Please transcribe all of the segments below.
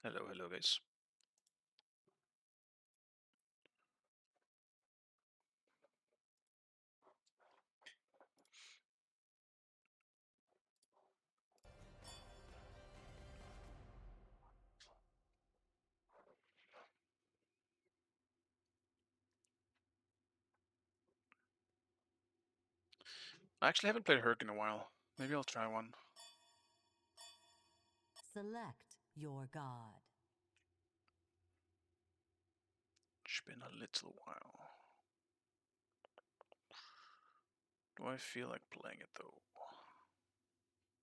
Hello guys. I actually haven't played Herc in a while. Maybe I'll try one. Select your god. It's been a little while. Do I feel like playing it though?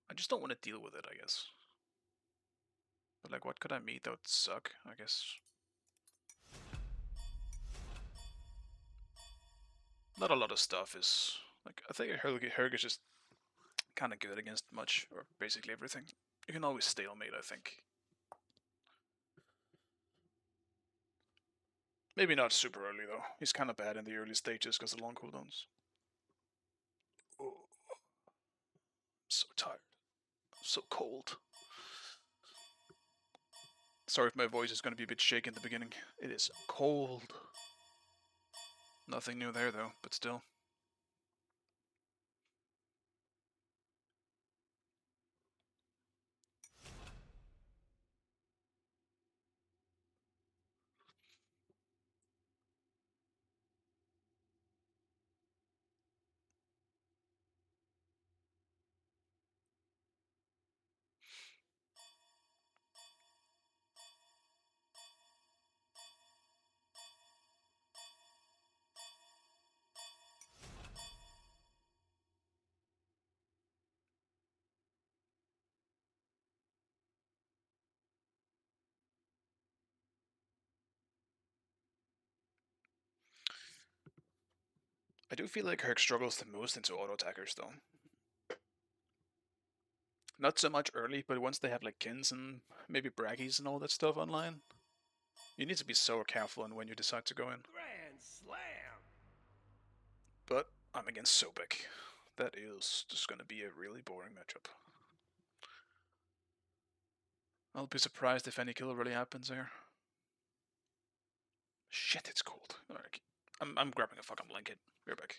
I just don't want to deal with it, I guess. But like, what could I meet that would suck? I guess not a lot of stuff is like. I think Herc is just kind of good against much or basically everything. You can always stalemate, I think. Maybe not super early though. He's kind of bad in the early stages because of long cooldowns. Oh, I'm so tired. I'm so cold. Sorry if my voice is going to be a bit shaky in the beginning. It is cold. Nothing new there though, but still. I do feel like Herc struggles the most into auto attackers though. Not so much early, but once they have like kins and maybe braggies and all that stuff online, you need to be so careful on when you decide to go in. Grand Slam! But I'm against Sobek. That is just gonna be a really boring matchup. I'll be surprised if any kill really happens here. Shit, it's cold. Alright, I'm grabbing a fucking blanket. Be right back.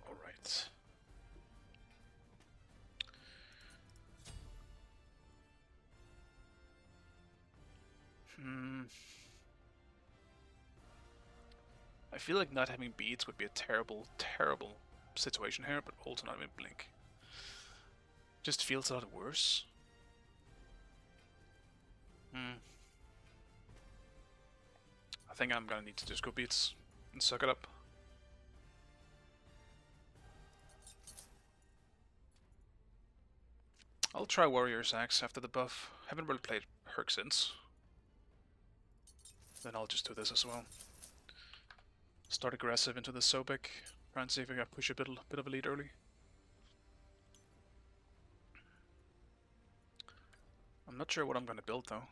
Alright. I feel like not having beads would be a terrible, terrible situation here, but also not having blink just feels a lot worse. I think I'm gonna need to just go beats and suck it up. I'll try Warrior's Axe after the buff. Haven't really played Herc since. Then I'll just do this as well. Start aggressive into the Sobek. Try and see if I can push a bit of a lead early. I'm not sure what I'm gonna build though.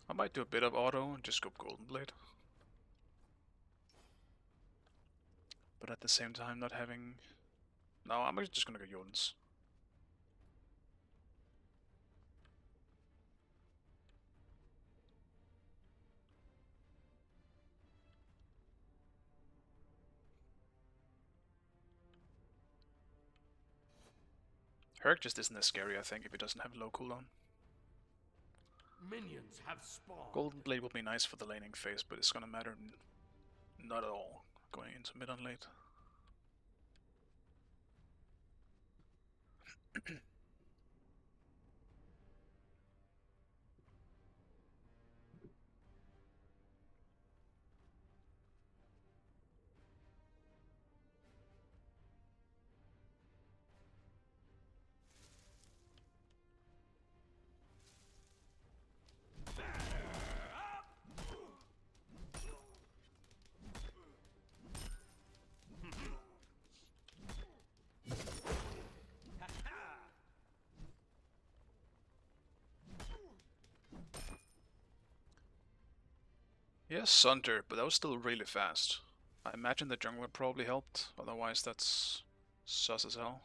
I might do a bit of auto and just go Golden Blade. But at the same time not having... No, I'm just gonna go Jotuns. Herc just isn't as scary, I think, if he doesn't have low cooldown. Minions have spawned. Golden Blade will be nice for the laning phase, but it's gonna matter not at all going into mid and late. He has Sunder, but that was still really fast. I imagine the jungler probably helped, otherwise that's sus as hell.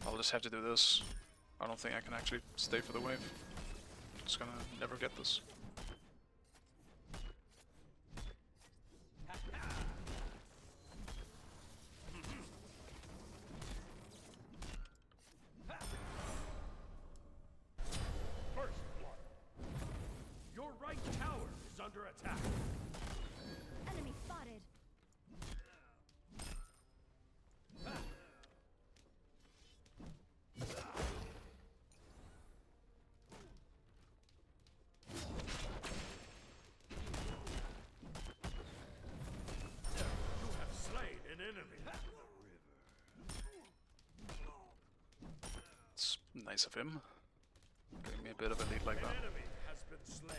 I'll just have to do this. I don't think I can actually stay for the wave. Just gonna never get this. First blood. Your right tower is under attack. Enemy spotted. You have slain an enemy. It's nice of him. Giving me a bit of a lead like An that. enemy has been slain.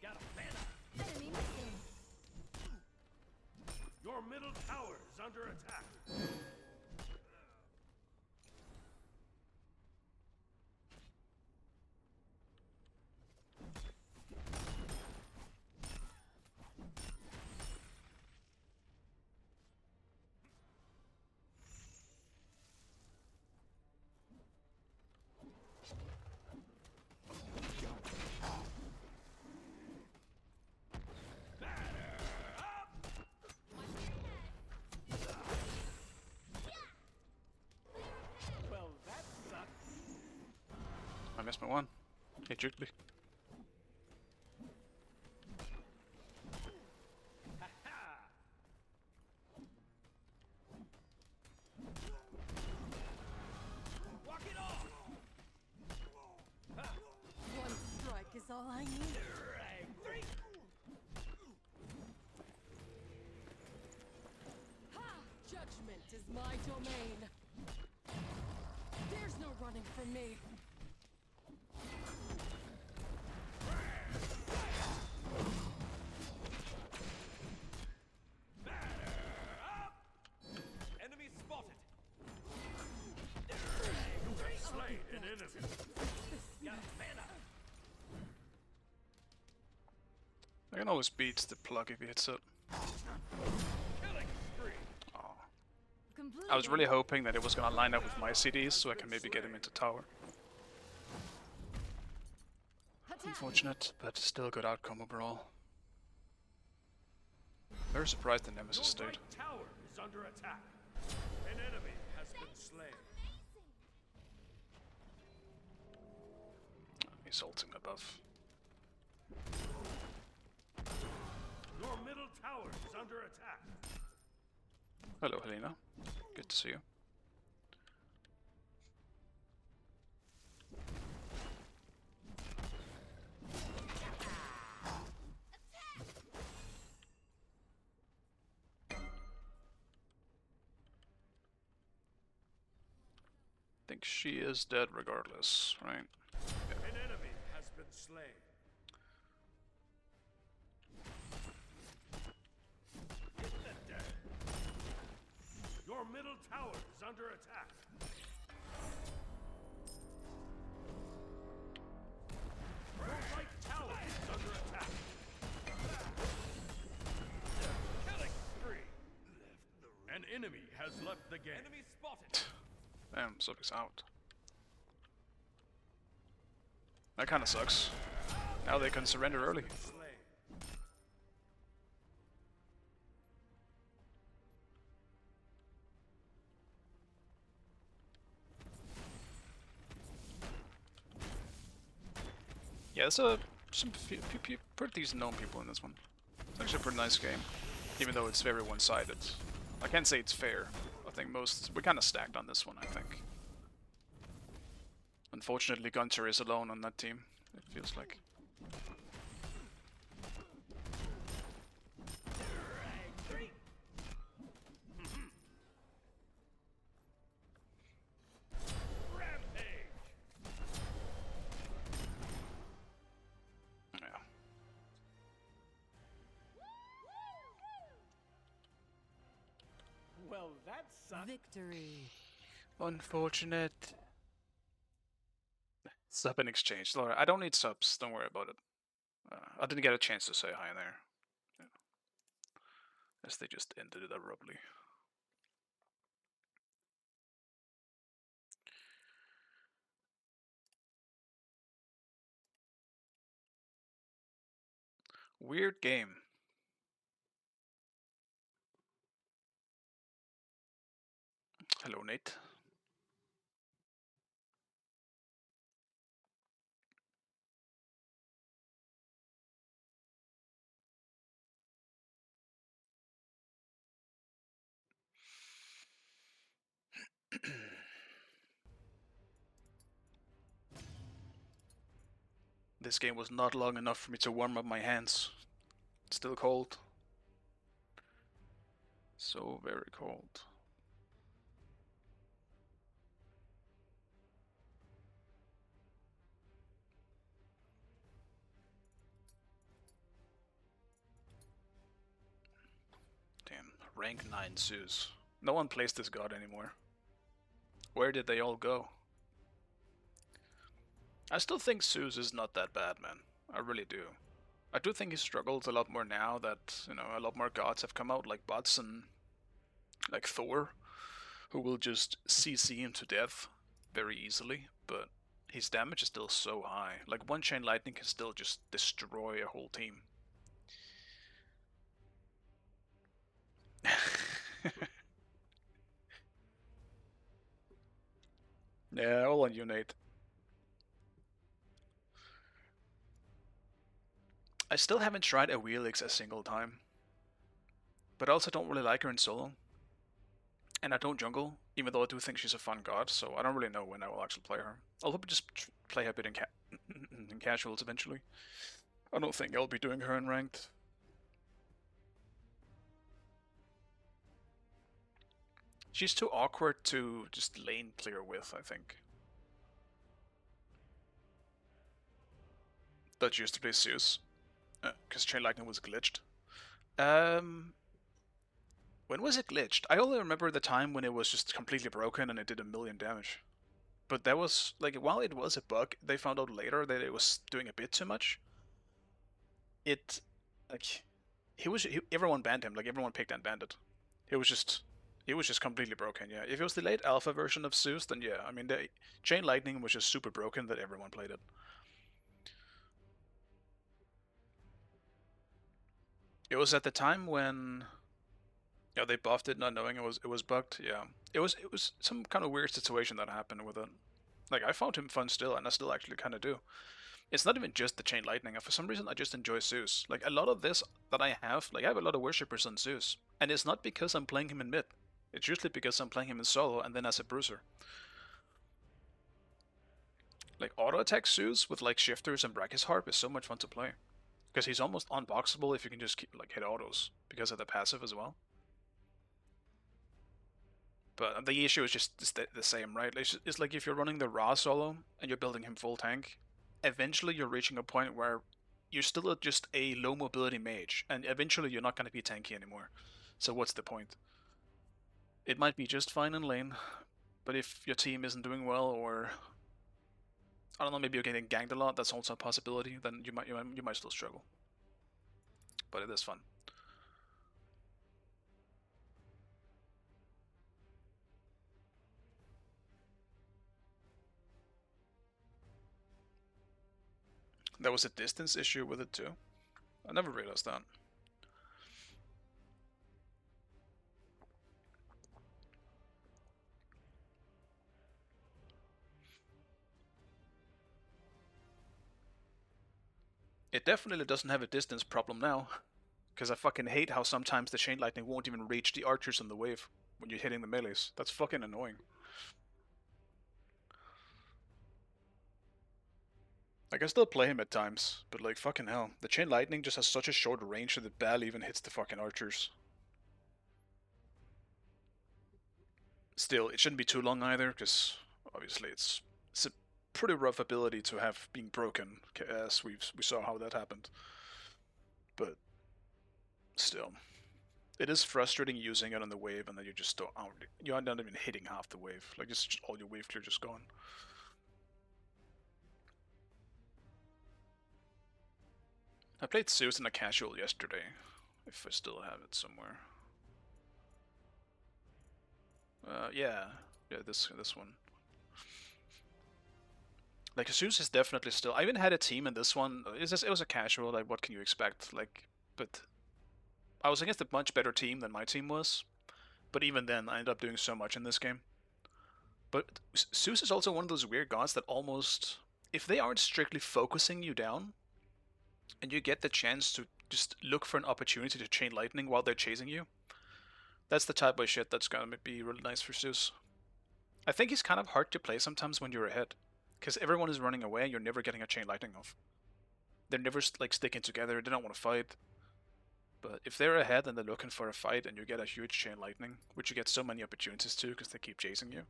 Got a banner. Enemy missing. Your middle tower is under attack. Well, that sucks. I missed my one. Hey, Jiggly. Walk it off. One strike is all I need. Drag 3. Ha! Judgment is my domain. There's no running from me. Enemy spotted. You have slain an enemy. Got a banner. I can always beat the plug if he hits it. Killing spree. Aw. Completely. I was really hoping that it was gonna line up with my CDs so I can maybe get him into tower. Attack. Unfortunate, but still a good outcome overall. Very surprised the Nemesis Your stayed. right tower is under attack. An enemy has been slain. He's ulting above. Your middle tower is under attack. Hello, Helena. Good to see you. I think she is dead regardless, right? An enemy has been slain. Hit the dead. Your middle tower is under attack. Your right tower is under attack. Killing spree. An enemy has left the game. Enemy spotted. Damn, Sophie's out. That kinda sucks. Now they can surrender early. Slain. Yeah, there's some pretty decent known people in this one. It's actually a pretty nice game, even though it's very one-sided. I can't say it's fair. I think we're kind of stacked on this one, I think. Unfortunately, Gunter is alone on that team, it feels like. Well, that sucks. Victory. Unfortunate. Sub in exchange. Laura, I don't need subs. Don't worry about it. I didn't get a chance to say hi there. Yeah. As they just ended it abruptly. Weird game. Hello, Nate. This game was not long enough for me to warm up my hands. It's still cold. So very cold. Damn, rank 9 Zeus. No one plays this god anymore. Where did they all go? I still think Zeus is not that bad, man. I really do. I do think he struggles a lot more now that, you know, a lot more gods have come out, like bots and like Thor, who will just CC him to death very easily, but his damage is still so high. Like one chain lightning can still just destroy a whole team. Yeah, all on you, Nate. I still haven't tried a Wheelix a single time. But I also don't really like her in solo. And I don't jungle, even though I do think she's a fun god, so I don't really know when I will actually play her. I'll probably just play a bit in casuals eventually. I don't think I'll be doing her in ranked. She's too awkward to just lane clear with, I think. That used to be Zeus. Because Chain Lightning was glitched. When was it glitched? I only remember the time when it was just completely broken and it did 1,000,000 damage. But that was, like, while it was a bug, they found out later that it was doing a bit too much. It, like, everyone banned him, like, everyone picked and banned it. It was just completely broken, yeah. If it was the late alpha version of Zeus, then yeah, I mean, the Chain Lightning was just super broken that everyone played it. It was at the time when, yeah, they buffed it not knowing it was bugged, yeah. It was some kind of weird situation that happened with it. Like, I found him fun still, and I still actually kind of do. It's not even just the Chain Lightning. For some reason, I just enjoy Zeus. Like, a lot of this that I have, like, I have a lot of worshippers on Zeus. And it's not because I'm playing him in mid. It's usually because I'm playing him in solo and then as a bruiser. Like, auto-attack Zeus with, like, shifters and Brachis Harp is so much fun to play. Because he's almost unboxable if you can just keep, like, hit autos. Because of the passive as well. But the issue is just the same, right? It's like if you're running the Ra solo and you're building him full tank, eventually you're reaching a point where you're still just a low mobility mage, and eventually you're not going to be tanky anymore. So what's the point? It might be just fine in lane, but if your team isn't doing well, or I don't know, maybe you're getting ganked a lot, that's also a possibility, then you might still struggle. But it is fun. There was a distance issue with it too. I never realized that. It definitely doesn't have a distance problem now, because I fucking hate how sometimes the chain lightning won't even reach the archers on the wave when you're hitting the melees. That's fucking annoying. I can still play him at times, but like fucking hell, the chain lightning just has such a short range that it barely even hits the fucking archers. Still, it shouldn't be too long either, because obviously it's a pretty rough ability to have being broken, as we saw how that happened. But still, it is frustrating using it on the wave, and then you just don't. You're not even hitting half the wave. Like it's just all your wave clear just gone. I played Zeus in a casual yesterday, if I still have it somewhere. Yeah, this one. Like Zeus is definitely still. I even had a team in this one. It was a casual. Like, what can you expect? Like, but I was against a much better team than my team was. But even then, I ended up doing so much in this game. But Zeus is also one of those weird gods that almost, if they aren't strictly focusing you down, and you get the chance to just look for an opportunity to chain lightning while they're chasing you, that's the type of shit that's gonna be really nice for Zeus. I think he's kind of hard to play sometimes when you're ahead, because everyone is running away and you're never getting a chain lightning off. They're never like sticking together, they don't want to fight. But if they're ahead and they're looking for a fight and you get a huge chain lightning, which you get so many opportunities to because they keep chasing you,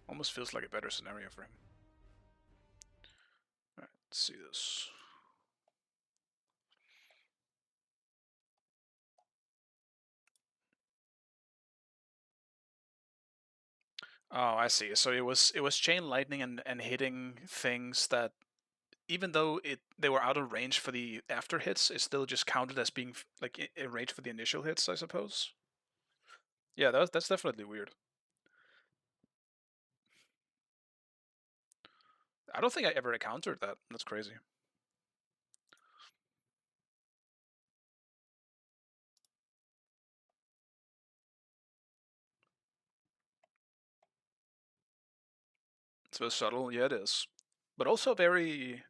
almost feels like a better scenario for him. Alright, let's see this. Oh, I see. So it was chain lightning and hitting things that, even though they were out of range for the after hits, it still just counted as being like in range for the initial hits, I suppose. Yeah, that's definitely weird. I don't think I ever encountered that. That's crazy. It's very subtle. Yeah, it is. But also very.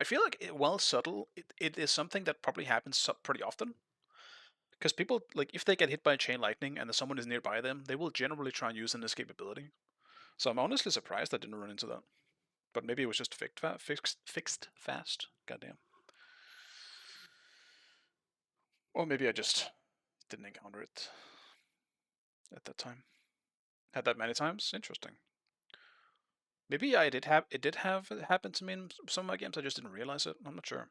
I feel like while subtle, it is something that probably happens pretty often. Because people, like, if they get hit by a chain lightning and someone is nearby them, they will generally try and use an escape ability. So I'm honestly surprised I didn't run into that. But maybe it was just fixed fast. Goddamn. Or maybe I just didn't encounter it at that time. Had that many times? Interesting. Maybe it did have happen to me in some of my games. I just didn't realize it. I'm not sure.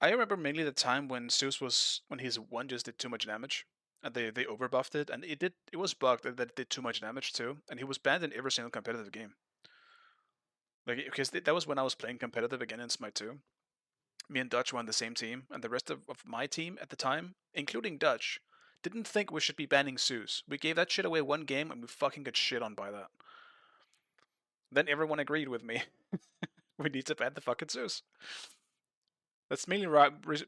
I remember mainly the time when Zeus was when his one just did too much damage, and they overbuffed it, and it was bugged that it did too much damage too, and he was banned in every single competitive game. Like because that was when I was playing competitive again in Smite 2. Me and Dutch were on the same team, and the rest of my team at the time, including Dutch, didn't think we should be banning Zeus. We gave that shit away one game, and we fucking got shit on by that. Then everyone agreed with me. We need to ban the fucking Zeus. That's mainly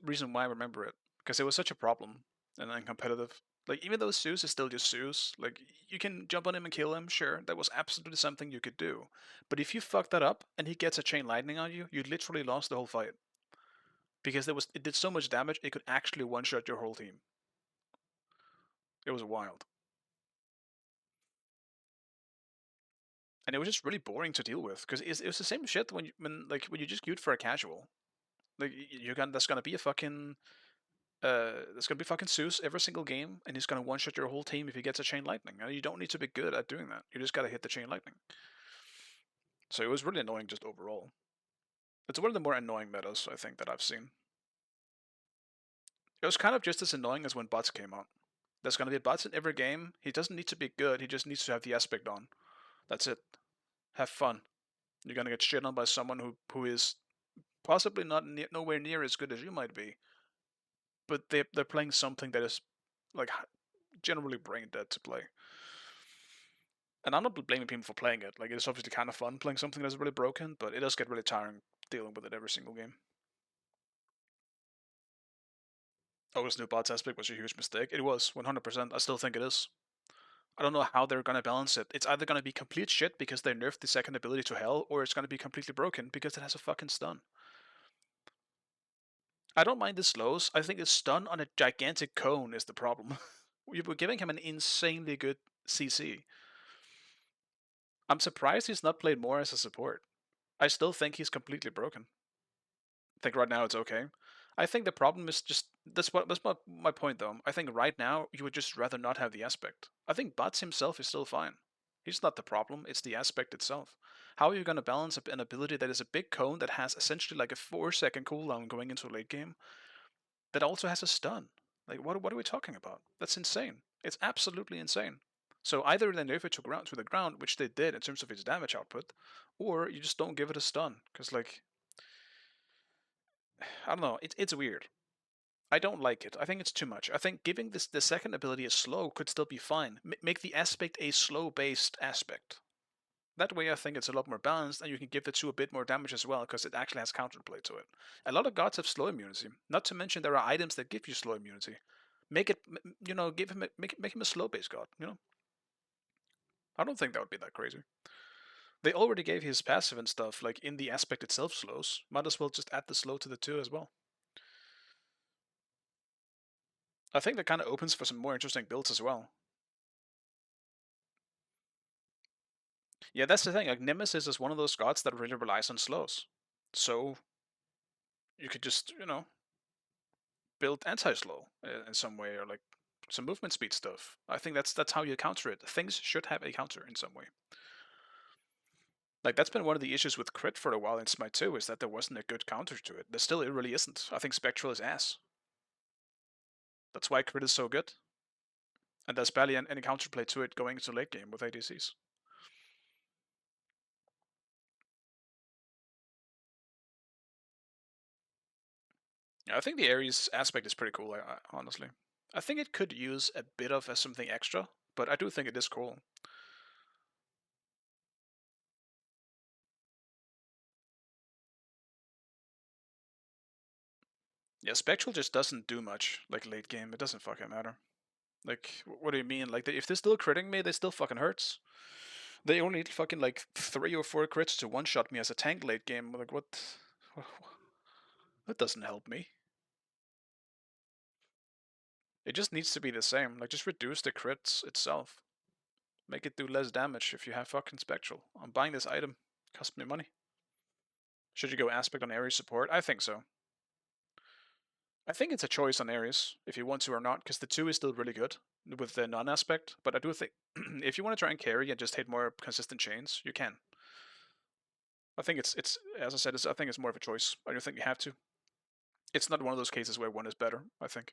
reason why I remember it, because it was such a problem and then competitive. Like even though Zeus is still just Zeus, like you can jump on him and kill him, sure, that was absolutely something you could do. But if you fuck that up and he gets a chain lightning on you, you literally lost the whole fight. Because it did so much damage it could actually one shot your whole team. It was wild. And it was just really boring to deal with, because it was the same shit when you just queued for a casual. Like that's gonna be a fucking there's gonna be fucking Zeus every single game, and he's gonna one shot your whole team if he gets a chain lightning. And you don't need to be good at doing that. You just gotta hit the chain lightning. So it was really annoying just overall. It's one of the more annoying metas I think that I've seen. It was kind of just as annoying as when bots came out. There's gonna be bots in every game. He doesn't need to be good. He just needs to have the aspect on. That's it. Have fun. You're gonna get shit on by someone who is possibly nowhere near as good as you might be, but they're playing something that is like generally brain dead to play. And I'm not blaming people for playing it. Like it's obviously kind of fun playing something that's really broken, but it does get really tiring dealing with it every single game. Oh, this new bots aspect was a huge mistake. It was 100%. I still think it is. I don't know how they're gonna balance it. It's either gonna be complete shit because they nerfed the second ability to hell, or it's gonna be completely broken because it has a fucking stun. I don't mind the slows. I think the stun on a gigantic cone is the problem. We were giving him an insanely good CC. I'm surprised he's not played more as a support. I still think he's completely broken. I think right now it's okay. I think the problem is just that's my point though. I think right now you would just rather not have the aspect. I think Bats himself is still fine. He's not the problem, it's the aspect itself. How are you gonna balance an ability that is a big cone that has essentially like a 4-second cooldown going into late game that also has a stun? Like what are we talking about? That's insane. It's absolutely insane. So either they nerf it to the ground, which they did in terms of its damage output, or you just don't give it a stun. Because like I don't know, it's weird. I don't like it. I think it's too much. I think giving this the second ability a slow could still be fine. Make the aspect a slow-based aspect. That way, I think it's a lot more balanced, and you can give the two a bit more damage as well, because it actually has counterplay to it. A lot of gods have slow immunity. Not to mention there are items that give you slow immunity. Make it, give him make him a slow-based god. I don't think that would be that crazy. They already gave his passive and stuff like in the aspect itself slows. Might as well just add the slow to the two as well. I think that kind of opens for some more interesting builds as well. Yeah, that's the thing. Like Nemesis is one of those gods that really relies on slows. So you could just, build anti-slow in some way, or like some movement speed stuff. I think that's how you counter it. Things should have a counter in some way. Like that's been one of the issues with crit for a while in Smite 2, is that there wasn't a good counter to it. There still it really isn't. I think Spectral is ass. That's why crit is so good. And there's barely any counterplay to it going into late game with ADCs. Yeah, I think the Ares aspect is pretty cool, honestly. I think it could use a bit of something extra, but I do think it is cool. Yeah, Spectral just doesn't do much, like late game. It doesn't fucking matter. Like, what do you mean? Like, if they're still critting me, they still fucking hurts. They only need fucking like 3 or 4 crits to one-shot me as a tank late game. Like, what? That doesn't help me. It just needs to be the same. Like, just reduce the crits itself. Make it do less damage if you have fucking Spectral. I'm buying this item. Cost me money. Should you go aspect on Ares support? I think so. I think it's a choice on Ares, if you want to or not, because the 2 is still really good with the non-aspect, but I do think if you want to try and carry and just hit more consistent chains, you can. I think it's as I said, I think it's more of a choice. I don't think you have to. It's not one of those cases where one is better, I think.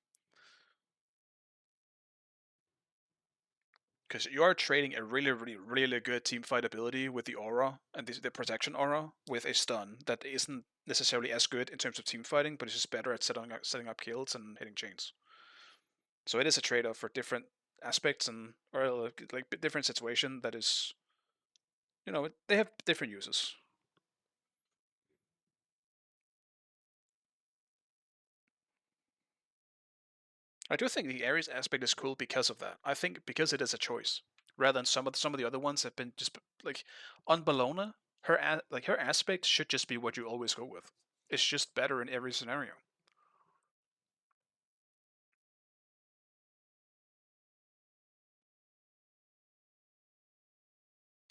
Because you are trading a really, really, really good teamfight ability with the aura and the protection aura with a stun that isn't necessarily as good in terms of team fighting, but it's just better at setting up kills and hitting chains. So it is a trade-off for different aspects or like different situation that is, they have different uses. I do think the Ares aspect is cool because of that. I think because it is a choice, rather than some of the other ones have been just like on Bellona. Her aspect should just be what you always go with. It's just better in every scenario.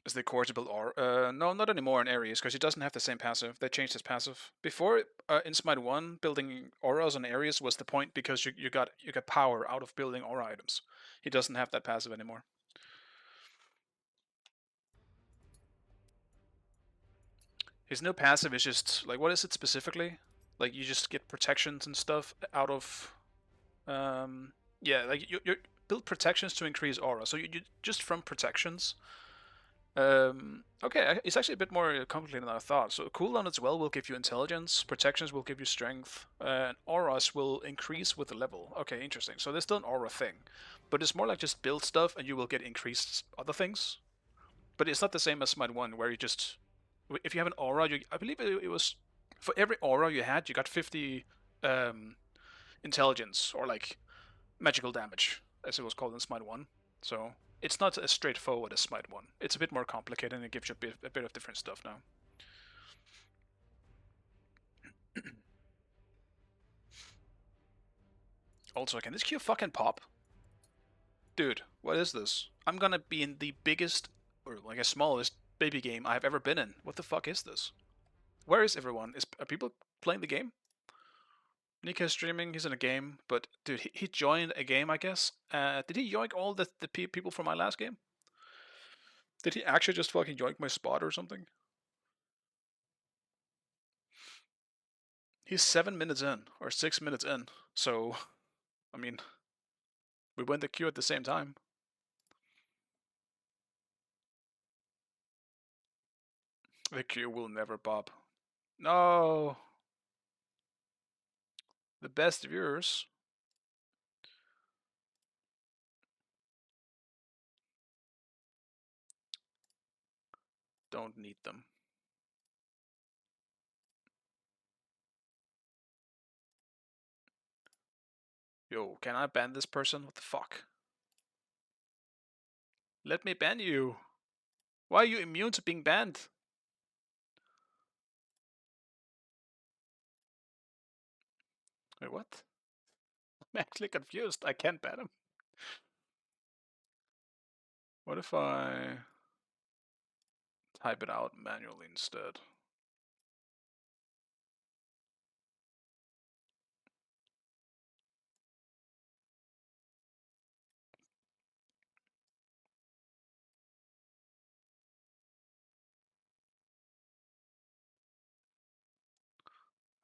Is the core to build aura? No, not anymore in Ares, because he doesn't have the same passive. They changed his passive. Before, in Smite 1, building auras on Ares was the point because you got power out of building aura items. He doesn't have that passive anymore. His new passive is just like, what is it specifically? Like you just get protections and stuff out of, yeah, like you build protections to increase aura. So you just from protections. Okay, it's actually a bit more complicated than I thought. So cooldown as well will give you intelligence, protections will give you strength, and auras will increase with the level. Okay, interesting. So there's still an aura thing, but it's more like just build stuff and you will get increased other things. But it's not the same as Smite 1, where you just, if you have an aura, I believe it was, for every aura you had, you got 50 intelligence, or like magical damage, as it was called in Smite 1. So It's not as straightforward as Smite 1. It's a bit more complicated and it gives you a bit of different stuff now. Also, can this Q fucking pop? Dude, what is this? I'm gonna be in the biggest, or like a smallest, baby game I've ever been in. What the fuck is this? Where is everyone? Are people playing the game? Nika's streaming, he's in a game, but dude, he joined a game, I guess. Did he yoink all the people from my last game? Did he actually just fucking yoink my spot or something? He's 7 minutes in, or 6 minutes in, so, I mean, we went the queue at the same time. The queue will never pop. No! The best viewers. Don't need them. Yo, can I ban this person? What the fuck? Let me ban you! Why are you immune to being banned? Wait, what? I'm actually confused. I can't ban him. What if I type it out manually instead?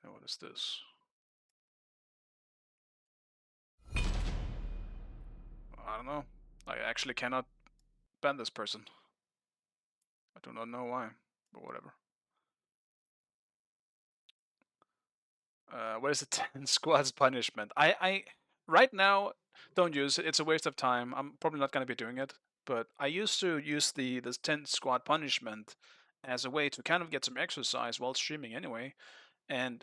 And what is this? I don't know. I actually cannot ban this person. I do not know why, but whatever. What is the 10 squads punishment? I right now don't use it. It's a waste of time. I'm probably not going to be doing it. But I used to use this 10 squad punishment as a way to kind of get some exercise while streaming anyway. And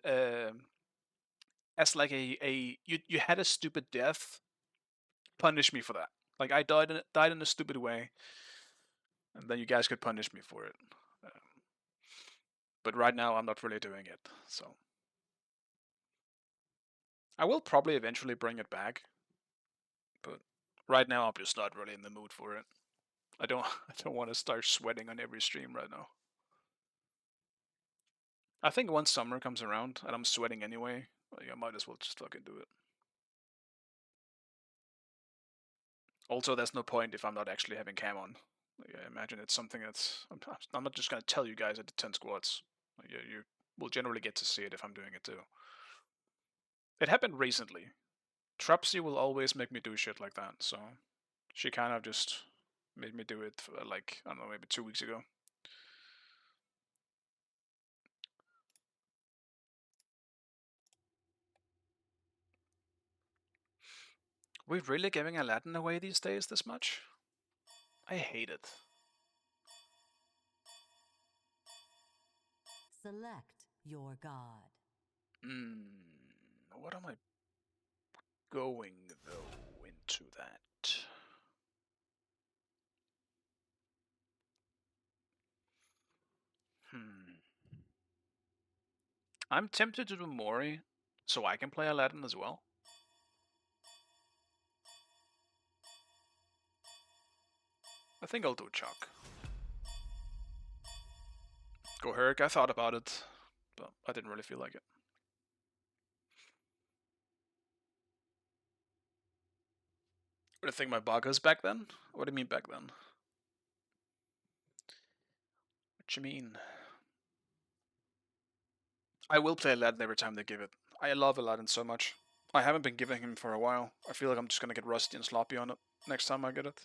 as like you had a stupid death, punish me for that. Like I died in a stupid way, and then you guys could punish me for it. But right now I'm not really doing it, so I will probably eventually bring it back. But right now I'm just not really in the mood for it. I don't want to start sweating on every stream right now. I think once summer comes around and I'm sweating anyway, like, I might as well just fucking do it. Also, there's no point if I'm not actually having cam on. Like, I imagine it's something that's... I'm not just gonna tell you guys I did 10 squats. Like, you will generally get to see it if I'm doing it too. It happened recently. Trapsy will always make me do shit like that, so she kind of just made me do it for, like, I don't know, maybe 2 weeks ago. We're really giving Aladdin away these days this much? I hate it. Select your god. What am I going, though, into that? I'm tempted to do Mori, so I can play Aladdin as well. I think I'll do Chuck. Go Herc, I thought about it, but I didn't really feel like it. What do you think my bug is back then? What do you mean back then? What you mean? I will play Aladdin every time they give it. I love Aladdin so much. I haven't been giving him for a while. I feel like I'm just gonna get rusty and sloppy on it next time I get it.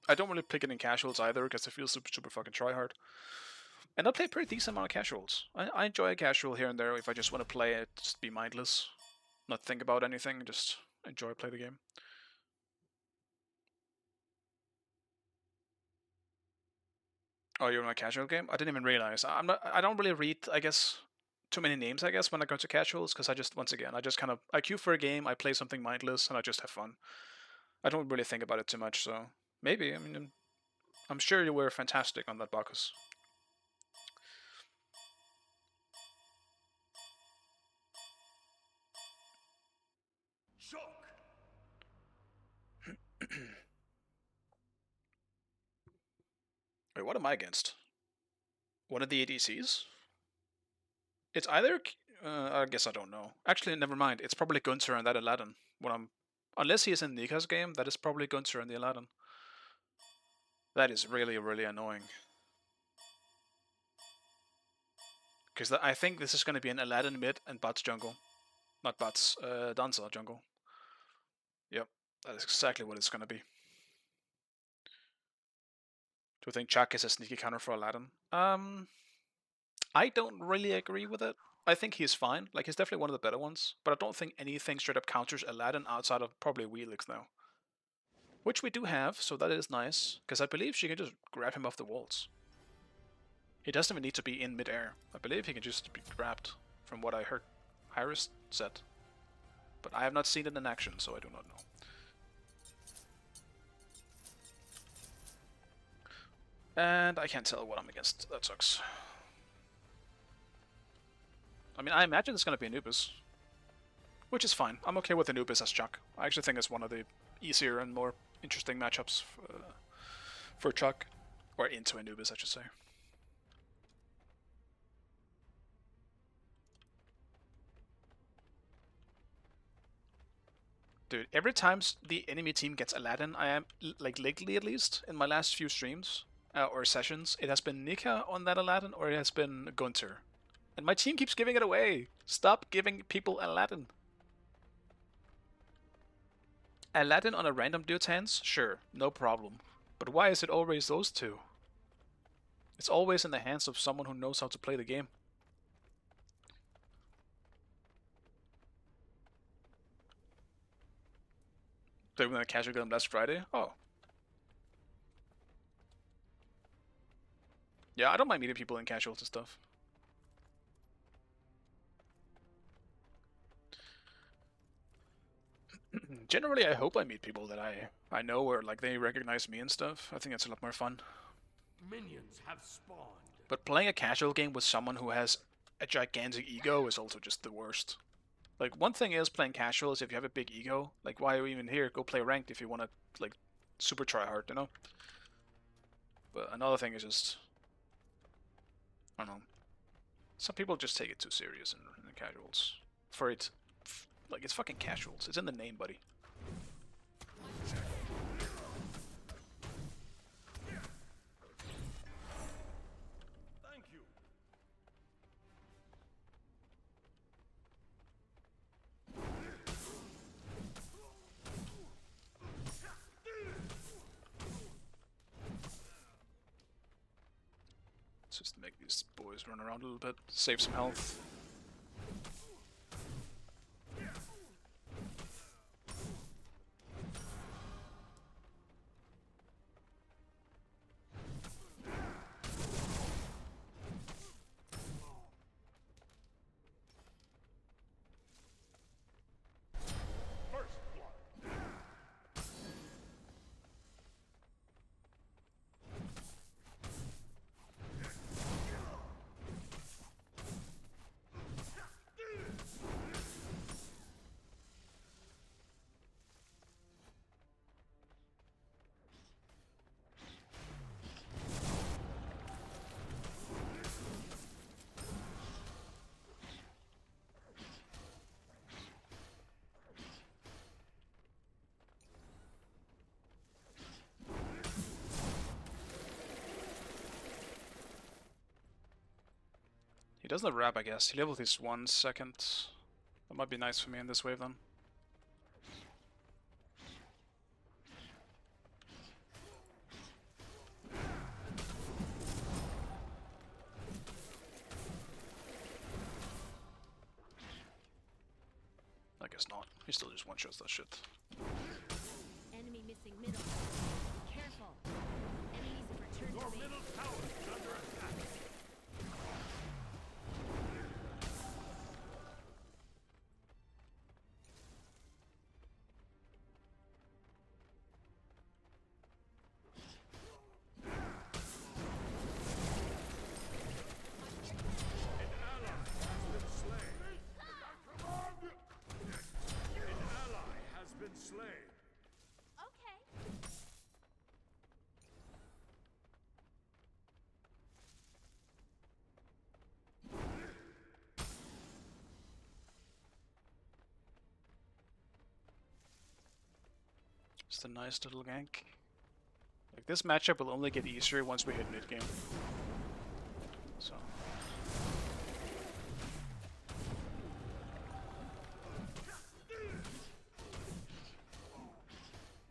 I don't really pick it in casuals either, because I feel super fucking tryhard. And I play a pretty decent amount of casuals. I enjoy a casual here and there if I just want to play it, just be mindless. Not think about anything, just enjoy play the game. Oh, you're in a casual game? I didn't even realize. I don't really read, I guess, too many names, I guess, when I go to casuals, because I just, once again, I queue for a game, I play something mindless, and I just have fun. I don't really think about it too much, so Maybe. I mean, I'm sure you were fantastic on that Bacchus. Shock. Wait, what am I against? One of the ADCs? It's either. I guess I don't know. Actually, never mind. It's probably Gunther and that Aladdin. When I'm, unless he is in Nika's game, that is probably Gunther and the Aladdin. That is really, really annoying. Because I think this is going to be an Aladdin mid and bots jungle. Not bots, Dancer jungle. Yep, that is exactly what it's going to be. Do you think Chuck is a sneaky counter for Aladdin? I don't really agree with it. I think he's fine. Like, he's definitely one of the better ones. But I don't think anything straight up counters Aladdin outside of probably Wheelix now. Which we do have, so that is nice. Because I believe she can just grab him off the walls. He doesn't even need to be in midair. I believe he can just be grabbed, from what I heard Iris said. But I have not seen it in action, so I do not know. And I can't tell what I'm against. That sucks. I mean, I imagine it's going to be Anubis. Which is fine. I'm okay with Anubis as Chuck. I actually think it's one of the easier and more interesting matchups for Chuck. Or into Anubis, I should say. Dude, every time the enemy team gets Aladdin, I am, like lately at least, in my last few streams, or sessions, it has been Nika on that Aladdin, or it has been Gunther. And my team keeps giving it away. Stop giving people Aladdin. Aladdin on a random dude's hands? Sure, no problem. But why is it always those two? It's always in the hands of someone who knows how to play the game. They were in a casual game last Friday? Oh. Yeah, I don't mind meeting people in casuals and stuff. Generally, I hope I meet people that I know or like they recognize me and stuff. I think that's a lot more fun. Minions have spawned. But playing a casual game with someone who has a gigantic ego is also just the worst. Like, one thing is playing casual is if you have a big ego. Like, why are you even here? Go play ranked if you want to, like, super try hard, you know? But another thing is just, I don't know. Some people just take it too serious in the casuals. For it, like, it's fucking casuals. It's in the name, buddy. Thank you. Let's just make these boys run around a little bit, save some health. First blood. He doesn't have rap, I guess. He leveled his 1 second. That might be nice for me in this wave then. I guess not. He still just one-shots that shit. Enemy missing middle. Careful. Enemies have returned Your to base. middle tower is under attack. Just a nice little gank. Like, this matchup will only get easier once we hit mid game. So.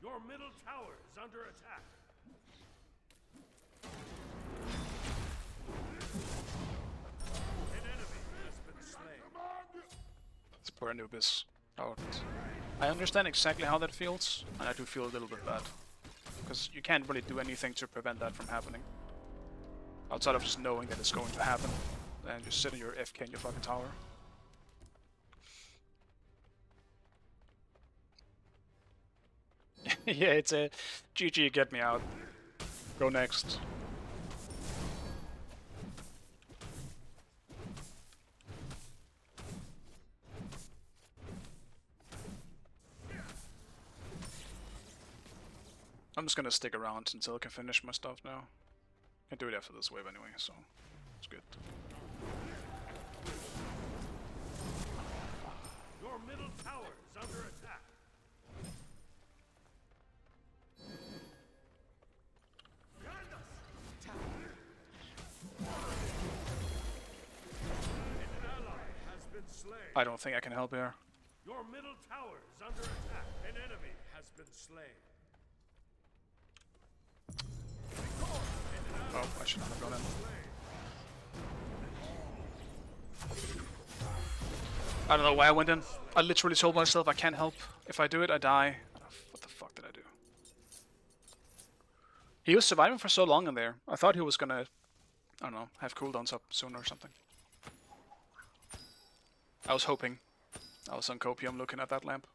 Your middle tower is under attack. An enemy has been slain. This poor Anubis. Out. I understand exactly how that feels, and I do feel a little bit bad. Because you can't really do anything to prevent that from happening. Outside of just knowing that it's going to happen. And just sit in your FK in your fucking tower. Yeah, it's a GG, get me out. Go next. I'm just gonna stick around until I can finish my stuff now. I can do it after this wave anyway, so it's good. Your middle tower is under attack. An ally has been slain. I don't think I can help here. Your middle tower is under attack. An enemy has been slain. Oh, I should not have gone in. I don't know why I went in. I literally told myself I can't help. If I do it, I die. What the fuck did I do? He was surviving for so long in there. I thought he was gonna, I don't know, have cooldowns up soon or something. I was hoping. I was on copium looking at that lamp.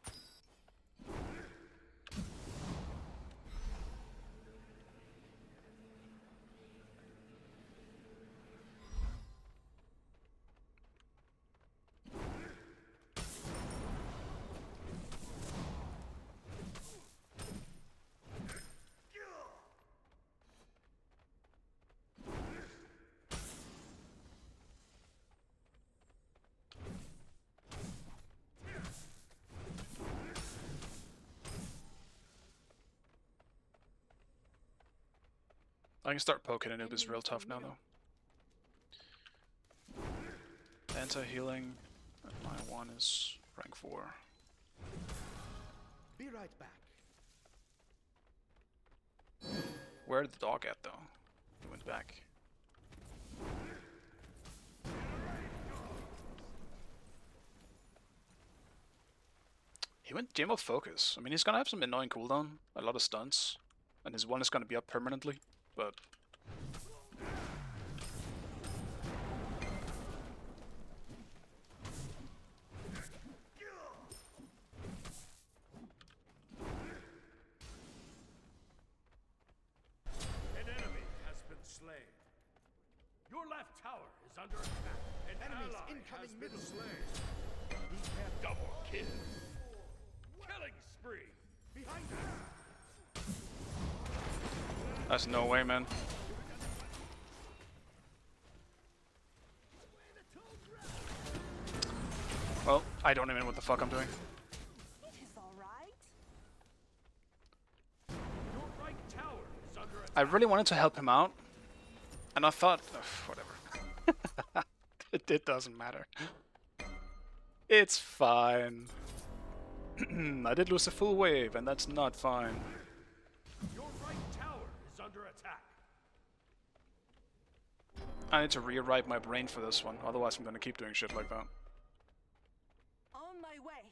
I can start poking Anubis real tough now, though. Anti-healing. My one is rank 4. Be right back. Where did the dog at, though? He went back. He went Gem of Focus. I mean, he's gonna have some annoying cooldown, a lot of stunts, and his one is gonna be up permanently, but... An enemy has been slain. Your left tower is under attack. An Enemies ally incoming has been middle. slain. Double kill. Killing spree. Behind us. That's no way, man. Well, I don't even know what the fuck I'm doing. It's alright. Your right tower is under attack. I really wanted to help him out, and I thought, whatever. It doesn't matter. It's fine. I did lose a full wave, and that's not fine. Your right tower is under attack. I need to rewrite my brain for this one, otherwise I'm gonna keep doing shit like that. On my way.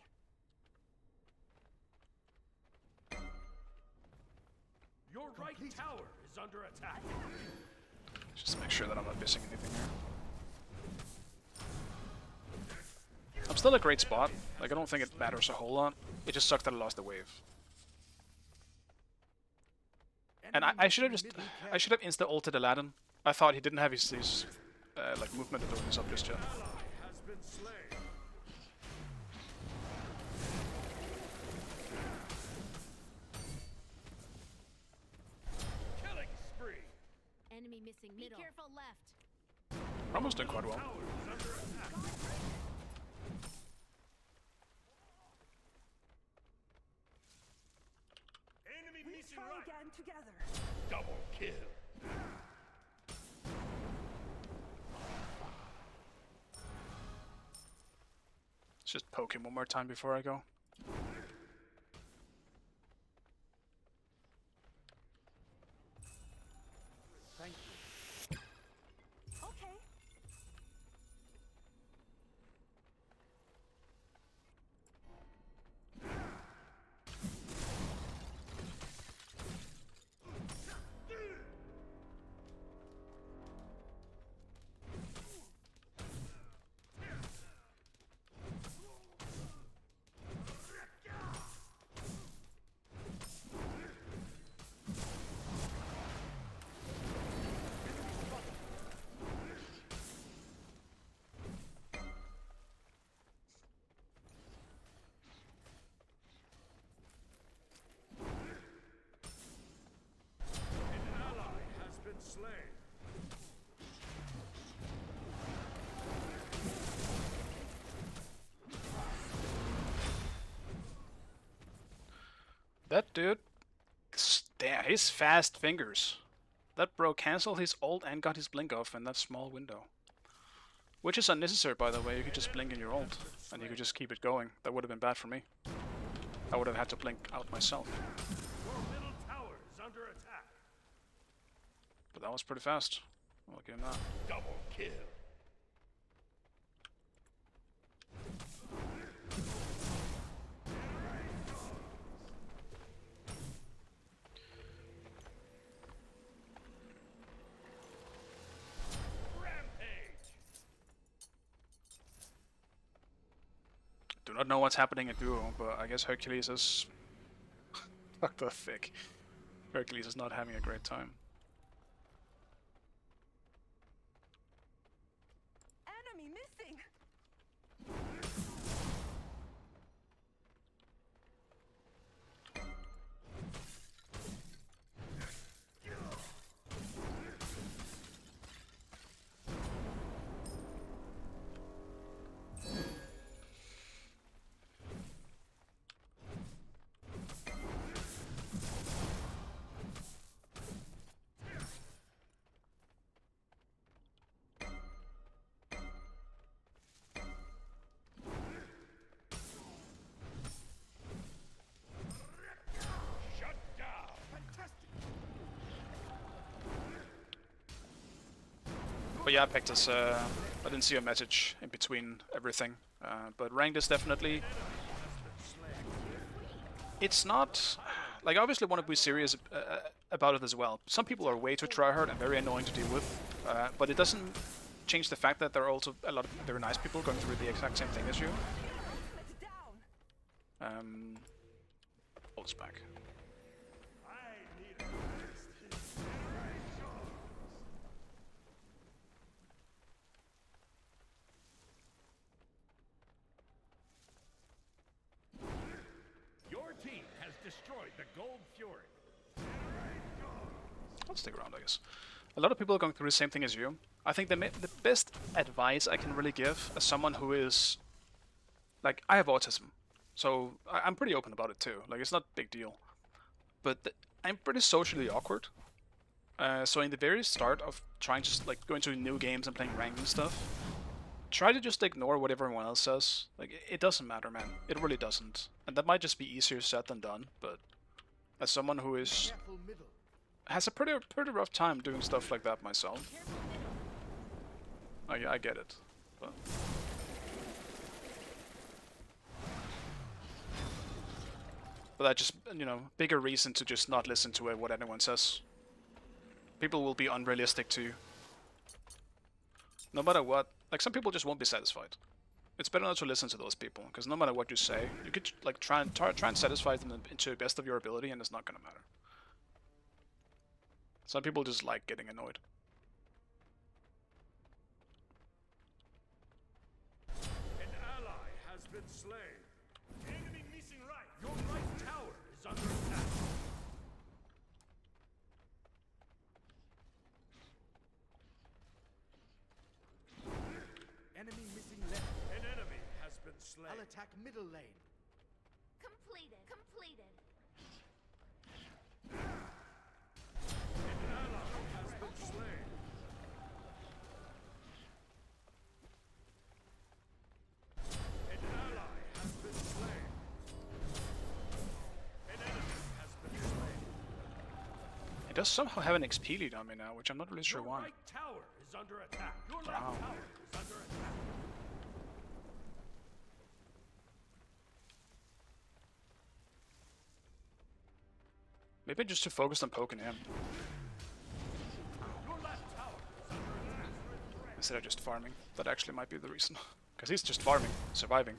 Your right tower is under attack. Just make sure that I'm not missing anything here. I'm still in a great spot. Like, I don't think it matters a whole lot. It just sucks that I lost the wave. And I should have insta-ulted Aladdin. I thought he didn't have his like movement abilities up just yet. Ally has been slain. Killing spree. Enemy missing middle. Be careful left. We're almost doing quite well. Tower is under attack. together. Double kill. Let's just poke him one more time before I go. Thank you. Okay. An ally has been slain. That dude, damn, his fast fingers. That bro canceled his ult and got his blink off in that small window. Which is unnecessary, by the way. You could just blink in your ult, and you could just keep it going. That would have been bad for me. I would have had to blink out myself. Your middle tower is under attack. But that was pretty fast. I'll give him that. Double kill. Rampage. Do not know what's happening in duo, but I guess Hercules is... Fuck the thick. Hercules is not having a great time. Enemy missing. Shut down. Fantastic. But yeah, Pectus, I didn't see a message in between everything. But ranked is definitely... It's not... Like, I obviously want to be serious about it as well. Some people are way too tryhard and very annoying to deal with. But it doesn't change the fact that there are also a lot of very nice people going through the exact same thing as you. Ultimate down. Ult's back. I need a rest. Your team has destroyed the Gold Fury. I'll stick around, I guess. A lot of people are going through the same thing as you. I think the best advice I can really give as someone who is... Like, I have autism. So I'm pretty open about it too. Like, it's not a big deal. But I'm pretty socially awkward. So in the very start of trying to like going to new games and playing ranked and stuff, try to just ignore what everyone else says. Like, it doesn't matter, man. It really doesn't. And that might just be easier said than done. But as someone who is Careful middle. has a pretty rough time doing stuff like that myself, I get it. But that just, you know, bigger reason to just not listen to what anyone says. People will be unrealistic to you. No matter what. Like, some people just won't be satisfied. It's better not to listen to those people, because no matter what you say, you could like try and satisfy them to the best of your ability, and it's not gonna matter. Some people just like getting annoyed. An ally has been slain. Enemy missing right. Your right tower is under attack. Enemy missing left. An enemy has been slain. I'll attack middle lane. Completed. Completed. He does somehow have an XP lead on me now, which I'm not really sure Your why. right tower is under attack. Your left Wow. tower is under attack. Maybe just to focus on poking him Your left tower is under attack. instead of just farming. That actually might be the reason. Because he's just farming, surviving.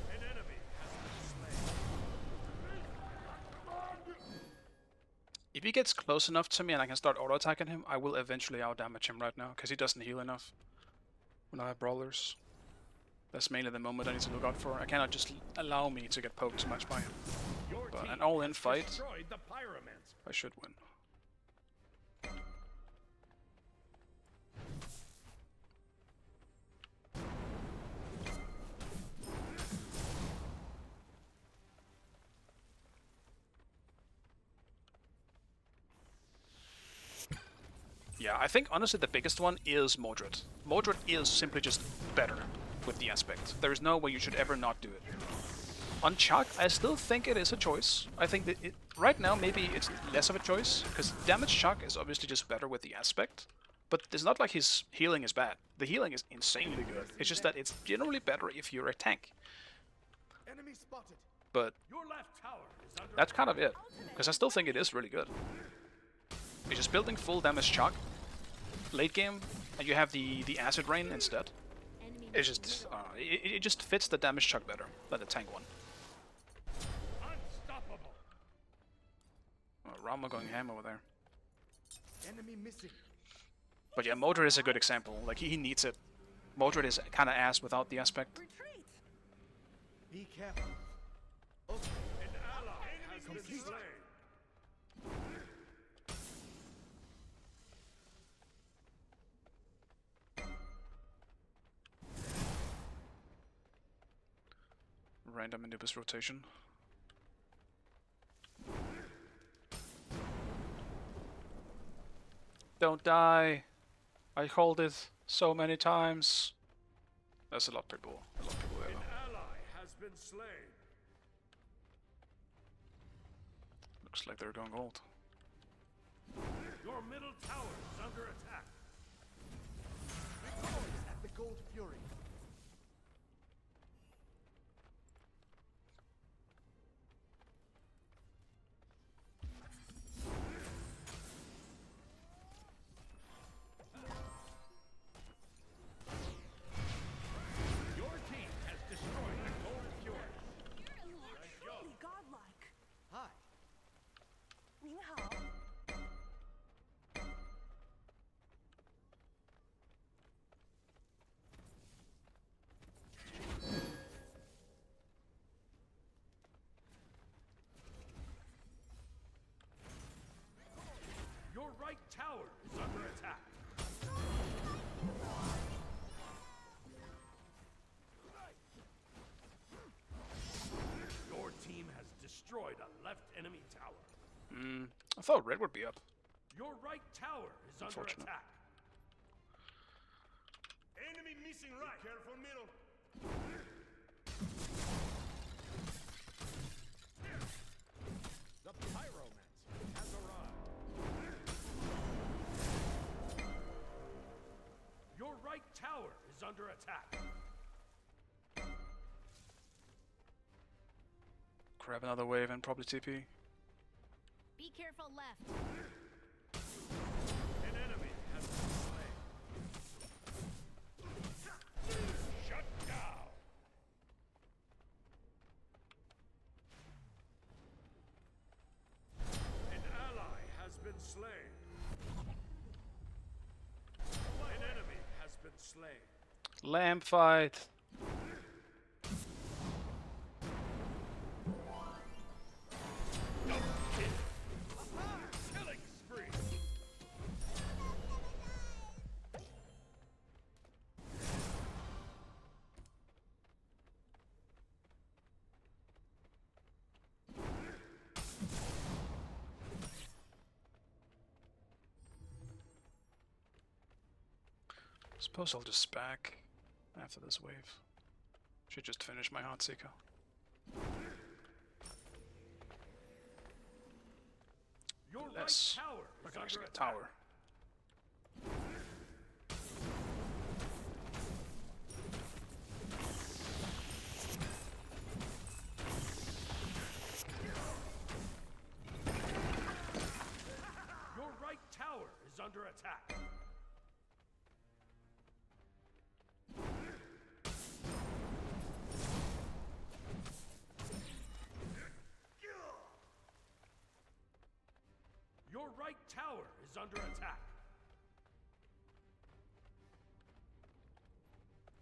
An enemy has been slain. If he gets close enough to me and I can start auto-attacking him, I will eventually out-damage him right now, because he doesn't heal enough when I have brawlers. That's mainly the moment I need to look out for. I cannot just allow me to get poked too much by him. Your But team an all-in has fight, destroyed the pyromancer. I should win. Yeah, I think honestly the biggest one is Mordred. Mordred is simply just better with the aspect. There is no way you should ever not do it. On Chuck, I still think it is a choice. I think that right now maybe it's less of a choice, because damage Chuck is obviously just better with the aspect. But it's not like his healing is bad. The healing is insanely good. It's just that it's generally better if you're a tank. Enemy spotted. But Your left tower is under that's kind of it. Because I still think it is really good. You're just building full damage Chuck late game, and you have the acid rain instead. Enemy It's just it just fits the damage Chuck better than the tank one. unstoppable. Oh, Rama going ham over there. Enemy missing. But yeah, Mordred is a good example. Like he needs it. Mordred is kind of ass without the aspect. Retreat! Be careful. Okay. An ally has been slain. Random Anubis rotation. Don't die! I hold it so many times. That's a lot of people. A lot of people there An though. ally has been slain. Looks like they're going gold. Your middle tower is under attack. Victorious at the Gold Fury. Your team has destroyed the Gold Fury. Truly godlike. Hi. 您好。 Your right tower is under attack. Your team has destroyed a left enemy tower. I thought red would be up. Your right tower is under Unfortunate. attack. Enemy missing right. Be careful middle. The pyromancer has arrived. Your right tower is under attack. Grab another wave and probably TP. Be careful left. An enemy has been slain. Shut down. An ally has been slain. An enemy has been slain. Lamp fight. Suppose I'll just spec after this wave. Should just finish my Heart Seeker. Your Less. right tower I is can actually under get attack. tower. Your right tower is under attack. Your right tower is under attack.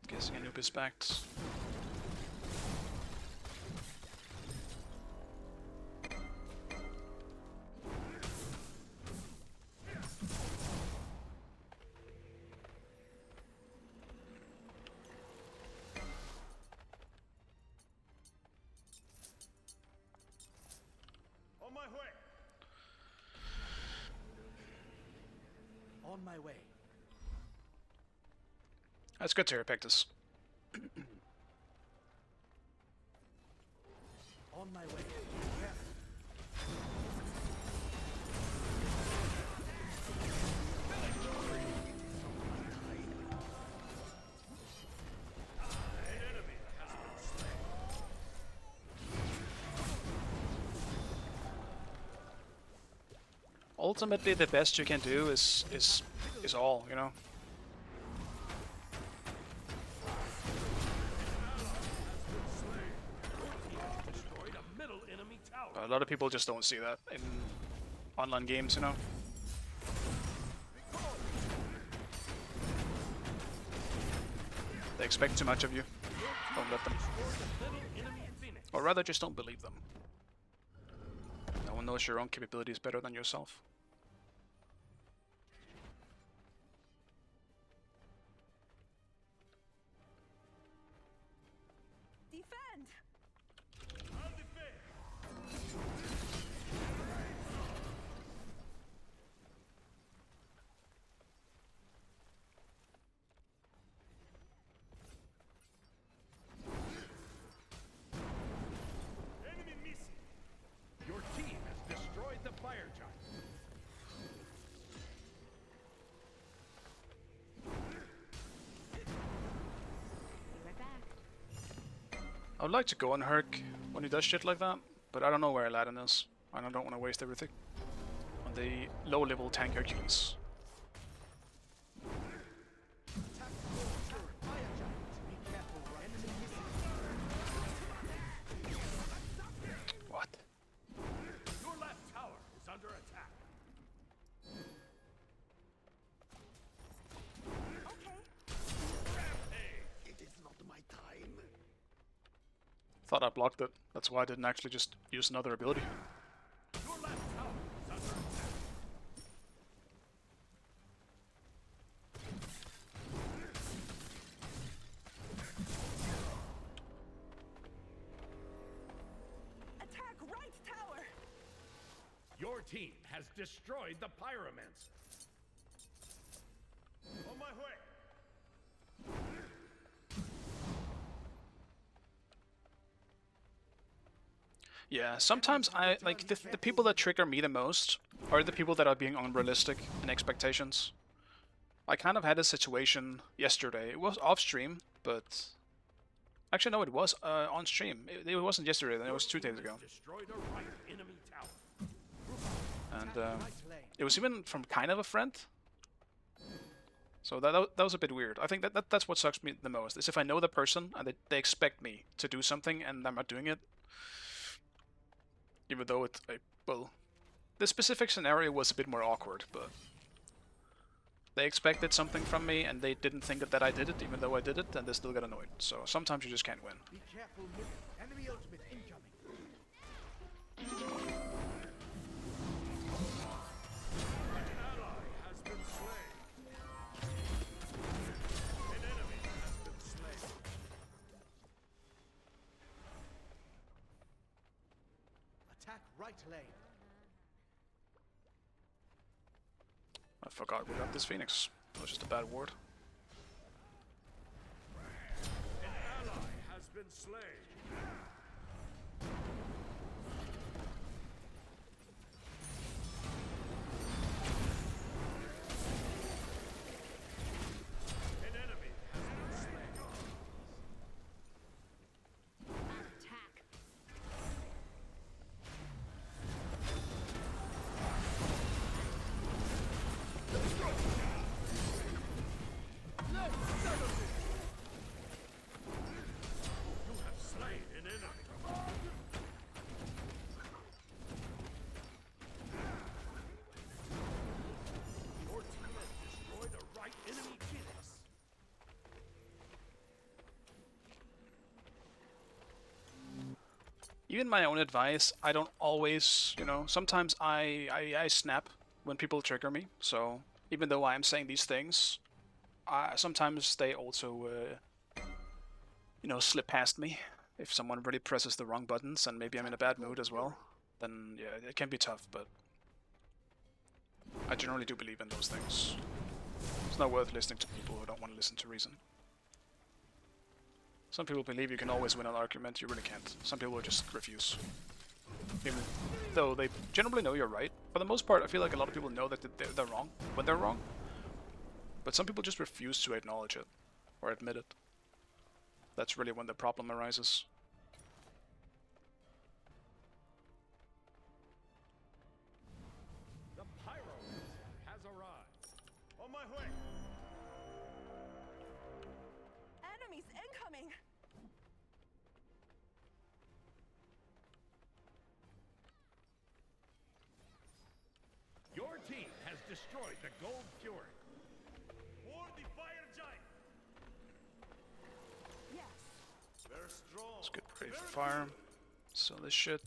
Guessing Anubis backed. On my way. On my way. That's good to hear, Pictus. On my way. Ultimately, the best you can do is all, you know. Destroyed a middle enemy tower. A lot of people just don't see that in online games, you know. They expect too much of you. Don't let them. Middle enemy Phoenix. Or rather, just don't believe them. No one knows your own capabilities better than yourself. Defend! I'll defend. Enemy missing. Your team has destroyed the fire giant. Be right back. I would like to go on Herc when he does shit like that, but I don't know where Aladdin is, and I don't want to waste everything on the low-level tank Hercules. What? Your left tower is under attack. It is not my time. Thought I blocked it. That's why I didn't actually just use another ability. Your left tower is under attack. Attack right tower! Your team has destroyed the Pyromancer. On my way. Yeah, sometimes I like the people that trigger me the most are the people that are being unrealistic in expectations. I kind of had a situation yesterday. It was off stream, but actually no, it was on stream. It wasn't yesterday. Then it was 2 days ago, Destroyed a right enemy tower. and it was even from kind of a friend. So that was a bit weird. I think that's what sucks me the most is if I know the person and they expect me to do something and I'm not doing it. Even though well, the specific scenario was a bit more awkward, but they expected something from me and they didn't think that I did it, even though I did it, and they still got annoyed. So sometimes you just can't win. Be careful, minion. Enemy ultimate incoming. Ally has been slain. An enemy has been slain. Attack right lane. I forgot we got this Phoenix. It was just a bad ward. been slain. An enemy has been slain. Attack. You have slain an enemy. Your team has destroyed a right enemy Phoenix. Even my own advice, I don't always, you know, sometimes I snap when people trigger me. So even though I am saying these things, sometimes they also, you know, slip past me. If someone really presses the wrong buttons and maybe I'm in a bad mood as well, then yeah, it can be tough, but I generally do believe in those things. It's not worth listening to people who don't want to listen to reason. Some people believe you can always win an argument, you really can't. Some people just refuse. Even though they generally know you're right. For the most part, I feel like a lot of people know that they're wrong when they're wrong. But some people just refuse to acknowledge it or admit it. That's really when the problem arises. The pyro has arrived. On my way. Enemies incoming! Your team has destroyed the Gold Fury. For the fire giant. Yes. They're strong. Let's get ready for fire. Sell this shit.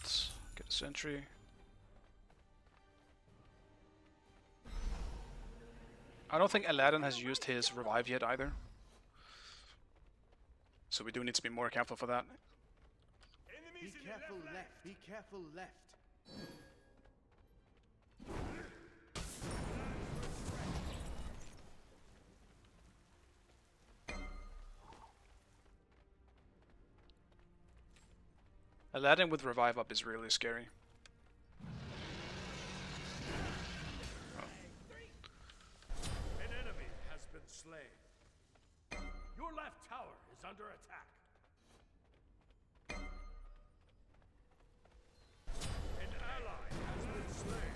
Get a sentry. I don't think Aladdin has used his revive yet either. So we do need to be more careful for that. Be Enemies in the careful left. left. Be careful left. Aladdin with revive up is really scary. An enemy has been slain. Your left tower is under attack. An ally has been slain.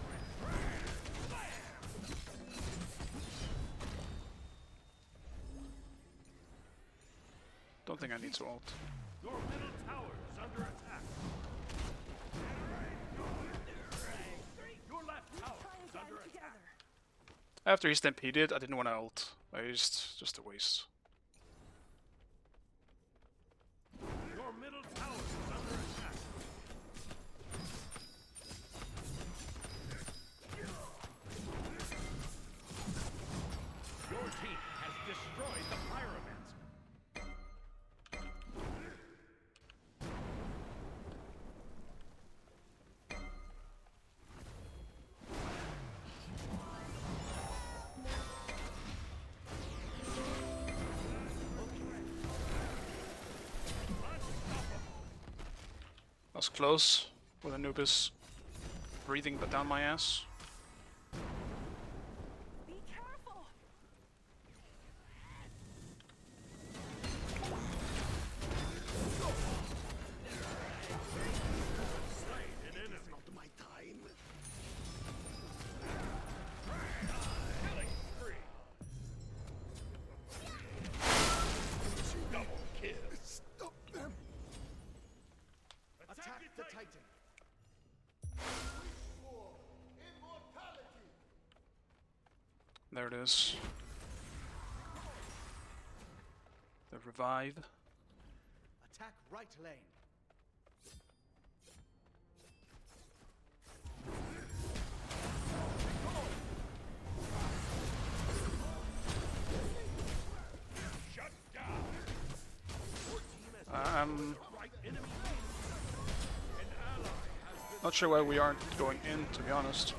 Don't think I need to ult. Your middle tower is under attack. Your left tower Try and is band under attack. together. After he stampeded, I didn't want to ult. Just a waste. Your middle tower is under attack. Your team has destroyed the pyramid. That was close with Anubis breathing but down my ass. Be careful! Slain an enemy. Not my time. Killing spree. Double kill. Stop them. Attack The Titan. There it is. The revive. Attack right lane. Shut down. Right enemy. An ally has been Not sure why we aren't going in, to be honest.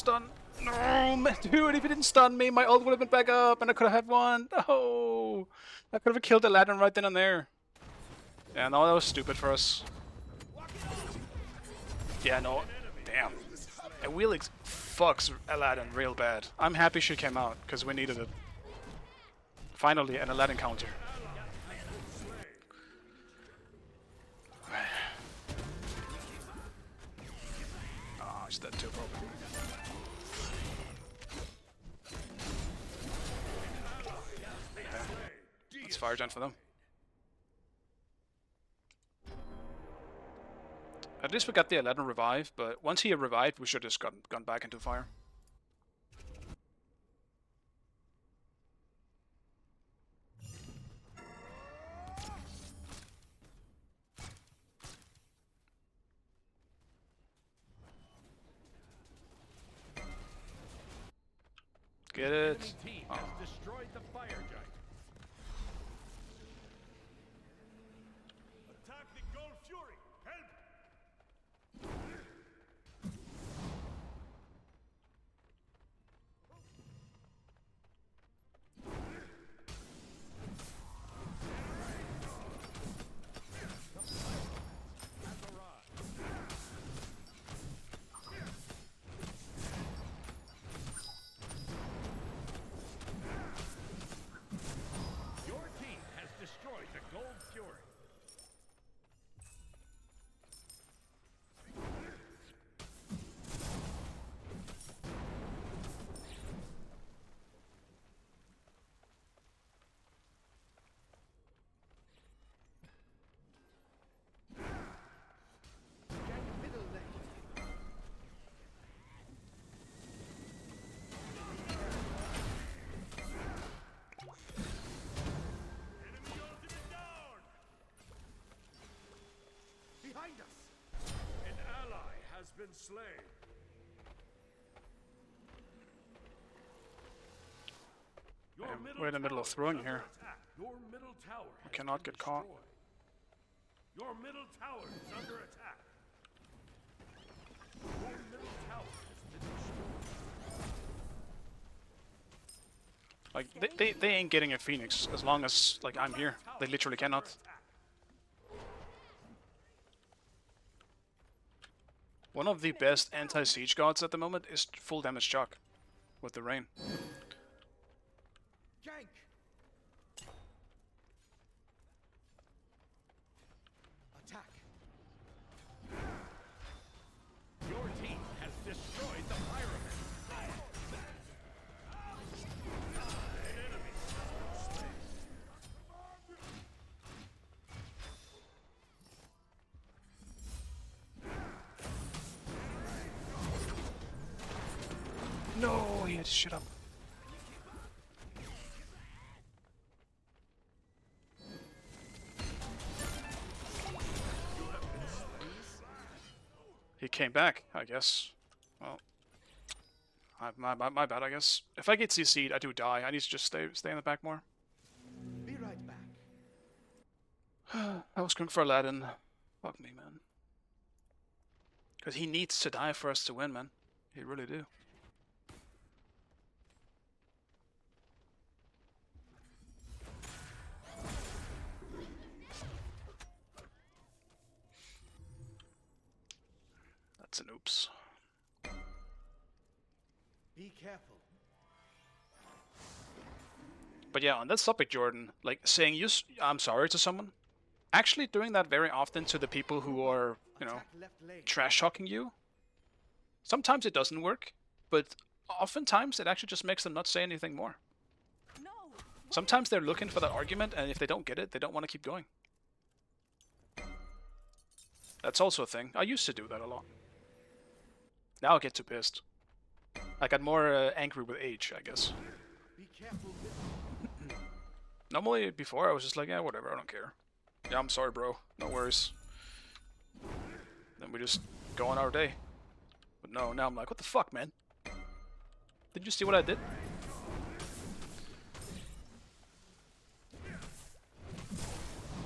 stun. No, man, dude, if he didn't stun me, my ult would have been back up and I could have had one. No! I could have killed the Aladdin right then and there. Yeah, no, that was stupid for us. Yeah, no. Damn. It really fucks Aladdin real bad. I'm happy she came out, because we needed it. Finally, an Aladdin counter. Oh, it's dead too, probably. It's fire gen for them. At least we got the Aladdin revive, but once he revived, we should have just gone back into fire. Get it. Team Oh. has destroyed the fire giant. Attack the Gold Fury. Help! Your team has destroyed the Gold Fury. Gank middle lane. Enemy ultimate down! Behind us. An ally has been slain. Your Man, middle we're in the middle of tower throwing is under here. attack. Your middle tower has cannot been get caught. destroyed. Your middle tower is under attack. Your middle tower has been destroyed. Like, they ain't getting a Phoenix as long as, like, I'm here. They literally cannot. One of the best anti-siege gods at the moment is full damage Chuck with the rain. Gank. Attack. Your team has destroyed the pyramid. An enemy has been slain. No, he had to shut up. He came back, I guess. Well, my bad, I guess. If I get CC'd, I do die. I need to just stay in the back more. Be right back. I was going for Aladdin. Fuck me, man. Because he needs to die for us to win, man. He really do. That's an oops. Be careful. But yeah, on that subject, Jordan, like saying I'm sorry to someone, actually doing that very often to the people who are, you know, Attack left lane. trash talking you. Sometimes it doesn't work, but oftentimes it actually just makes them not say anything more. No. Sometimes they're looking for that argument, and if they don't get it, they don't want to keep going. That's also a thing. I used to do that a lot. Now I get too pissed. I got more angry with age, I guess. Be careful. Normally, before, I was just like, yeah, whatever, I don't care. Yeah, I'm sorry, bro. No worries. Then we just go on our day. But no, now I'm like, what the fuck, man? Did you see what I did?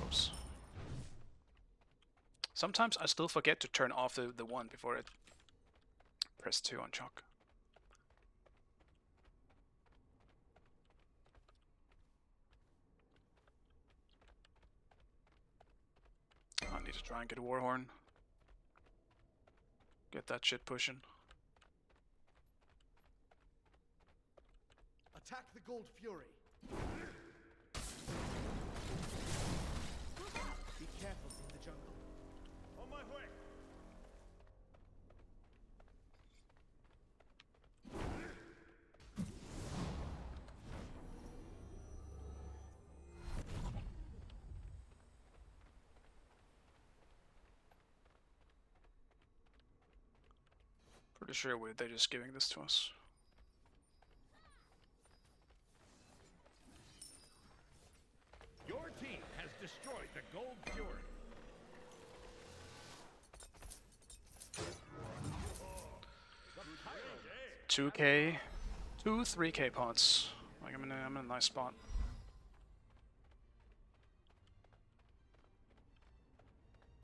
Oops. Sometimes I still forget to turn off the one before I press 2 on Chalk. to try and get a Warhorn. Get that shit pushing. Attack the Gold Fury. Be careful in the jungle. On my way. Pretty sure they're just giving this to us. Your team has destroyed the Gold Fury. 2k, 3k pots. Like I'm in a nice spot.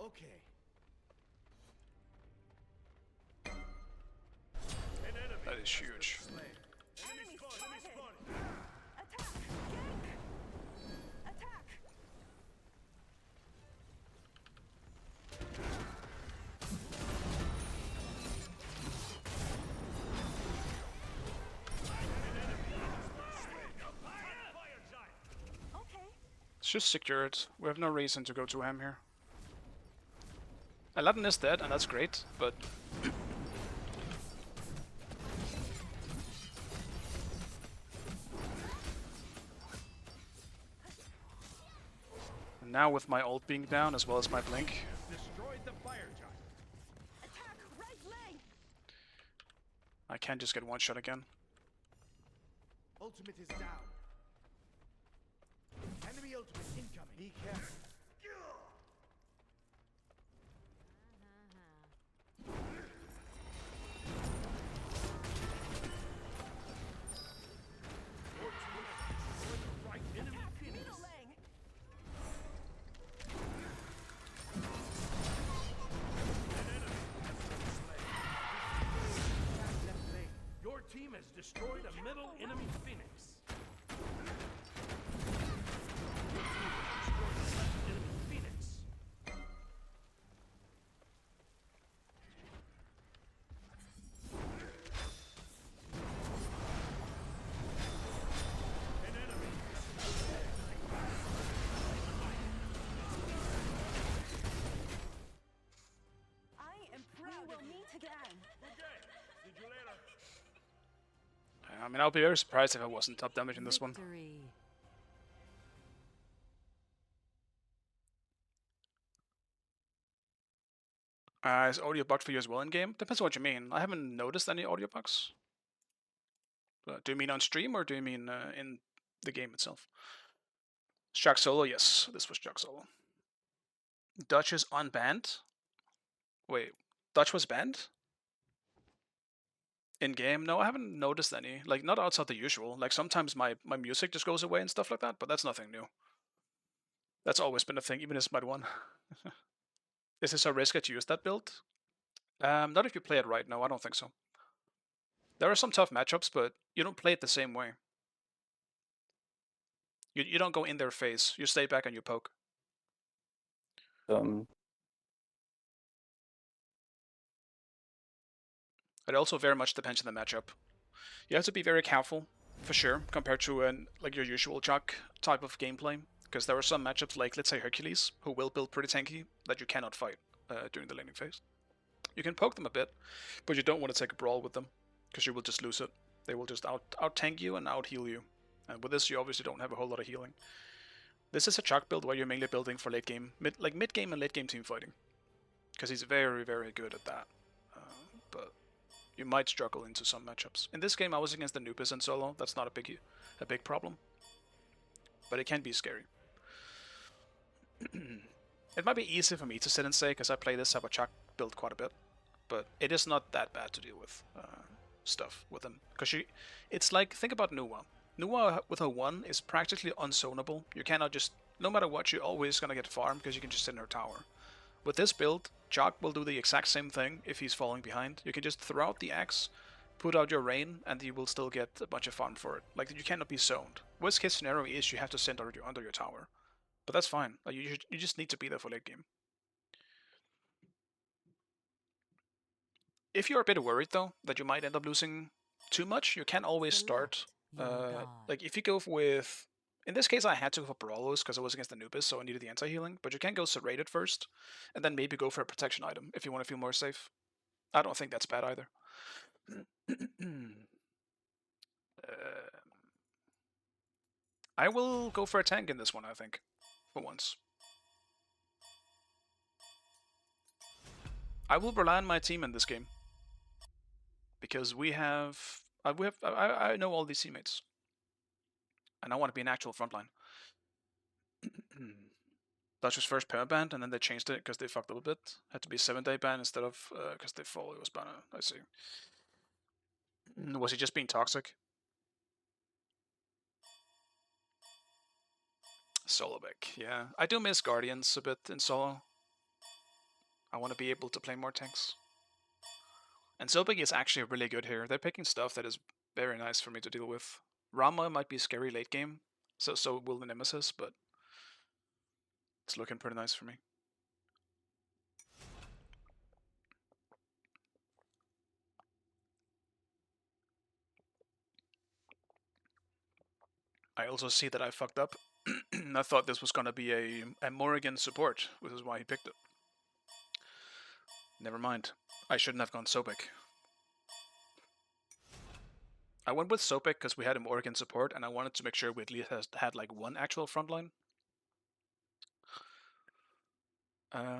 Okay. An enemy. That is huge. Enemy Enemy spotted. spotted. Attack! Gank! Attack! Fire giant. Okay. Let's just secure it. We have no reason to go to ham here. Aladdin is dead, and that's great, but and now with my ult being down as well as my blink, Destroyed the fire giant. Attack! Right leg! I can just get one shot again. Ultimate is down. Enemy ultimate incoming. Be careful. Right enemy Attack! Phoenix. Middle leg! Left lane. Your team has destroyed a middle enemy Phoenix. Your team has destroyed a left enemy Phoenix. An enemy. I am proud we will meet again. Good game. See you later. I mean, I'll be very surprised if I wasn't top damage in this one. Victory. Is audio bugged for you as well in game? Depends on what you mean. I haven't noticed any audio bugs. Do you mean on stream or do you mean in the game itself? Jack Solo, yes, this was Jack Solo. Dutch is unbanned. Wait, Dutch was banned? In game? No, I haven't noticed any. Like, not outside the usual. Like, sometimes my music just goes away and stuff like that, but that's nothing new. That's always been a thing, even in Smite 1. Is this a risk to use that build? Not if you play it right, no, I don't think so. There are some tough matchups, but you don't play it the same way. You don't go in their face, you stay back and you poke. It also very much depends on the matchup. You have to be very careful, for sure, compared to like your usual Jock type of gameplay. Because there are some matchups like, let's say, Hercules, who will build pretty tanky, that you cannot fight during the laning phase. You can poke them a bit, but you don't want to take a brawl with them, because you will just lose it. They will just out-tank you and out-heal you. And with this, you obviously don't have a whole lot of healing. This is a Jock build where you're mainly building for late game, mid-game and late-game team fighting. Because he's very, very good at that. But you might struggle into some matchups. In this game, I was against Anubis and solo. That's not a big problem. But it can be scary. It might be easy for me to sit and say, because I play this type of Chuck build quite a bit, but it is not that bad to deal with stuff with them. Because it's like, think about Nuwa. Nuwa with her 1 is practically unzonable. You cannot just, no matter what, you're always going to get farmed because you can just sit in her tower. With this build, Jock will do the exact same thing if he's falling behind. You can just throw out the axe, put out your rain, and you will still get a bunch of farm for it. Like, you cannot be zoned. Worst case scenario is you have to send under your tower. But that's fine. Like, you just need to be there for late game. If you're a bit worried though that you might end up losing too much, you can always start. Select your god. Like if you go with, in this case, I had to go for Brawlers because I was against Anubis, so I needed the anti-healing. But you can go Serrated first, and then maybe go for a protection item if you want to feel more safe. I don't think that's bad either. I will go for a tank in this one, I think, for once. I will rely on my team in this game because I know all these teammates, and I want to be an actual frontline. Dutch's first permaban, and then they changed it because they fucked up a bit. Had to be 7-day ban instead of because they thought it was banner. I see. Was he just being toxic? Solo back, yeah. I do miss Guardians a bit in solo. I want to be able to play more tanks. And Zobek is actually really good here. They're picking stuff that is very nice for me to deal with. Rama might be scary late game, so will the Nemesis, but it's looking pretty nice for me. I also see that I fucked up. I thought this was gonna be a Morrigan support, which is why he picked it. Never mind. I shouldn't have gone Sobek. I went with Sobek because we had a Morrigan support, and I wanted to make sure we at least had like one actual frontline.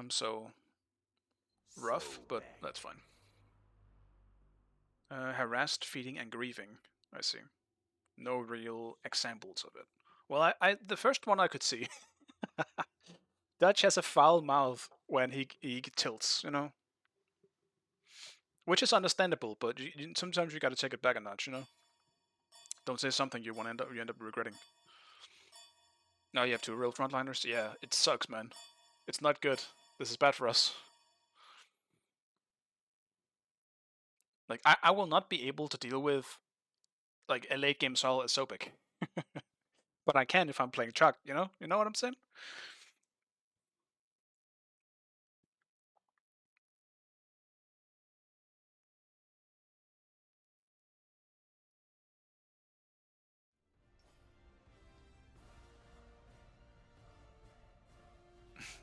So rough, but that's fine. Harassed, feeding, and grieving. I see. No real examples of it. Well, the first one I could see. Dutch has a foul mouth when he tilts, you know? Which is understandable, but sometimes you gotta take it back a notch, you know? Don't say something you end up regretting. Now you have 2 real frontliners? Yeah, it sucks, man. It's not good. This is bad for us. Like, I will not be able to deal with like a late game solo as Sobek. But I can if I'm playing Chuck, you know? You know what I'm saying?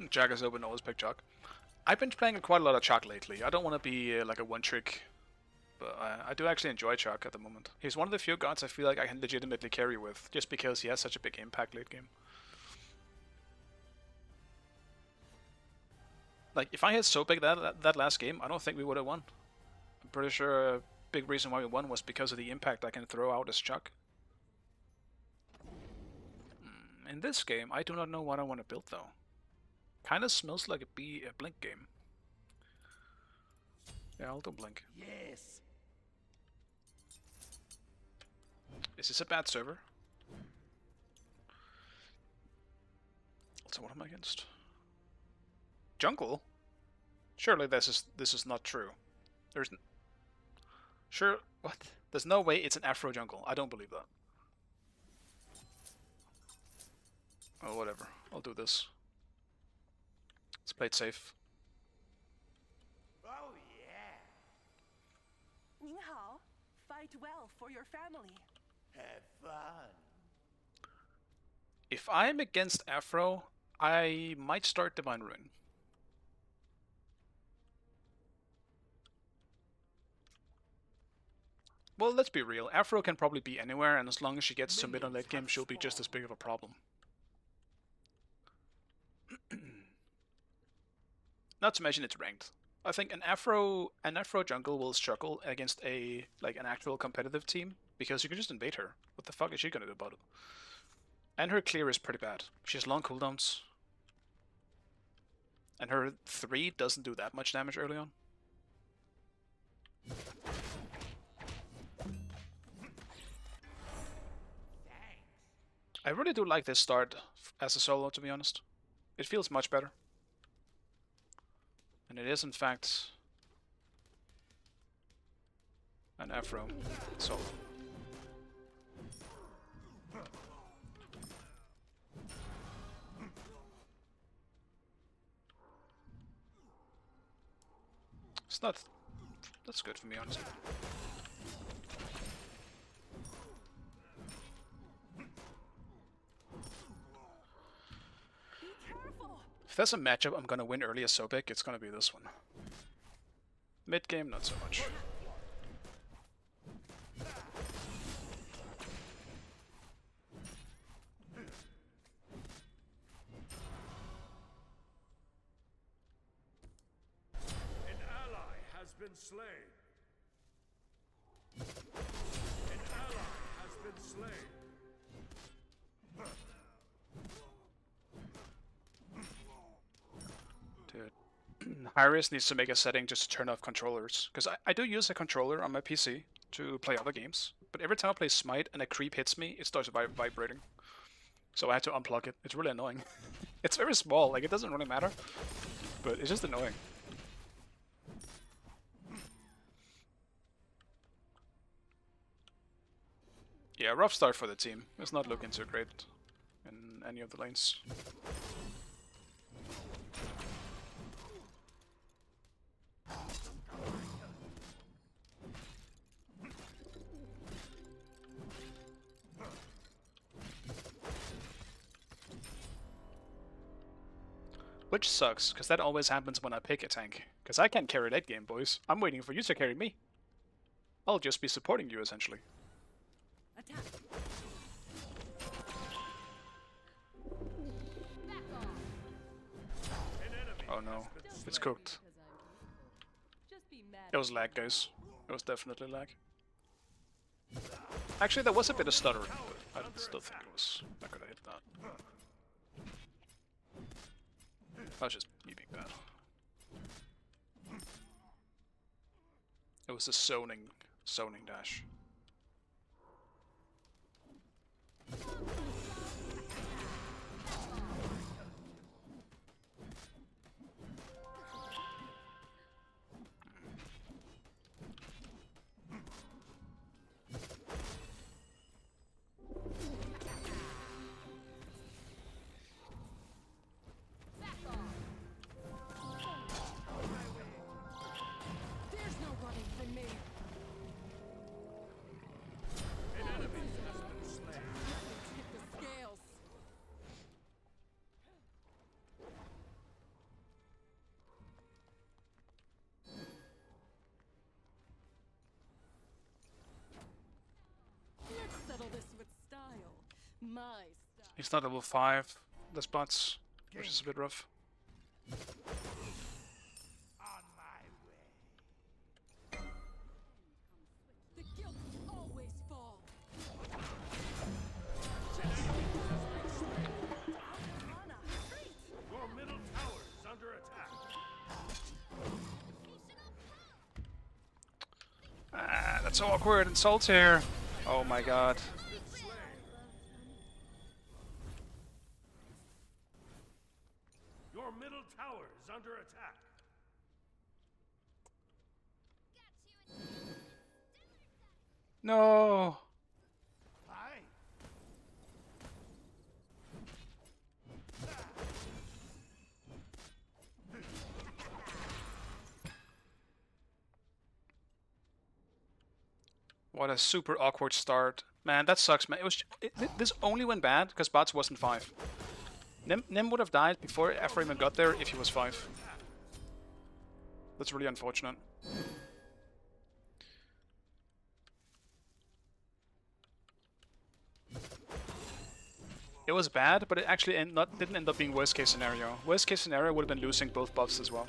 Chuck is open, always pick Chuck. I've been playing quite a lot of Chuck lately. I don't want to be like a one-trick, but I do actually enjoy Chuck at the moment. He's one of the few gods I feel like I can legitimately carry with, just because he has such a big impact late game. Like, if I had Sobek that last game, I don't think we would have won. I'm pretty sure a big reason why we won was because of the impact I can throw out as Chuck. In this game, I do not know what I want to build though. Kinda smells like a Blink game. Yeah, I'll do Blink. Yes. Is this a bad server? So what am I against? Jungle? Surely this is not true. Sure, what? There's no way it's an Afro jungle. I don't believe that. Oh, whatever. I'll do this. Let's play it safe. Oh yeah. 您好, fight well for your family. Have fun. If I'm against Afro, I might start Divine Ruin. Well, let's be real. Afro can probably be anywhere, and as long as she gets to mid and late game, she'll be just as big of a problem. Not to mention it's ranked. I think an Afro jungle will struggle against an actual competitive team because you can just invade her. What the fuck is she gonna do about it? And her clear is pretty bad. She has long cooldowns. And her 3 doesn't do that much damage early on. I really do like this start as a solo, to be honest. It feels much better. And it is, in fact, an Afro solo. That's good for me, honestly. If there's a matchup I'm gonna win early as Sobek, it's gonna be this one. Mid game, not so much. An ally has been slain. An ally has been slain. Dude. Hyrius needs to make a setting just to turn off controllers. Because I do use a controller on my PC to play other games. But every time I play Smite and a creep hits me, it starts vibrating. So I had to unplug it. It's really annoying. It's very small, like it doesn't really matter. But it's just annoying. Yeah, rough start for the team. It's not looking too great in any of the lanes. Which sucks, because that always happens when I pick a tank. Because I can't carry that game, boys. I'm waiting for you to carry me. I'll just be supporting you, essentially. Attack. Back off. An enemy Oh no, has been it's slain. cooked. Just be mad. It was lag, guys. It was definitely lag. Actually, there was a bit of stuttering, but I still think it was. I could have hit that. That was just me being bad. It was the zoning dash. There's no running from me. An enemy has been slain. Tip the scales. Let's settle this with style. My style. He's not level 5, the spots, which is a bit rough. On my way. The guilty always fall. Your middle tower is under attack. Ah, that's so awkward and salty here. Oh my god. Been slain. Your middle tower is under attack. No. Fine. What a super awkward start. Man, that sucks, man. This only went bad because Bots wasn't 5. Nem would have died before Ephraim even got there if he was 5. That's really unfortunate. It was bad, but it actually didn't end up being worst case scenario. Worst case scenario would have been losing both buffs as well.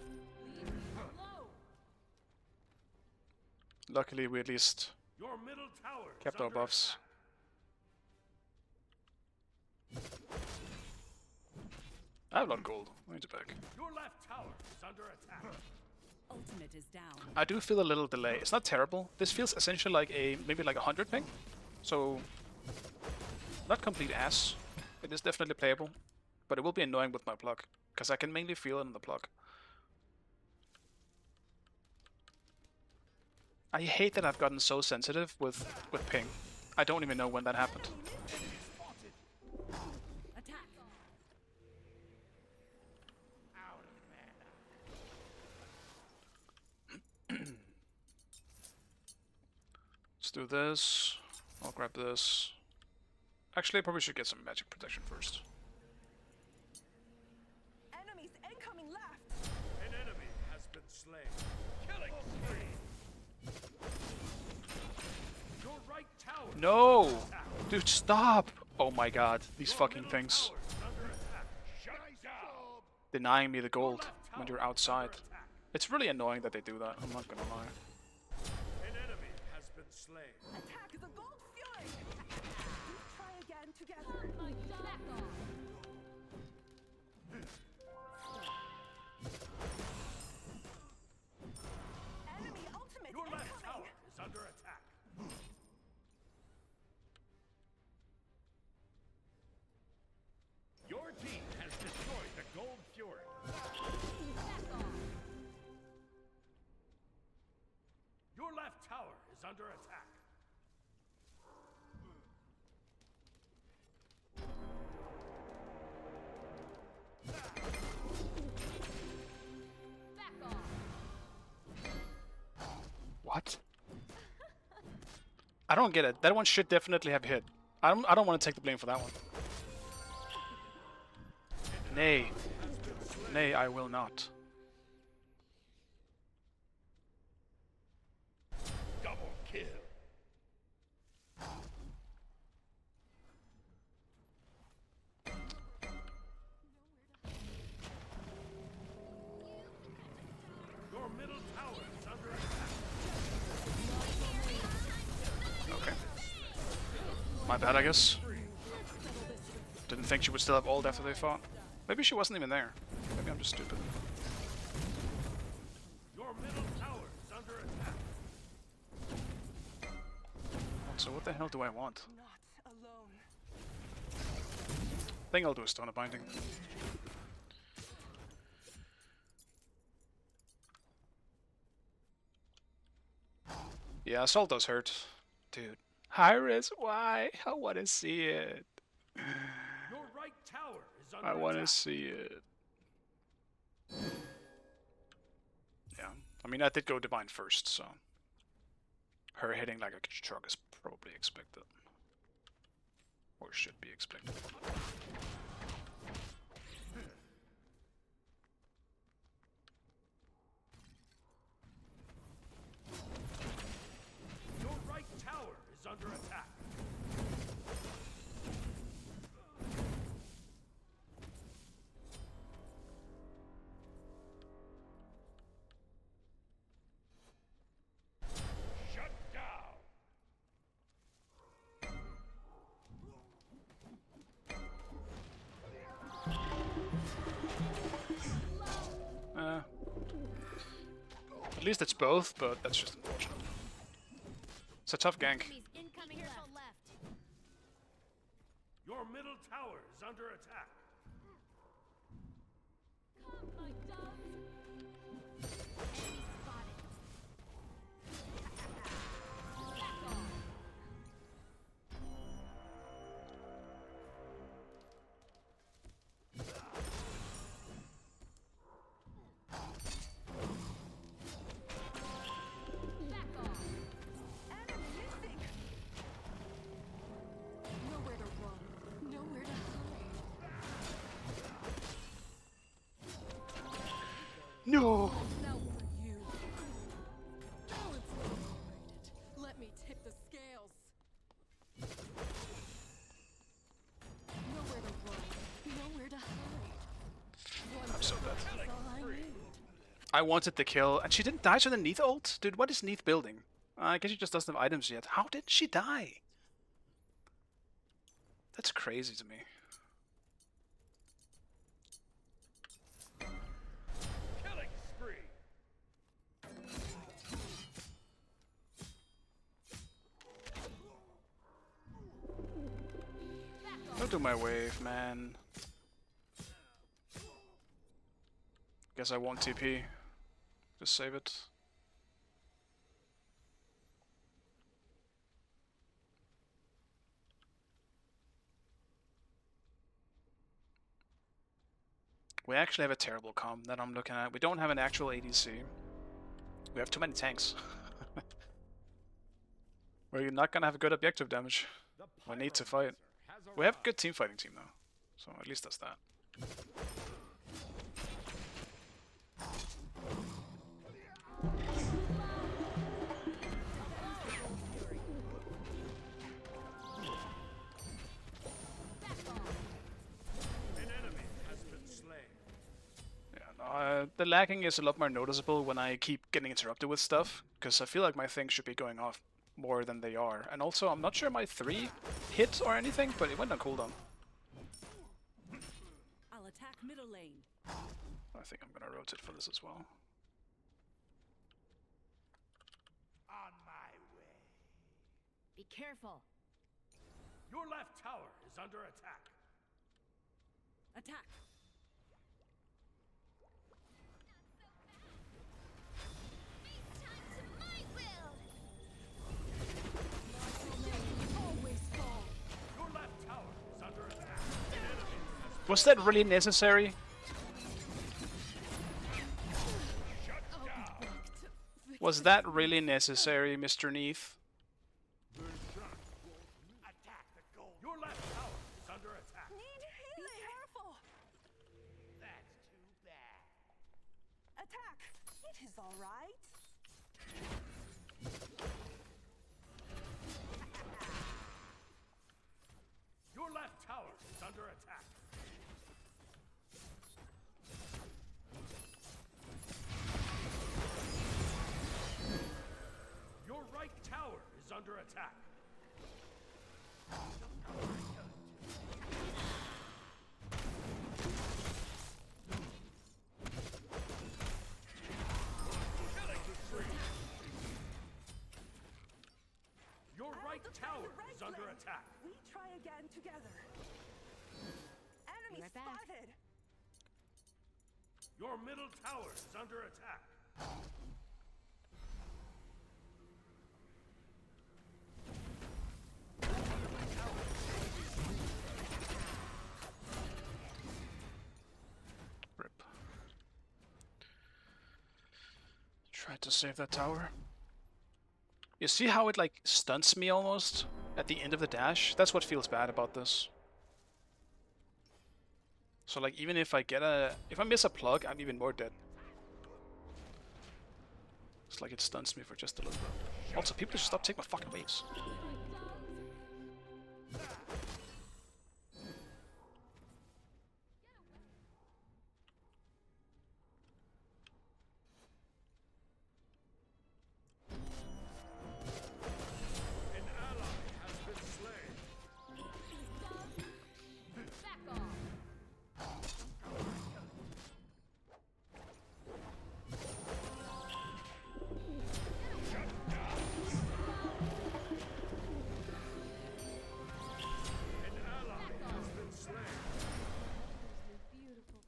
Luckily, we at least Your middle tower is kept our under buffs. attack. I have a lot of gold. I need to back. Your left tower is under attack. Ultimate is down. I do feel a little delay. It's not terrible. This feels essentially like maybe like 100 ping. So, not complete ass. It is definitely playable. But it will be annoying with my pluck. Because I can mainly feel it in the pluck. I hate that I've gotten so sensitive with ping. I don't even know when that happened. Attack. Out of mana. do this. I'll grab this. Actually, I probably should get some magic protection first. Enemies incoming left. An enemy has been slain. Killing spree. Your right tower. No! Dude, stop! Oh my god, these fucking things. Tower is under attack. Shut down. Denying me the gold Left when tower you're outside. is under attack. It's really annoying that they do that, I'm not gonna lie. An enemy has been slain. Attack the gold fury. Try again together. Back off. Enemy ultimate Your left incoming. tower is under attack. Your team has destroyed the Gold Fury. Back off. Your left tower is under attack. Back off. What? I don't get it. That one should definitely have hit. I don't want to take the blame for that one. Nay. Nay, I will not. Double kill. Your middle tower is under attack. Okay. My bad, I guess. Didn't think she would still have ult after they fought. Maybe she wasn't even there. Maybe I'm just stupid. Your middle tower is under attack. So what the hell do I want? Not alone. I think I'll do a Stone of Binding. Yeah, Assault does hurt. Dude. Iris, why? I want to see it. Your right tower is under I want to attack. see it. Yeah, I mean, I did go Divine first, so her hitting like a truck is probably expected. Or should be expected. Your right tower is under attack. Shut down. At least it's both, but that's just unfortunate. It's a tough gank. Enemies incoming left. Your middle tower is under attack. Come, my doves. Enemy spotted. Back off. Back off. Enemy missing. Nowhere to run. Nowhere to hide. No! Now for you. Balance overrated. Let me tip the scales. Nowhere to run. Nowhere to hide. I'm so bad. That's all I need. I wanted the kill, and she didn't die to the Neath ult? Dude, what is Neath building? I guess she just doesn't have items yet. How did she die? That's crazy to me. Killing spree. Don't do my wave, man. Guess I won't TP. Just save it. We actually have a terrible comp that I'm looking at. We don't have an actual ADC. We have too many tanks. We're not gonna have good objective damage. The We need to fight. pyromancer has We have arrived. good team fighting team though, so at least that's that. An enemy has been slain. Yeah, no, the lagging is a lot more noticeable when I keep getting interrupted with stuff, because I feel like my things should be going off more than they are. And also, I'm not sure my 3 hit or anything, but it went on cooldown. I'll attack middle lane. I think I'm gonna rotate for this as well. On my way. Be careful. Your left tower is under attack. Attack. Always fall. Your left tower is under attack. An enemy has Was that really necessary? Was that really necessary, Mr. Neath? Attack the gold. Your left tower is under attack. Need healing. Be careful. That's too bad. Attack. It is all right. Your left tower is under attack. Your right tower is under attack. Killing spree. Your right Defend tower the right is under flank. attack. We try again together. Enemy right back. spotted. Your middle tower is under attack. Rip. Tried to save that tower. You see how it like stunts me almost at the end of the dash? That's what feels bad about this. So like even if I miss a plug, I'm even more dead. It's like it stuns me for just a little bit. Also, people just stop taking my fucking waves. An ally has been slain. An ally has been slain. Beautiful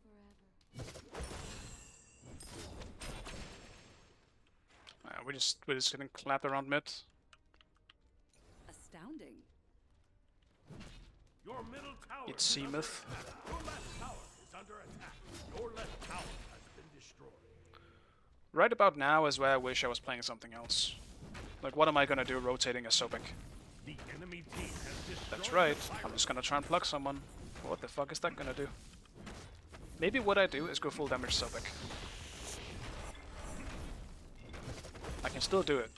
forever. We're just getting clapped around mid. Astounding. Your middle tower It is under seemeth. attack. Your left tower is under attack. Your left tower has been destroyed. Right about now is where I wish I was playing something else. Like, what am I gonna do rotating a Sobek? The enemy team has destroyed. That's right, the I'm just gonna try and plug someone. What the fuck is that gonna do? Maybe what I do is go full damage Sobek. I can still do it.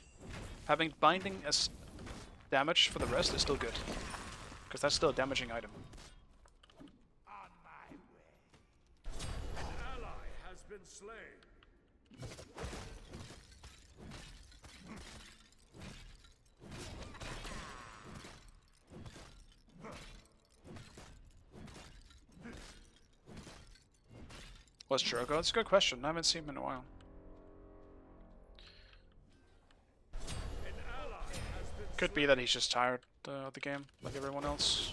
Having binding as damage for the rest is still good. Because that's still a damaging item. On my way. An ally has been slain. What's Jurgo? That's a good question. I haven't seen him in a while. An ally has been Could be that he's just tired of the game, like everyone else.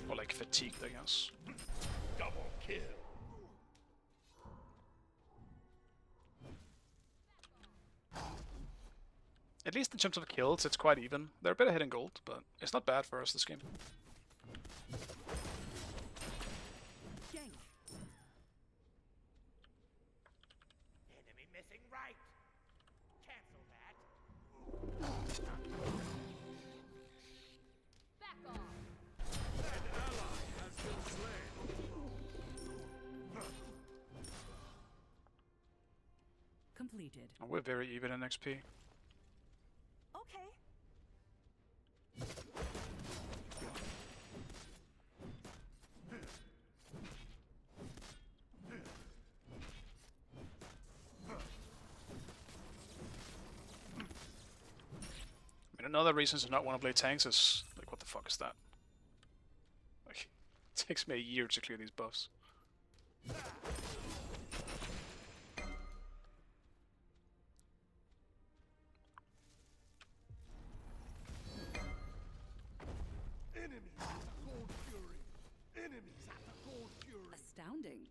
Or like fatigued, I guess. double kill. At least in terms of kills, it's quite even. They're a bit ahead in gold, but it's not bad for us this game. Gank. Enemy missing right. Cancel that. Noted. We're very even in XP. Okay. I mean, another reason to not want to play tanks is like, what the fuck is that? Like, it takes me a year to clear these buffs. Enemies at the Gold Fury. Enemies at the Gold Fury. Astounding.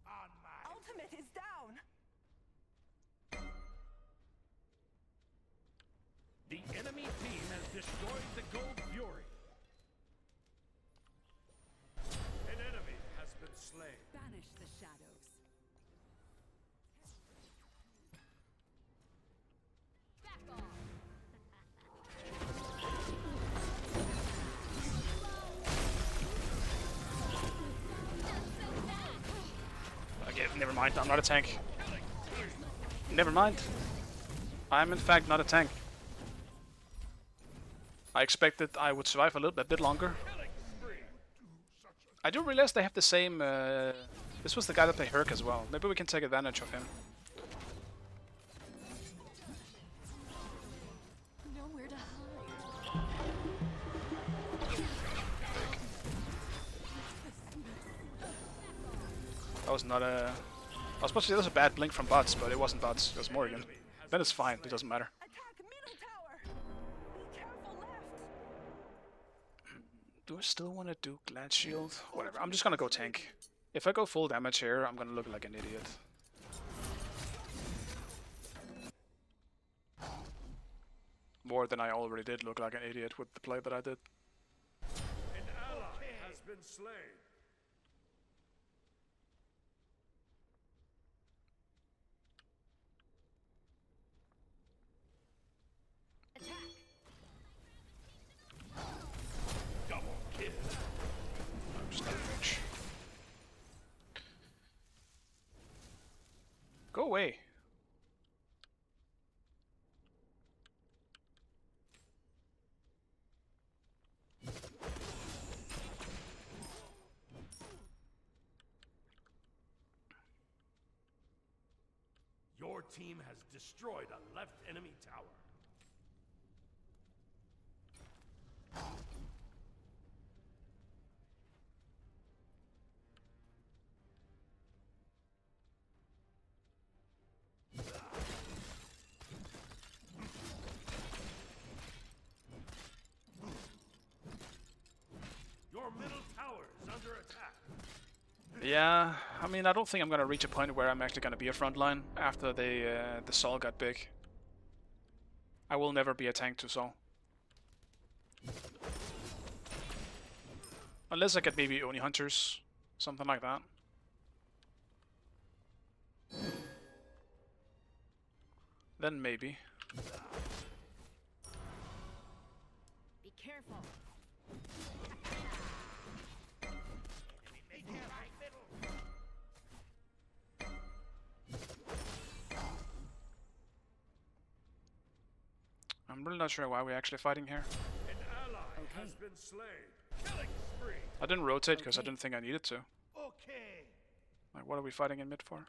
On my Ultimate is down. The enemy team has destroyed the Gold Fury. An enemy has been slain. Banish the shadows. Back off. Okay, never mind, I'm not a tank. Never mind. I'm in fact not a tank. I expected I would survive a bit longer. I do realize they have the same... this was the guy that played Herc as well. Maybe we can take advantage of him. Nowhere to hide. That was not a... I was supposed to say that was a bad blink from bots, but it wasn't bots, it was Morrigan. Then it's fine, it doesn't matter. Attack middle tower. Be careful left. Do I still want to do Glad Shield? Whatever, I'm just gonna go tank. If I go full damage here, I'm gonna look like an idiot. More than I already did look like an idiot with the play that I did. An ally has been slain. Attack. Double kill. I'm just not rich. Go away. Your team has destroyed a left enemy tower. Your middle tower is under attack. Yeah, I mean, I don't think I'm gonna reach a point where I'm actually gonna be a frontline after the Sol got big. I will never be a tank to Sol. Unless I get maybe Oni Hunters, something like that. Then maybe. Be careful. I'm really not sure why we're actually fighting here. An ally has been slain. Killing spree. I didn't rotate because I didn't think I needed to. Okay. Like, what are we fighting in mid for?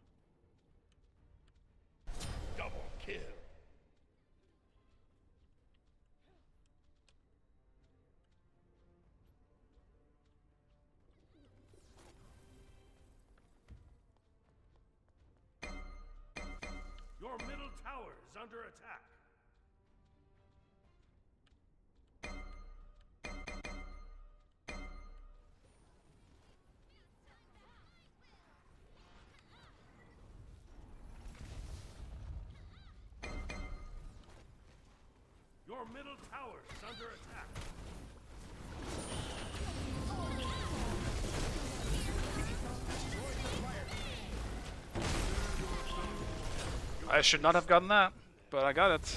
Double kill. Your middle tower is under attack. Your middle tower is under attack. I should not have gotten that, but I got it.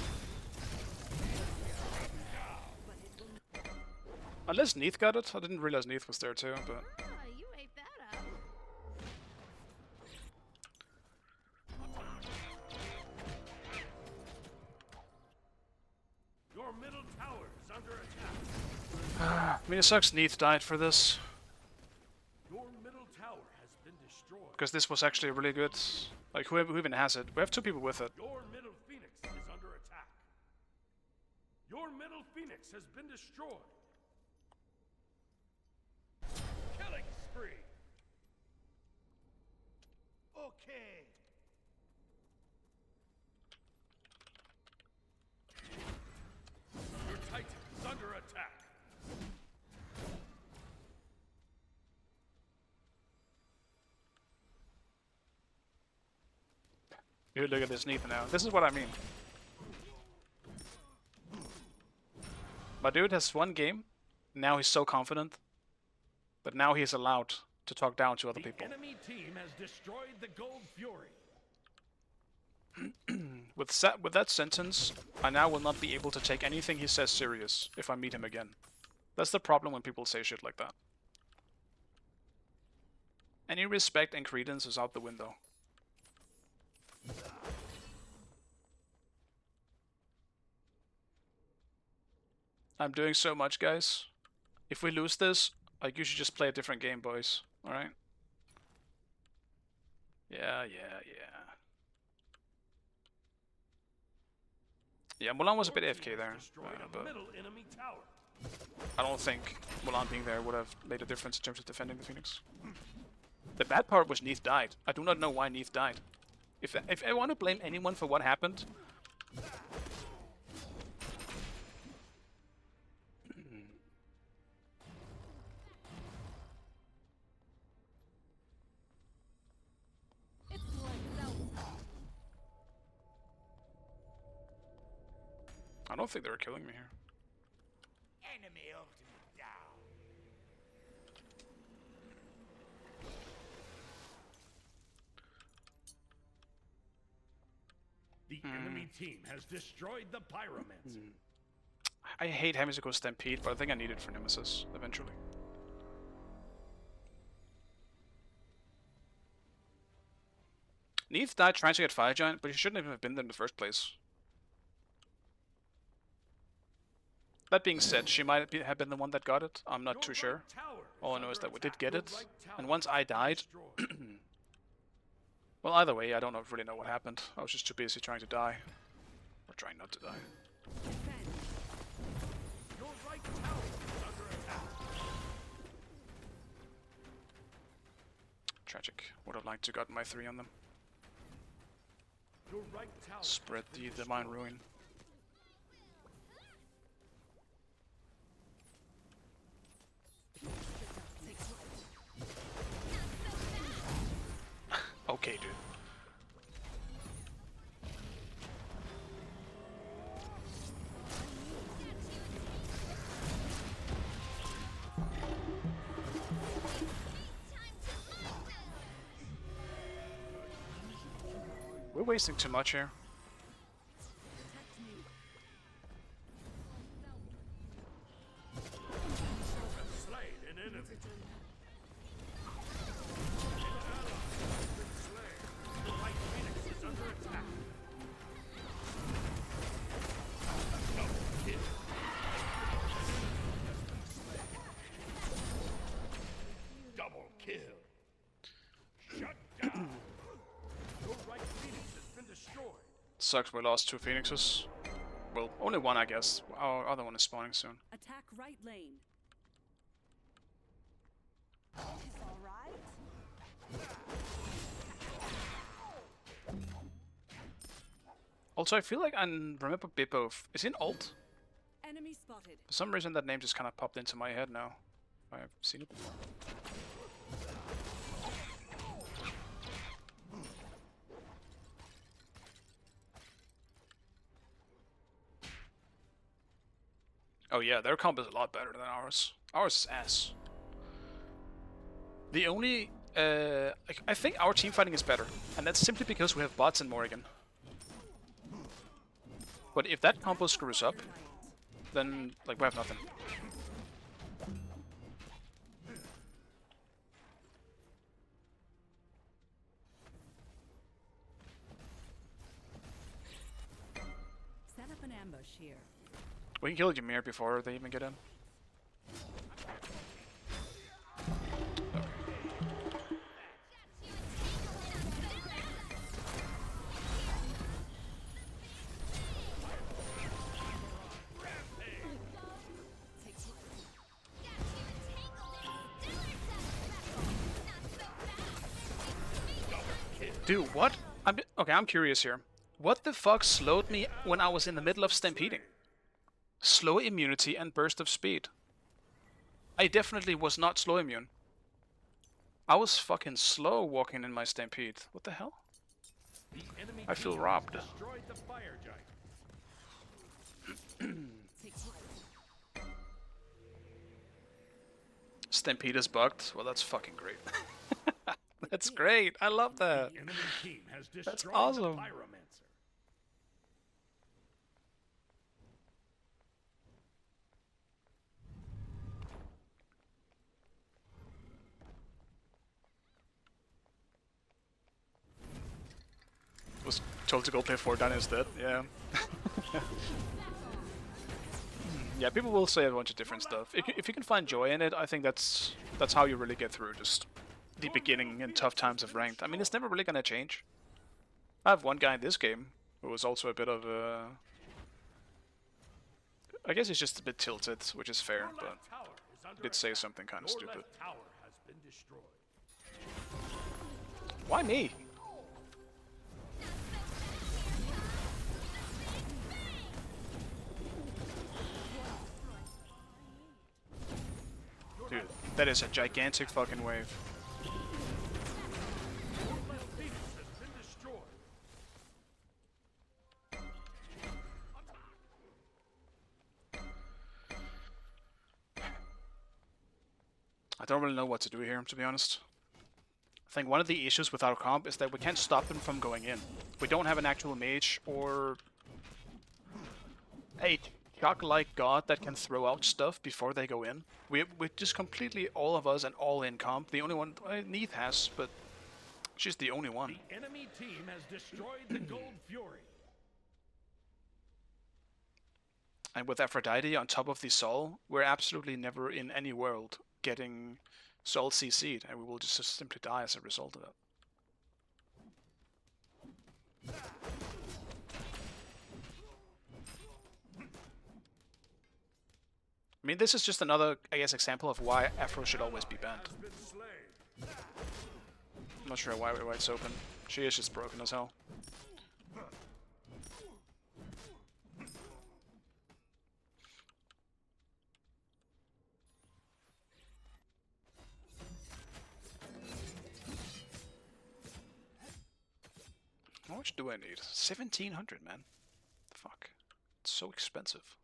Unless Neath got it. I didn't realize Neath was there too, but... Ah, you ate that up. I mean, it sucks Neith died for this, Your middle tower has been destroyed. because this was actually really good. Like, who even has it? We have 2 people with it. Your middle phoenix is under attack. Your middle phoenix has been destroyed. Killing spree. Okay. Your titan is under attack. Dude, look at this Neith now. This is what I mean. My dude has 1 game. Now he's so confident. But now he's allowed to talk down to other The people. enemy team has destroyed the Gold Fury. With that sentence, I now will not be able to take anything he says serious if I meet him again. That's the problem when people say shit like that. Any respect and credence is out the window. I'm doing so much, guys. If we lose this, like, you should just play a different game, boys. Alright? Yeah. Yeah, Mulan was a bit AFK there, Destroyed a but middle enemy tower. I don't think Mulan being there would have made a difference in terms of defending the Phoenix. The bad part was Neith died. I do not know why Neith died. If I want to blame anyone for what happened... It's lights out. I don't think they were killing me here. Enemy ultimate down. The enemy team has destroyed the Pyromancer. I hate having to go Stampede, but I think I need it for Nemesis, eventually. Neith died trying to get Fire Giant, but he shouldn't even have been there in the first place. That being said, she might have been the one that got it. I'm not too sure. All I know is that we did get it, and once I died... Well, either way, I don't really know what happened. I was just too busy trying to die. Or trying not to die. Your right tower is under attack. Tragic. Would have liked to got my 3 on them. Your right tower Spread has the been Divine destroyed. Ruin. Okay, dude. We're wasting too much here. Slain an enemy. The right phoenix is under attack. Double kill. Shut down. Your right phoenix has been destroyed. Sucks we lost 2 Phoenixes. Well, only 1, I guess. Our other one is spawning soon. Attack right lane. It's all right. Also, I feel like I remember Bippo. Is he an alt? Enemy spotted. For some reason, that name just kind of popped into my head now. I've seen it before. Oh yeah, their comp is a lot better than ours. Ours is ass. The only... I think our team fighting is better, and that's simply because we have bots in Morrigan. But if that combo screws up, then like we have nothing. Set up an ambush here. We can kill Ymir before they even get in. Dude, what? Okay, I'm curious here. What the fuck slowed me when I was in the middle of stampeding? Slow immunity and burst of speed. I definitely was not slow immune. I was fucking slow walking in my stampede. What the hell? The enemy I feel team robbed. has destroyed the fire giant. Stampede is bugged? Well, that's fucking great. That's great. I love that. The enemy team has destroyed That's the awesome. pyromancer. Was told to go play Fortnite instead. Yeah. Yeah, people will say a bunch of different stuff. If you can find joy in it, I think that's how you really get through just the beginning and tough times of ranked. I mean, it's never really gonna change. I have one guy in this game who was also a bit of a... I guess he's just a bit tilted, which is fair, but Left tower is under did say attack. something kind of Your stupid. left tower has been destroyed. Why me? Dude, that is a gigantic fucking wave. Your left Phoenix has been destroyed. I don't really know what to do here, to be honest. I think one of the issues with our comp is that we can't stop them from going in. We don't have an actual mage or a shock-like god that can throw out stuff before they go in. We're just completely, all of us, an all-in comp. The only one Neith has, but she's the only one. The enemy team has destroyed the Gold Fury. And with Aphrodite on top of the Sol, we're absolutely never in any world getting Sol CC'd, and we will just simply die as a result of that. I mean, this is just another, I guess, example of why Afro should always be banned. Has been slain. I'm not sure why it's open. She is just broken as hell. How much do I need? 1,700, man. Fuck. It's so expensive.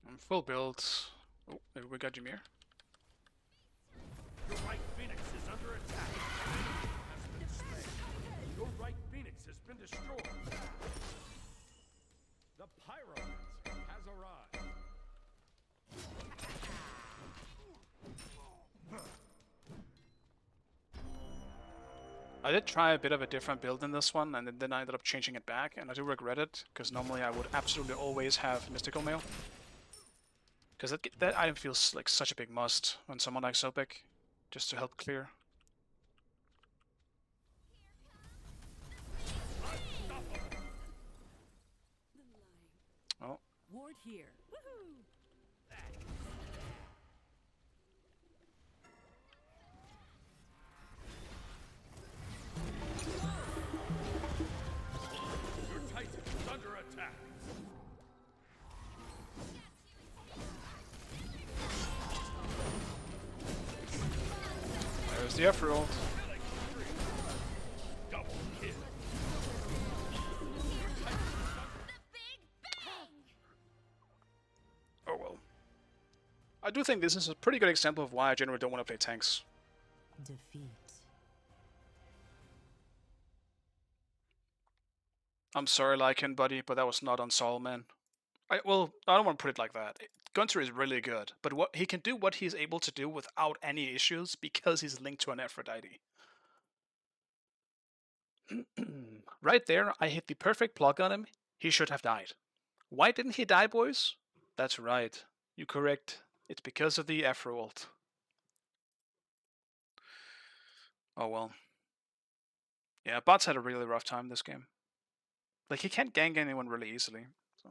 I'm full build. Oh, maybe we got Jameer. Your right Phoenix is under attack. Has been slain. Your right Phoenix has been destroyed. The pyromancer has arrived. I did try a bit of a different build in this one, and then I ended up changing it back, and I do regret it, because normally I would absolutely always have Mystical Mail. Because that item feels like such a big must on someone like Sobek, just to help clear. Oh. Ward here. Woohoo! Your Titan is under attack. There's the F-roll. Double kill. Oh well. I do think this is a pretty good example of why I generally don't want to play tanks. Defeat. I'm sorry, Lycan, buddy, but that was not on Sol, man. Well, I don't want to put it like that. Gunter is really good, but he can do what he's able to do without any issues because he's linked to an Aphrodite. Right there, I hit the perfect plug on him. He should have died. Why didn't he die, boys? That's right. You're correct. It's because of the Afro ult. Oh well. Yeah, bots had a really rough time this game. Like, he can't gank anyone really easily. So.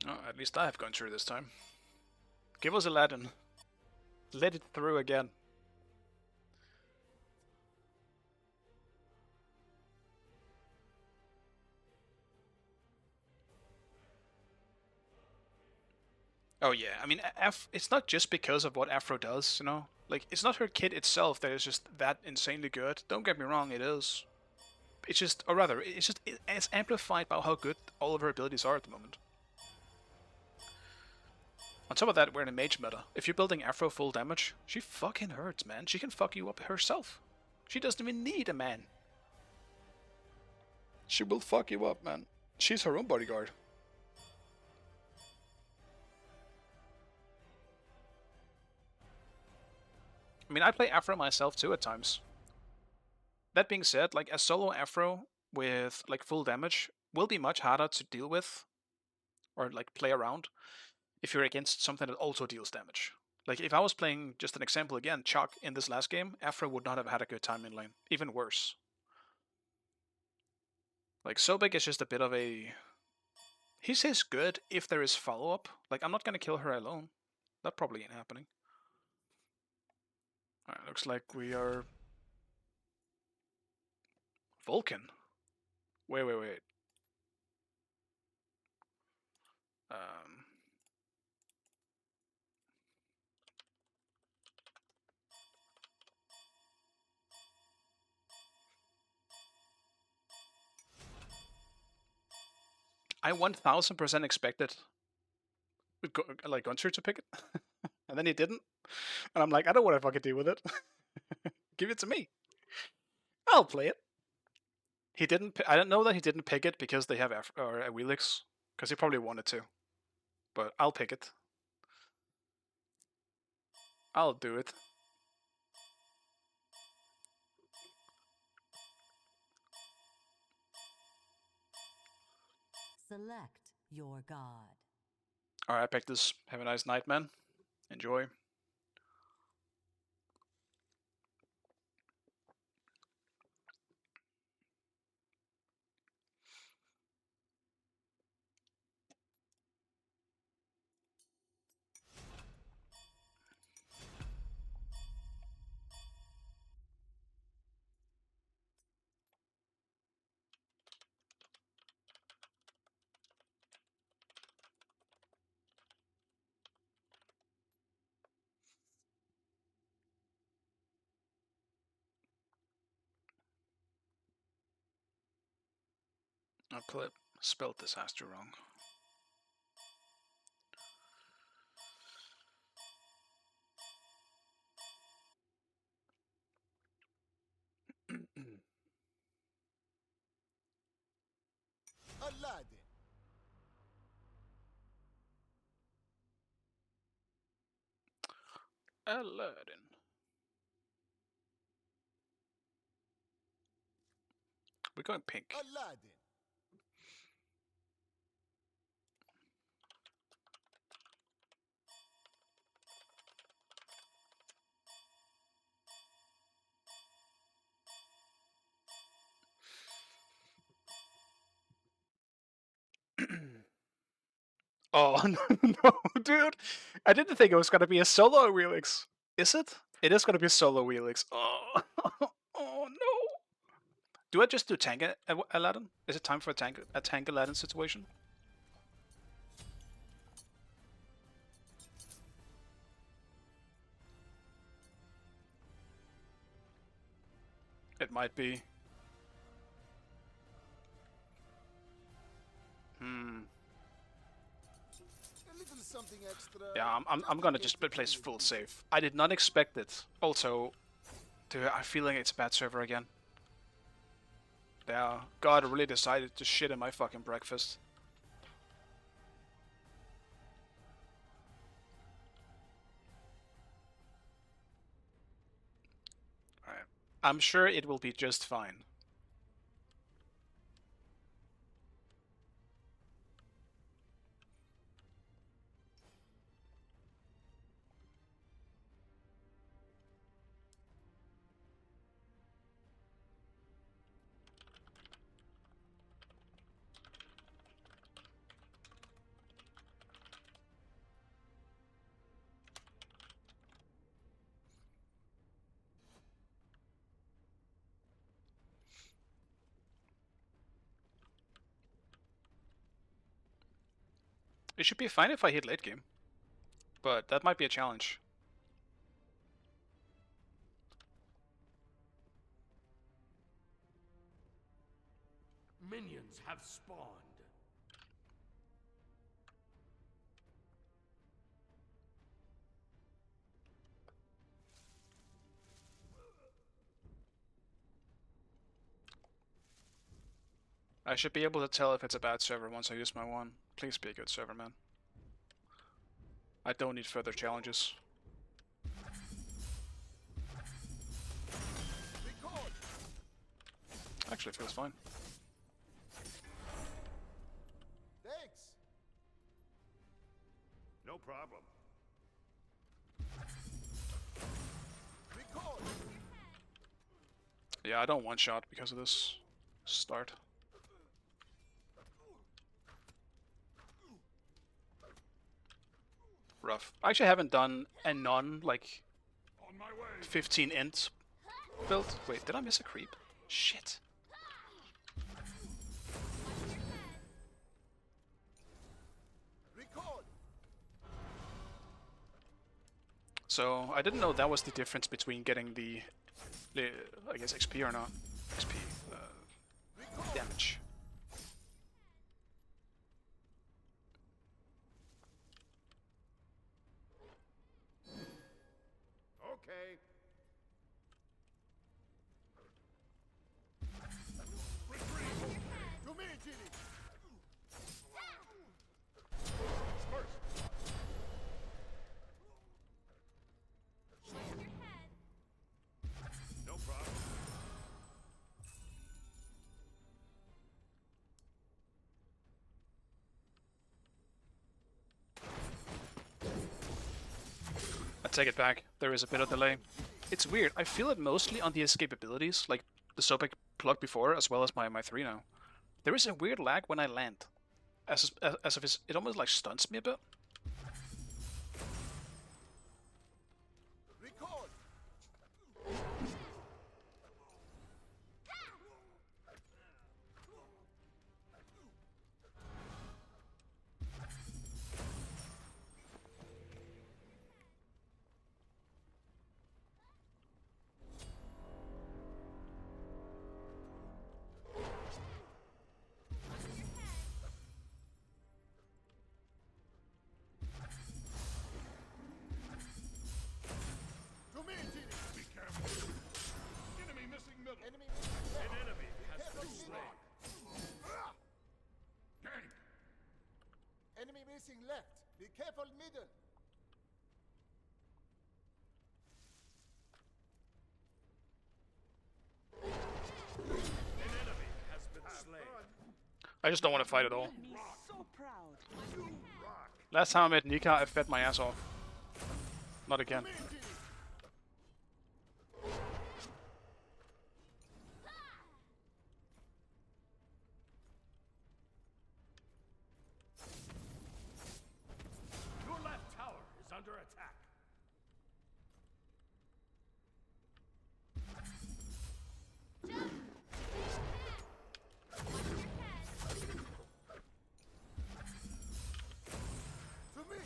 Oh, at least I have gone through this time. Give us Aladdin. Let it through again. Oh yeah, I mean, it's not just because of what Afro does, you know? Like, it's not her kit itself that is just that insanely good. Don't get me wrong, it is. It's just, or rather, it's amplified by how good all of her abilities are at the moment. On top of that, we're in a mage meta. If you're building Afro full damage, she fucking hurts, man. She can fuck you up herself. She doesn't even need a man. She will fuck you up, man. She's her own bodyguard. I mean, I play Afro myself too at times. That being said, like, a solo Afro with like full damage will be much harder to deal with or like play around if you're against something that also deals damage. Like, if I was playing, just an example again, Chuck in this last game, Afro would not have had a good time in lane. Even worse. Like, Sobek is just a bit of a... He says good if there is follow-up. Like, I'm not gonna kill her alone. That probably ain't happening. Alright, looks like we are... Vulcan? Wait. I 1000% expected like Gunter to pick it, and then he didn't. And I'm like, I don't want to fucking deal with it. Give it to me. I'll play it. He didn't. I don't know that he didn't pick it because they have a Wheelix, because he probably wanted to. But I'll pick it. I'll do it. Select your god. Alright, I picked this. Have a nice night, man. Enjoy. I'll spelled disaster wrong. Aladdin. Aladdin. We're going pink. Aladdin. Oh, no, dude. I didn't think it was going to be a solo Wheelix. Is it? It is going to be a solo Wheelix. Oh, oh no. Do I just do tank Aladdin? Is it time for a tank Aladdin situation? It might be. Something extra. Yeah, I'm gonna just play full safe. I did not expect it. Also, Dude, I'm feeling it's a bad server again. Yeah, God really decided to shit in my fucking breakfast. Alright. I'm sure it will be just fine. It should be fine if I hit late game. But that might be a challenge. Minions have spawned. I should be able to tell if it's a bad server once I use my one. Please be a good server, man. I don't need further challenges. Actually, it feels fine. Thanks. No problem. Record. Yeah, I don't one-shot because of this start. Rough. I actually haven't done a non, like, On my way. 15 int build. Wait, did I miss a creep? Shit. Record. So, I didn't know that was the difference between getting the I guess XP or not. XP. Damage. Okay. To me, Genie. First. No problem. I take it back. There is a bit of delay. It's weird. I feel it mostly on the escape abilities, like the Sobek plug before, as well as my 3 now. There is a weird lag when I land. As if it almost like stunts me a bit. Record. To me, Genie. Be careful. Enemy missing middle. Enemy missing An left. enemy has Careful, been middle. slain. Gank. Enemy missing left. Be careful, middle. An enemy has been slain. I just don't want to fight at all. Me so proud. Last time I met Nika, I fed my ass off. Not again. To me, Genie. Your left tower is under attack. To me.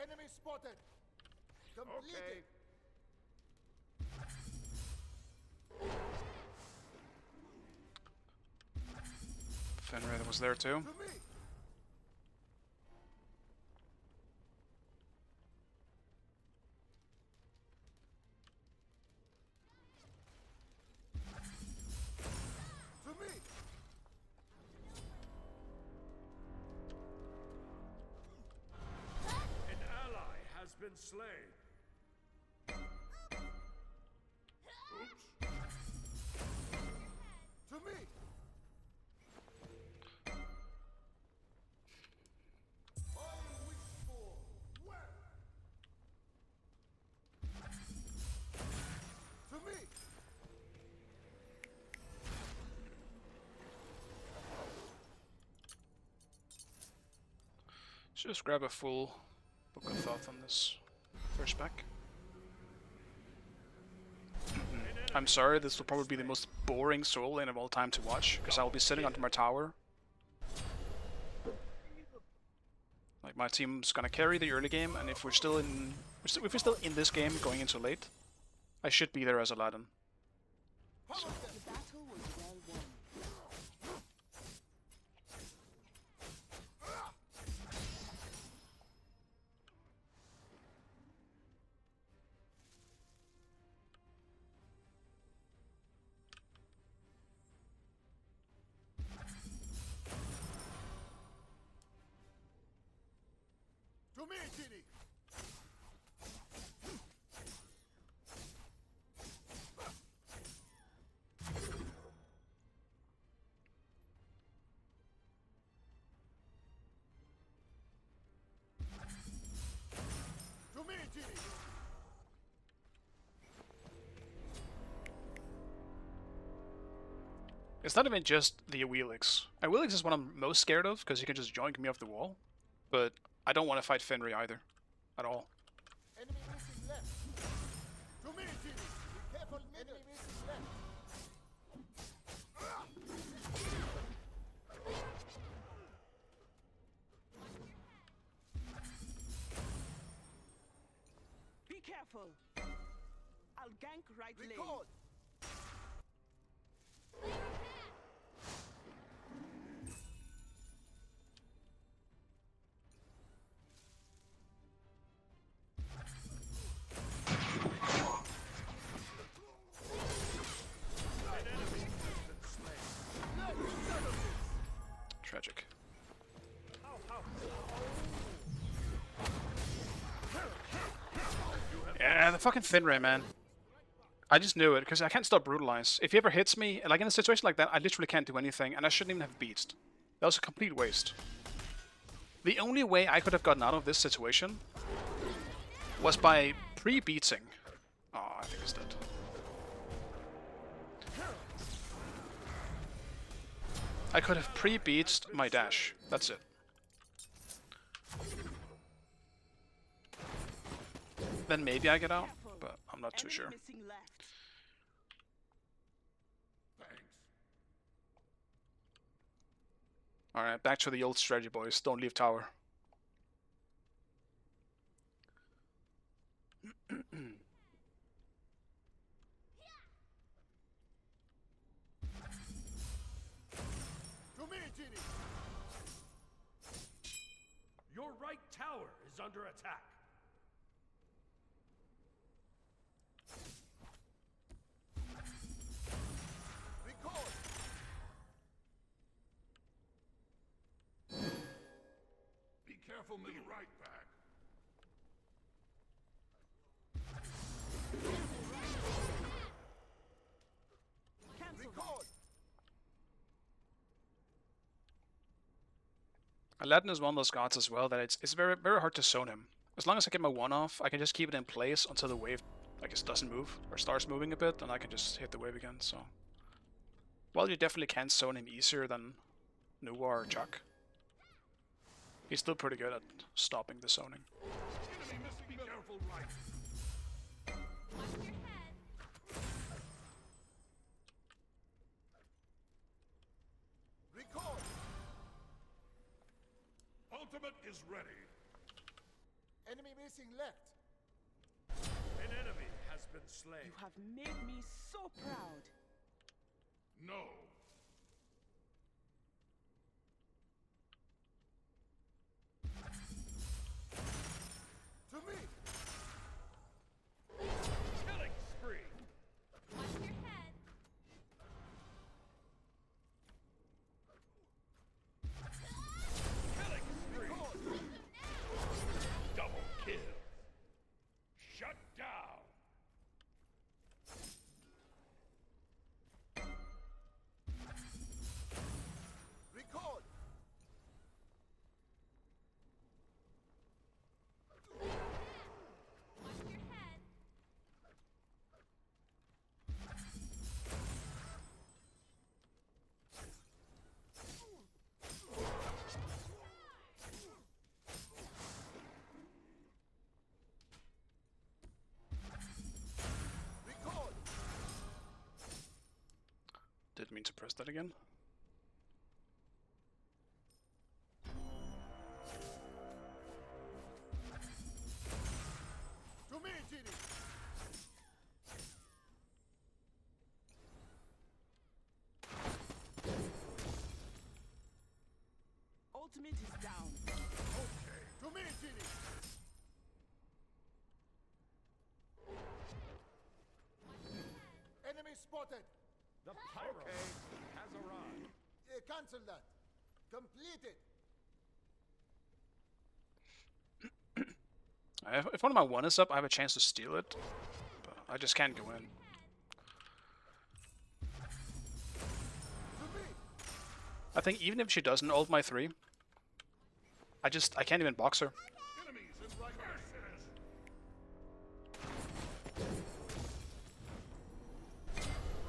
Enemy spotted. Completed. Okay. Fenrir was there too. To me. been slain. Oops. To me. I wish for well. To me. Should just grab a full book of thought on this first pack. I'm sorry, this will probably be the most boring soul lane of all time to watch, because I will be sitting under my tower. Like, my team's gonna carry the early game, and if we're still in this game going into late, I should be there as Aladdin. So. The battle was well won. To me, Genie. To me, Genie. It's not even just the Wheelix. And Wheelix is what I'm most scared of, because he can just joink me off the wall. But I don't want to fight Fenrir either. At all. Enemy missing left. To me, Genie. Be careful, enemy missing left. Be careful. I'll gank right lane. Record. Tragic. Yeah, the fucking Fenrir, man. I just knew it, because I can't stop Brutalize. If he ever hits me, like in a situation like that, I literally can't do anything, and I shouldn't even have beatsed. That was a complete waste. The only way I could have gotten out of this situation was by pre-beating. Oh, I think he's dead. I could have pre-beatsed my dash. That's it. Then maybe I get out, but I'm not too sure. Missing left. Thanks. Alright, back to the old strategy, boys. Don't leave tower. To me, Genie. Your right tower is under attack. Record. Be careful, middle right back. Cancel. Record. Aladdin is one of those gods as well that it's very hard to zone him. As long as I get my one off, I can just keep it in place until the wave, I guess, doesn't move or starts moving a bit, and I can just hit the wave again. So, well, you definitely can zone him easier than Nuwa or Chuck. He's still pretty good at stopping the zoning. Enemy missing. Be careful, right. Record. Ultimate is ready. Enemy missing left. An enemy has been slain. You have made me so proud. No. To me. Killing spree. Killing spree. Double kill. mean to press that again. To me, Genie! Ultimate is down. Okay, to me, Genie! Enemy spotted! The pyro has arrived. Cancel that. Complete it. If one of my one is up, I have a chance to steal it. But I just can't go in. I think even if she doesn't ult my 3, I can't even box her. Enemies in right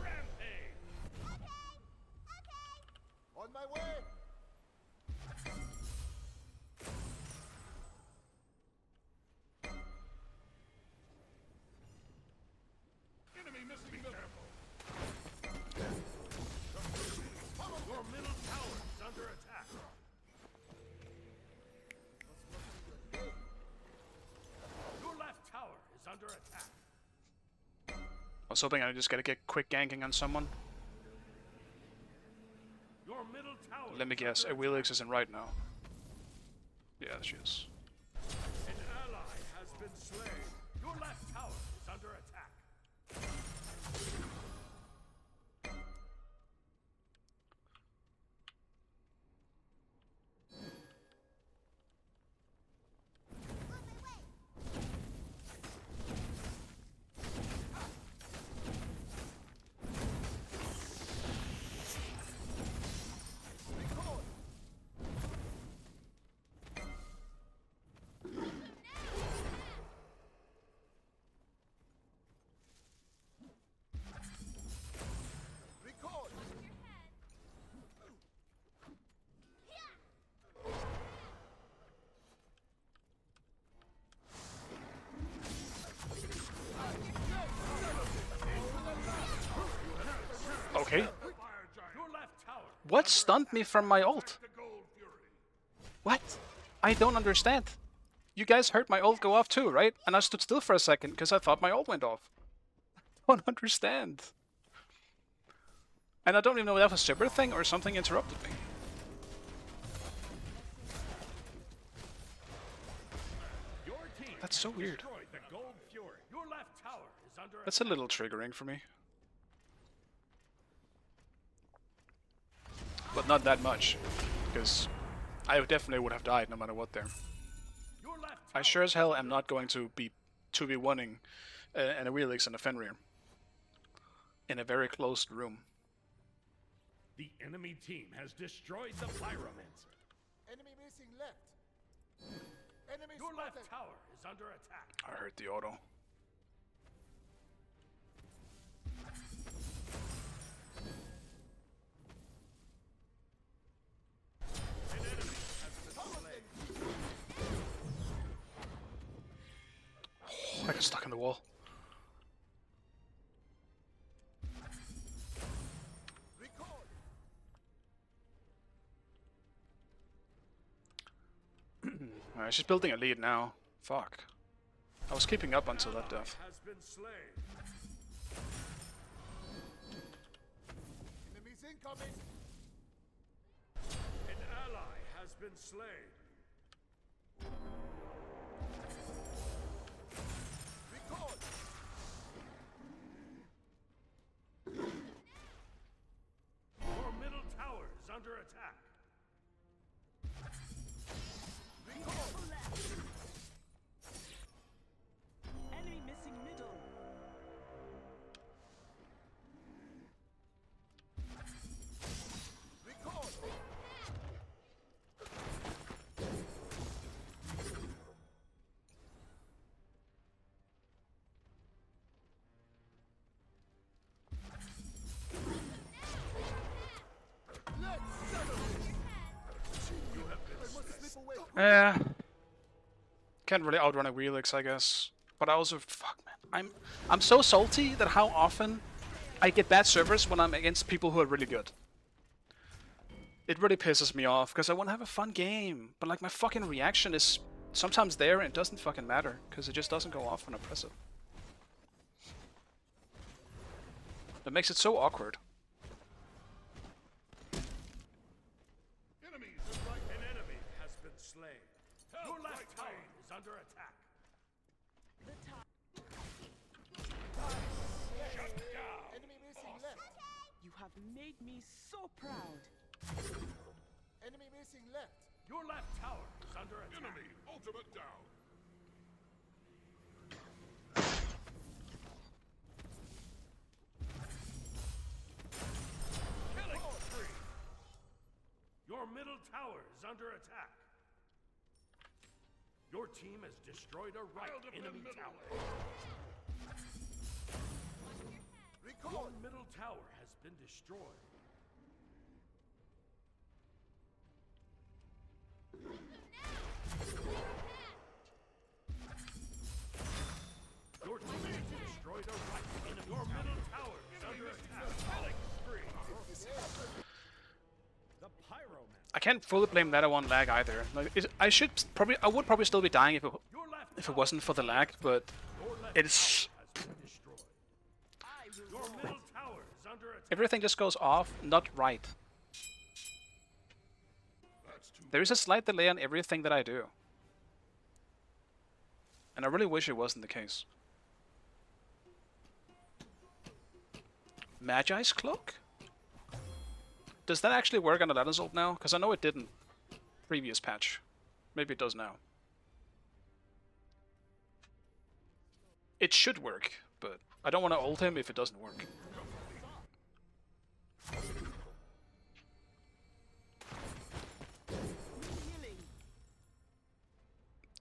Rampage. On my way. Enemy missing middle. Your middle tower is under attack. Your left tower is under attack. I was hoping I'd just get a quick ganking on someone. Your middle tower. Let me guess, Awilix isn't right now. Yeah, she is. An ally has been slain. Your left tower is under attack. Record. Okay. Fire giant. Your left tower. What stunned me from my ult? The gold fury. What? I don't understand. You guys heard my ult go off too, right? And I stood still for a second because I thought my ult went off. I don't understand. And I don't even know if that was a Sibber thing or something interrupted me. Your team That's so weird. destroyed the gold fury. Your left tower is under That's a little triggering for me. But not that much, because I definitely would have died no matter what there. Your left I sure as hell am not going to be 2v1ing an Awilix and a Fenrir in a very closed room. The enemy team has destroyed the pyromancer. Enemy missing left. Enemy Your spotted. left tower is under attack. I heard the auto. An enemy has been slain. I got stuck in the wall. Record. Alright, she's building a lead now. Fuck. I was keeping up until that death. Has been slain. Enemies incoming. An ally has been slain. Record. Your middle tower is under attack. Enemy missing middle. Record. Let's settle it. You have been I must slain. slip away. Yeah. Can't really outrun a Wheelix, I guess. But I also, fuck man, I'm so salty that how often I get bad servers when I'm against people who are really good. It really pisses me off, because I want to have a fun game, but like my fucking reaction is sometimes there and it doesn't fucking matter, because it just doesn't go off when I press it. That makes it so awkward. Enemies! An enemy has been slain. Your left tower is under attack. Shut down. Enemy missing left. You have made me so proud. Enemy missing left. Your left tower is under attack. Enemy ultimate down. Killing spree. Your middle tower is under attack. Your team has destroyed a right enemy tower. Your middle tower has been destroyed. Your team has destroyed a right enemy. Your middle tower is under attack. Killing spree. The pyroman. I can't fully blame that on lag either. Like, I would probably still be dying if it wasn't for the lag, but it's everything just goes off, not right. There is a slight delay on everything that I do, and I really wish it wasn't the case. Magi's Cloak? Does that actually work on Aladdin's ult now? Because I know it didn't previous patch. Maybe it does now. It should work, but I don't want to ult him if it doesn't work.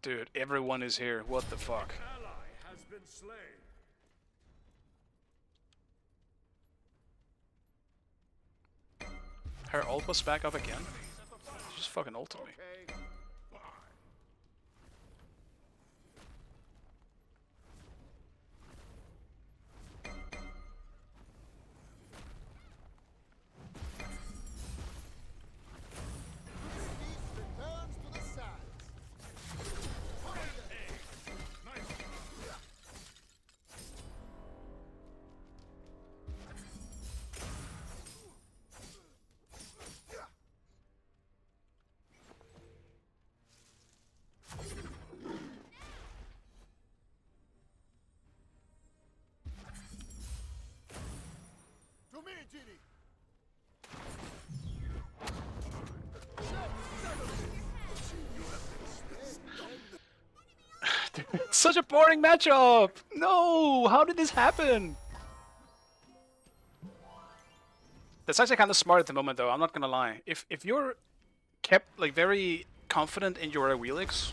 Dude, everyone is here. What the fuck? Ally has been slain. Her ult was back up again. She just fucking ulted me. Returns to the sides. To me, Genie. It's such a boring matchup! No! How did this happen? That's actually kind of smart at the moment, though. I'm not gonna lie. If you're kept like very confident in your Wheelix,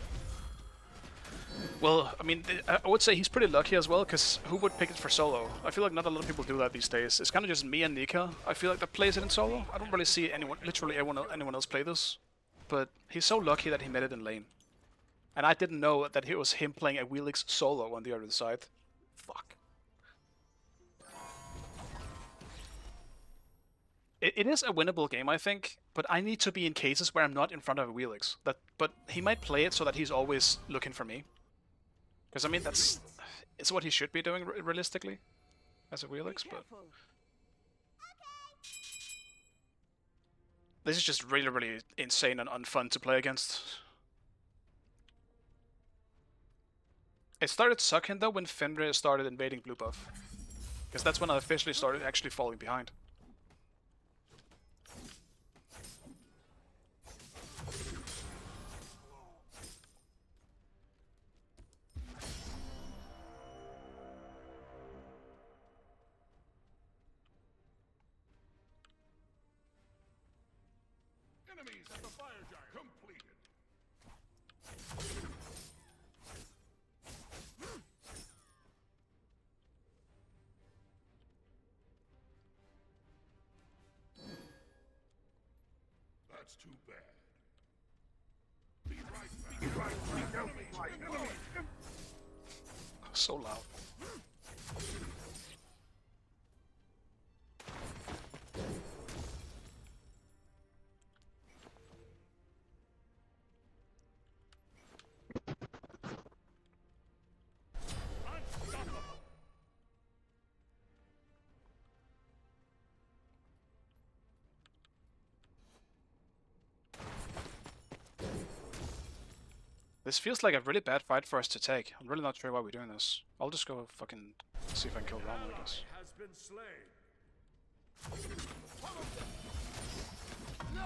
well, I mean, I would say he's pretty lucky as well. Because who would pick it for solo? I feel like not a lot of people do that these days. It's kind of just me and Nika. I feel like that plays it in solo. I don't really see anyone, literally anyone else play this. But he's so lucky that he made it in lane. And I didn't know that it was him playing a Wheelix solo on the other side. Fuck. It is a winnable game, I think, but I need to be in cases where I'm not in front of a Wheelix. But he might play it so that he's always looking for me. Because, I mean, it's what he should be doing realistically as a Wheelix, but... This is just really, really insane and unfun to play against. It started sucking though when Fenrir started invading blue buff. Because that's when I officially started actually falling behind. Enemies at the fire giant. Completed. That's too bad. Be right back. Be right back. Enemy. So loud. This feels like a really bad fight for us to take. I'm really not sure why we're doing this. I'll just go fucking see if I can kill Ron, I guess. Has been slain. You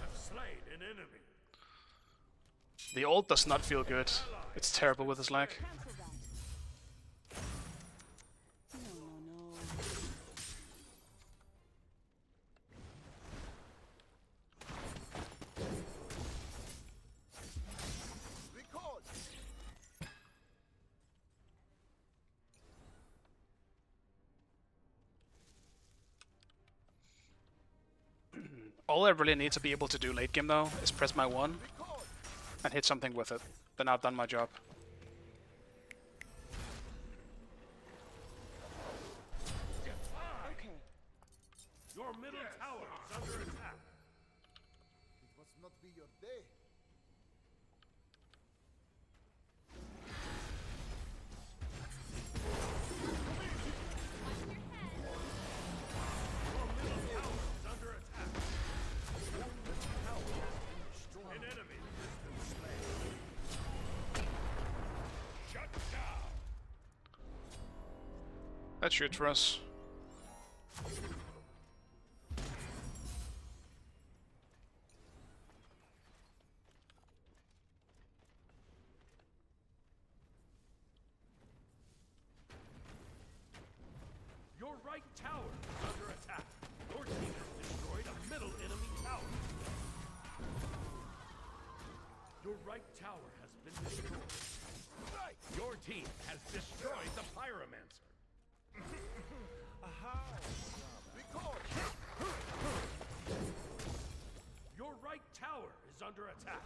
have slain an enemy. The ult does not feel good. It's terrible with his lag. Cancel that. No. All I really need to be able to do late game though is press my 1 and hit something with it. Then I've done my job. Okay. Your middle tower is under attack. It must not be your day. Your middle tower is under attack. Your middle tower has been destroyed. An enemy has been slain. Shut down. That's shit for us. Your right tower is under attack. Your team has destroyed a middle enemy tower. Your right tower has been destroyed. Your team has destroyed the pyromancer. Your right tower is under attack.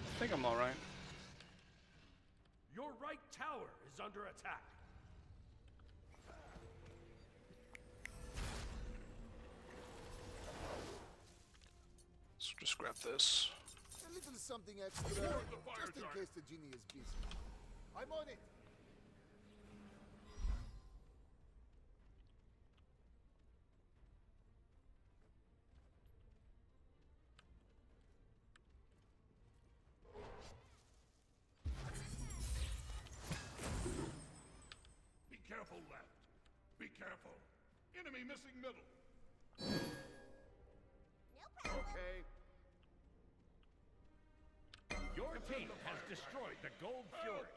I think I'm alright. Your right tower is under attack. Let's just grab this. A little something extra, just in case the genie is busy. I'm on it. Be careful, left. Be careful. Enemy missing middle. Okay. Your team has destroyed the Gold Fury.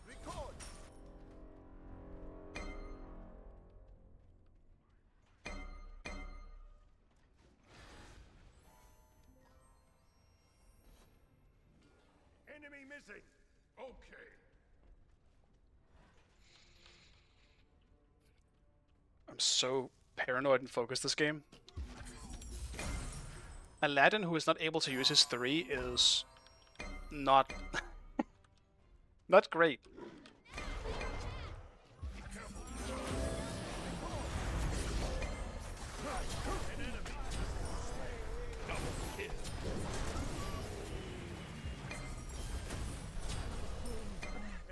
Record. Enemy missing. Okay. I'm so paranoid and focused this game. Aladdin, who is not able to use his 3, is not not great. An enemy. Double kill.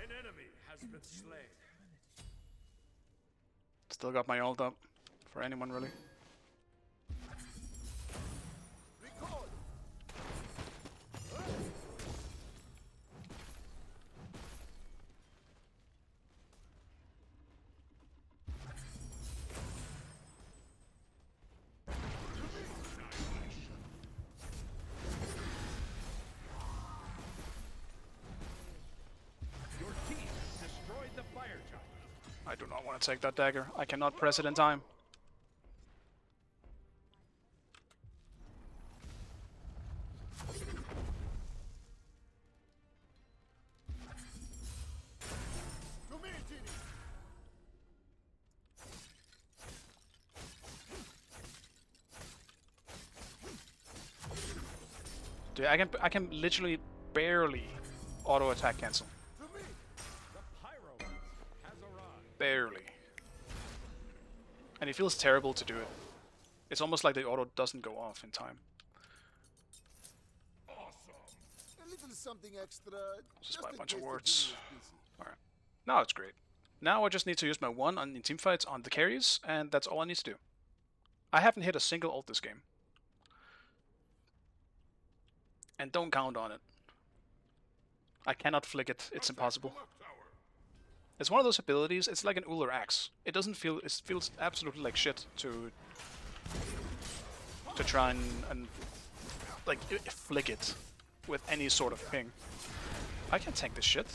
An enemy has been slain. Still got my ult up for anyone really. Record. Your team has destroyed the fire giant. I do not want to take that dagger. I cannot press it in time. To me, genie. Dude, I can literally barely auto attack cancel. To me. The pyro has arrived. Barely. And it feels terrible to do it. It's almost like the auto doesn't go off in time. A little something extra. Just buy a in bunch of case the wards. genie is busy. Alright. Now it's great. Now I just need to use my 1 in teamfights on the carries, and that's all I need to do. I haven't hit a single ult this game. And don't count on it. I cannot flick it, it's impossible. It's one of those abilities, it's like an Uller axe. It feels absolutely like shit to try and like flick it with any sort of ping. I can tank this shit.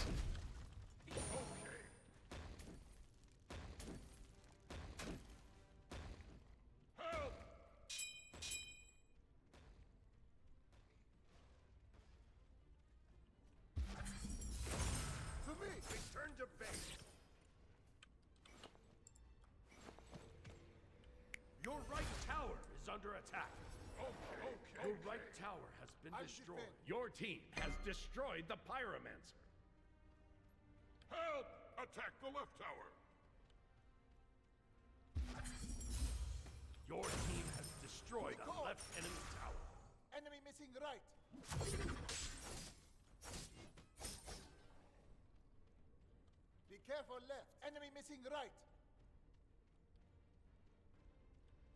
Your right tower is under attack. Your right tower has been destroyed. defend. Your team has destroyed the Pyromancer. Help! Attack the left tower. Your team has destroyed a left enemy tower. Enemy missing right. Be careful left. Enemy missing right.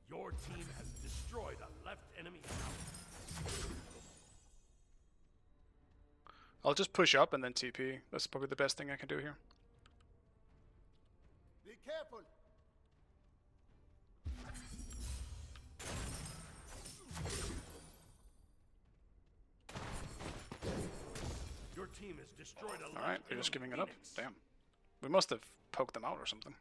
Your team has destroyed a left enemy tower. I'll just push up and then TP. That's probably the best thing I can do here. Be careful. Your team has destroyed a left Alright, they're just enemy giving it up. Phoenix. Damn. We must have poked them out or something.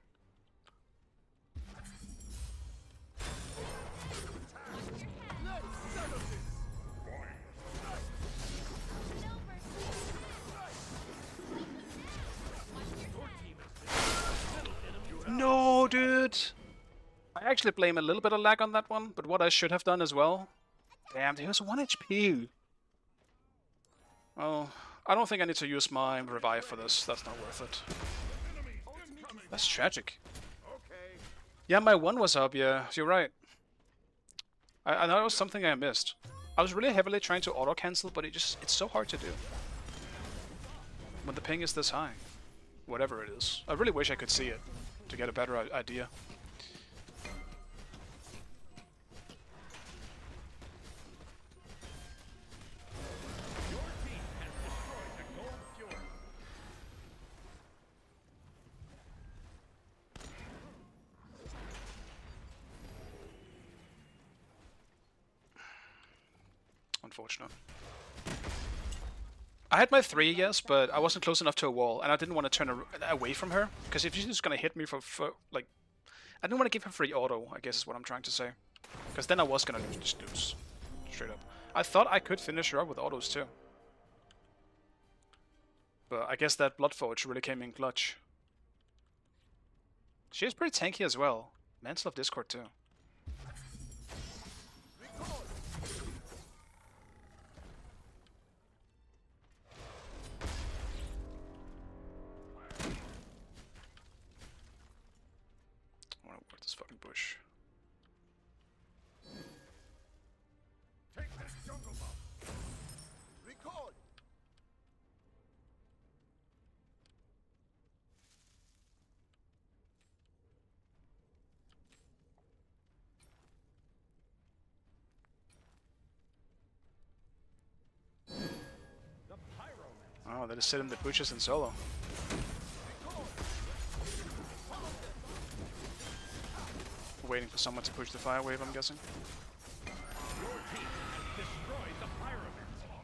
No, dude! I actually blame a little bit of lag on that one, but what I should have done as well... Damn, he was 1 HP! Well, I don't think I need to use my revive for this. That's not worth it. That's tragic. Yeah, my 1 was up, yeah, you're right. I know it was something I missed. I was really heavily trying to auto-cancel, but it's so hard to do. When the ping is this high. Whatever it is. I really wish I could see it, to get a better idea. Your team has destroyed the Gold Fury. Unfortunate. I had my 3, yes, but I wasn't close enough to a wall, and I didn't want to turn away from her, because if she's just gonna hit me for like... I didn't want to give her free auto, I guess is what I'm trying to say. Because then I was gonna just lose. Straight up. I thought I could finish her up with autos too. But I guess that Bloodforge really came in clutch. She is pretty tanky as well. Mantle of Discord too. I wanna work this fucking bush. Take this jungle buff. Recall. The Pyromancer. Oh, they just sit in the bushes in solo. Waiting for someone to push the fire wave, I'm guessing. Your team has destroyed the Pyromancer.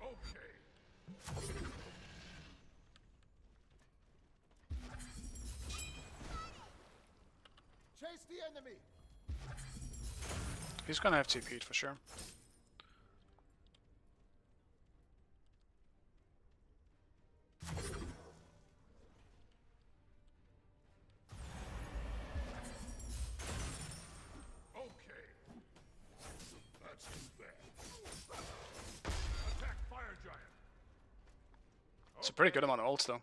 Okay. Chase the enemy. He's gonna have TP'd for sure. Okay. That's too bad. Attack Fire Giant. It's a pretty good amount of ults though.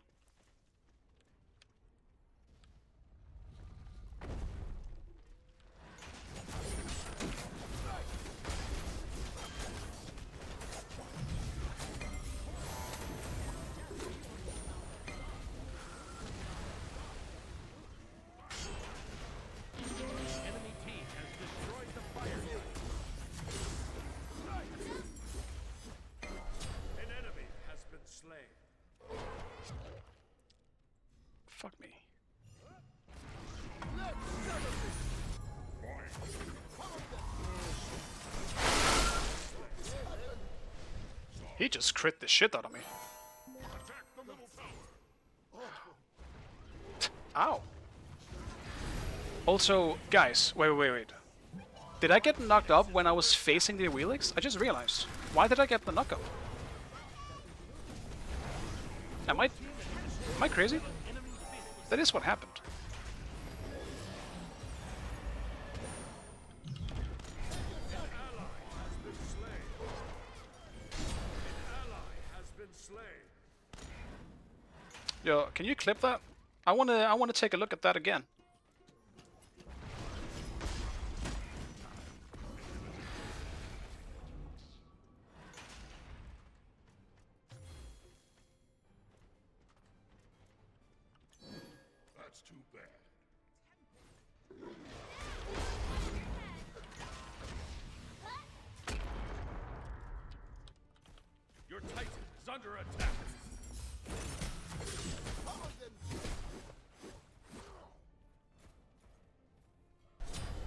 Fuck me. He just crit the shit out of me. Attack the middle tower. Ow. Also, guys, wait. Did I get knocked up when I was facing the Wheelix? I just realized. Why did I get the knockup? Am I crazy? That is what happened. Yo, can you clip that? I wanna take a look at that again. That's too bad. Your Titan is under attack.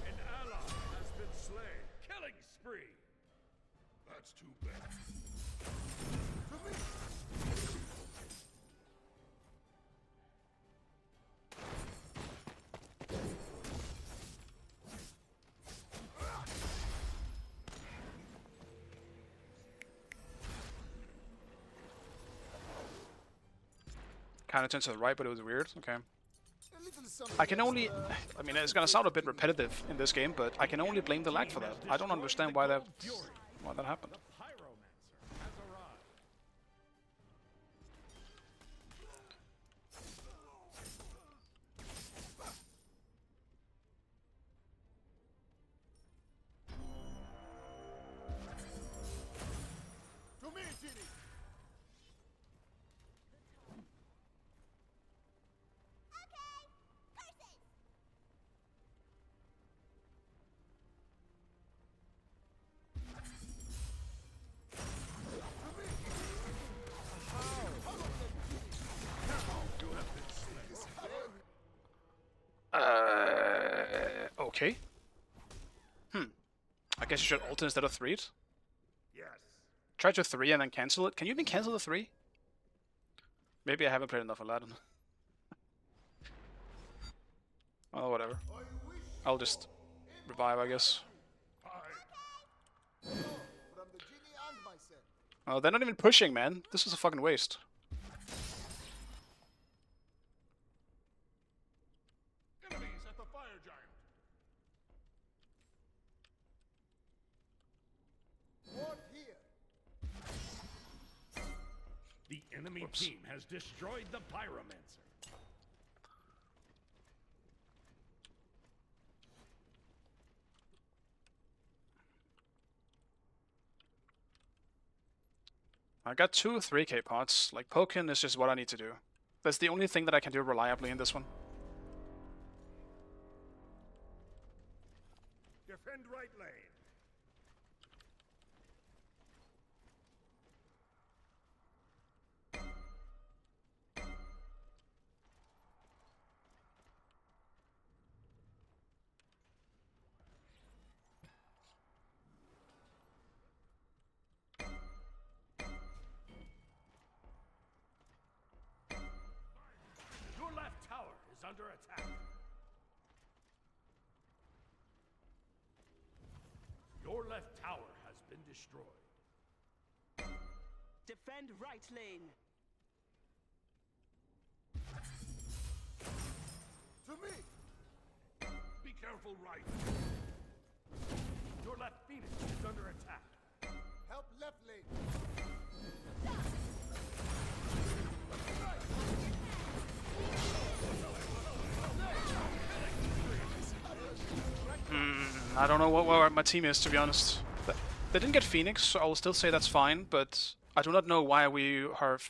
An ally has been slain. Killing spree. That's too bad. Kind of turned to the right, but it was weird. Okay. A little something I can only... extra. I mean, it's gonna sound a bit repetitive in this game, but I can only blame the lag for that. I don't understand why that happened. Pyromancer has arrived. To me, Genie. Okay. I guess you should ult instead of 3'd. Yes. Try to 3 and then cancel it. Can you even cancel the 3? Maybe I haven't played enough Aladdin. Oh, whatever. I'll just revive, I guess. From the Genie and myself. Oh, they're not even pushing, man. This is a fucking waste. Enemies at the fire giant. Ward here. The enemy team has destroyed the Pyromancer. I got 2 3k pots. Like, poking is just what I need to do. That's the only thing that I can do reliably in this one. Defend right lane. Your left tower is under attack. Your left tower has been destroyed. Defend right lane. To me. Be careful right. Your left Phoenix is under attack. Help left lane. I don't know where my team is, to be honest. They didn't get Phoenix, so I will still say that's fine, but I do not know why we have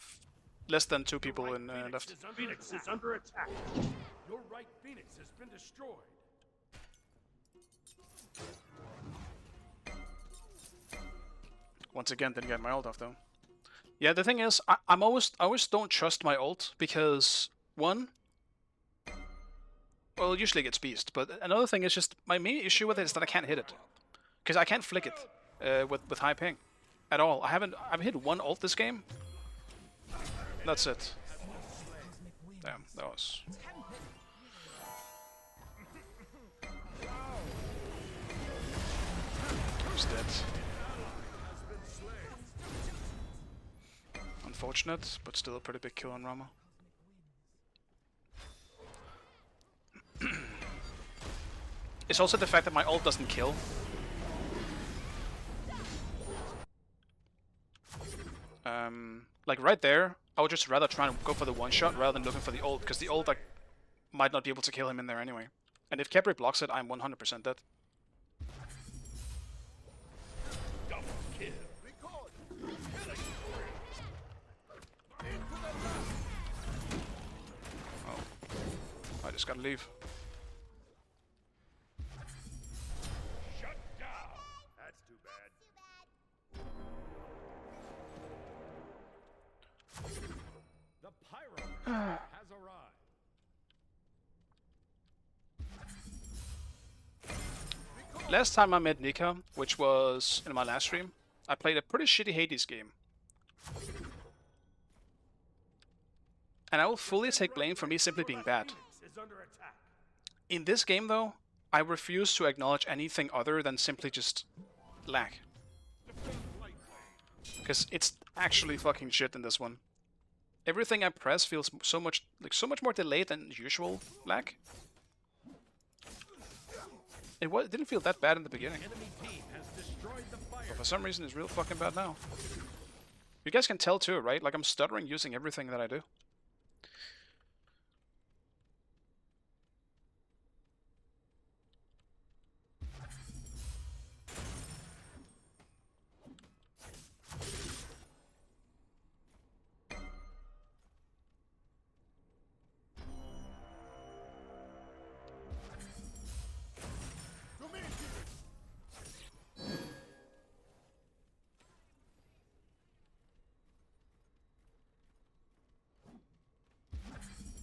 less than 2 people in left. Phoenix is under attack. Your right Phoenix has been destroyed. Once again, didn't get my ult off, though. Yeah, the thing is, I always don't trust my ult because one, well, it usually gets beast, but another thing is just my main issue with it is that I can't hit it because I can't flick it with high ping at all. I've hit one ult this game. That's it. Damn, that was. He's dead. Unfortunate, but still a pretty big kill on Rama. It's also the fact that my ult doesn't kill. Like right there, I would just rather try and go for the one shot rather than looking for the ult, because the ult like might not be able to kill him in there anyway. And if Kepri blocks it, I'm 100% dead. Oh, I just gotta leave. Shut down. That's too bad. The pyro has arrived. Last time I met Nika, which was in my last stream, I played a pretty shitty Hades game. And I will fully take blame for me simply being bad. Is under attack. In this game though, I refuse to acknowledge anything other than simply just lag. Because it's actually fucking shit in this one. Everything I press feels so much more delayed than usual lag. It didn't feel that bad in the beginning. Enemy team has destroyed the fire. But for some reason it's real fucking bad now. You guys can tell too, right? Like I'm stuttering using everything that I do.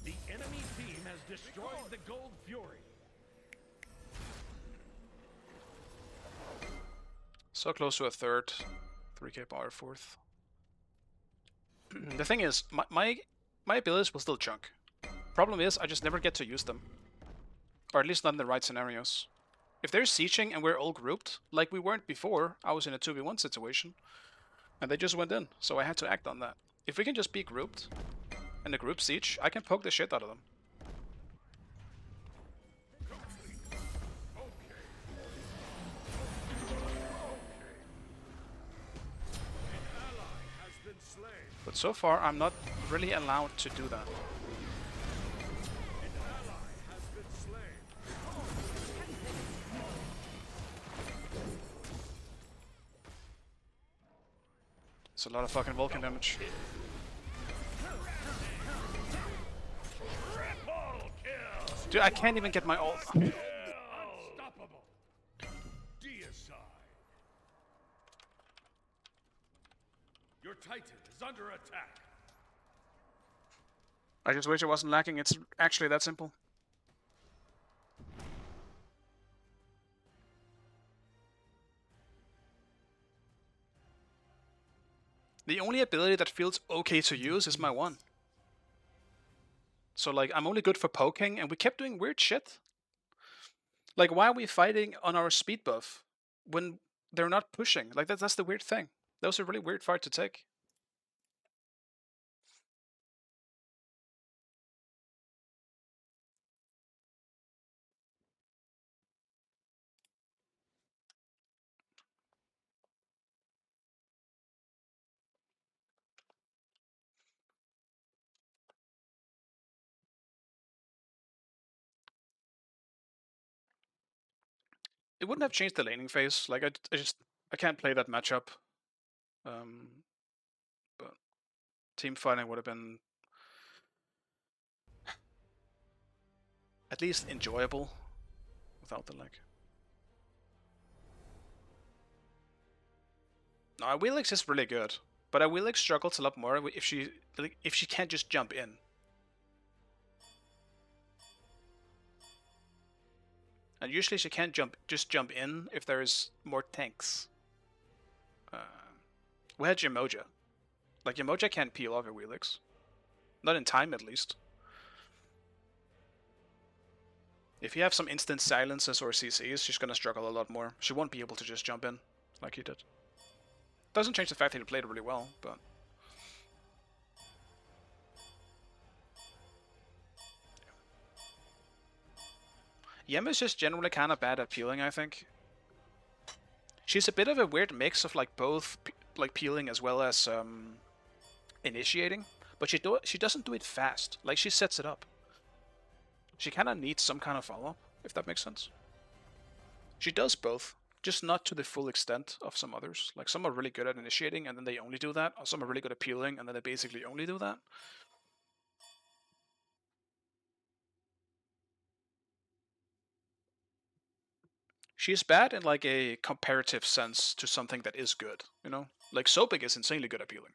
The enemy team has destroyed the Gold Fury. So close to a third. 3k power fourth. The thing is, my abilities will still chunk. Problem is, I just never get to use them. Or at least not in the right scenarios. If they're sieging and we're all grouped, like we weren't before, I was in a 2v1 situation. And they just went in, so I had to act on that. If we can just be grouped, in a group siege, I can poke the shit out of them. But so far, I'm not really allowed to do that. It's a lot of fucking Vulcan damage. Dude, I can't even get my ult. Unstoppable. Deicide. Your Titan is under attack. I just wish it wasn't lacking. It's actually that simple. The only ability that feels okay to use is my one. So like, I'm only good for poking, and we kept doing weird shit. Like, why are we fighting on our speed buff when they're not pushing? Like, that's the weird thing. That was a really weird fight to take. It wouldn't have changed the laning phase. Like, I can't play that matchup. But team fighting would have been at least enjoyable without the lag. No, Wheelix is really good. But I will like struggles a lot more if she can't just jump in. And usually she can't just jump in if there's more tanks. We had Yamoja. Like Yamoja can't peel off a Wheelix. Not in time at least. If you have some instant silences or CCs, she's gonna struggle a lot more. She won't be able to just jump in like he did. Doesn't change the fact that he played really well, but... Yem is just generally kind of bad at peeling, I think. She's a bit of a weird mix of like both like peeling as well as initiating, but she doesn't do it fast. Like she sets it up. She kind of needs some kind of follow-up, if that makes sense. She does both, just not to the full extent of some others. Like some are really good at initiating and then they only do that, or some are really good at peeling and then they basically only do that. She's bad in like a comparative sense to something that is good, you know? Like Sobek is insanely good at peeling.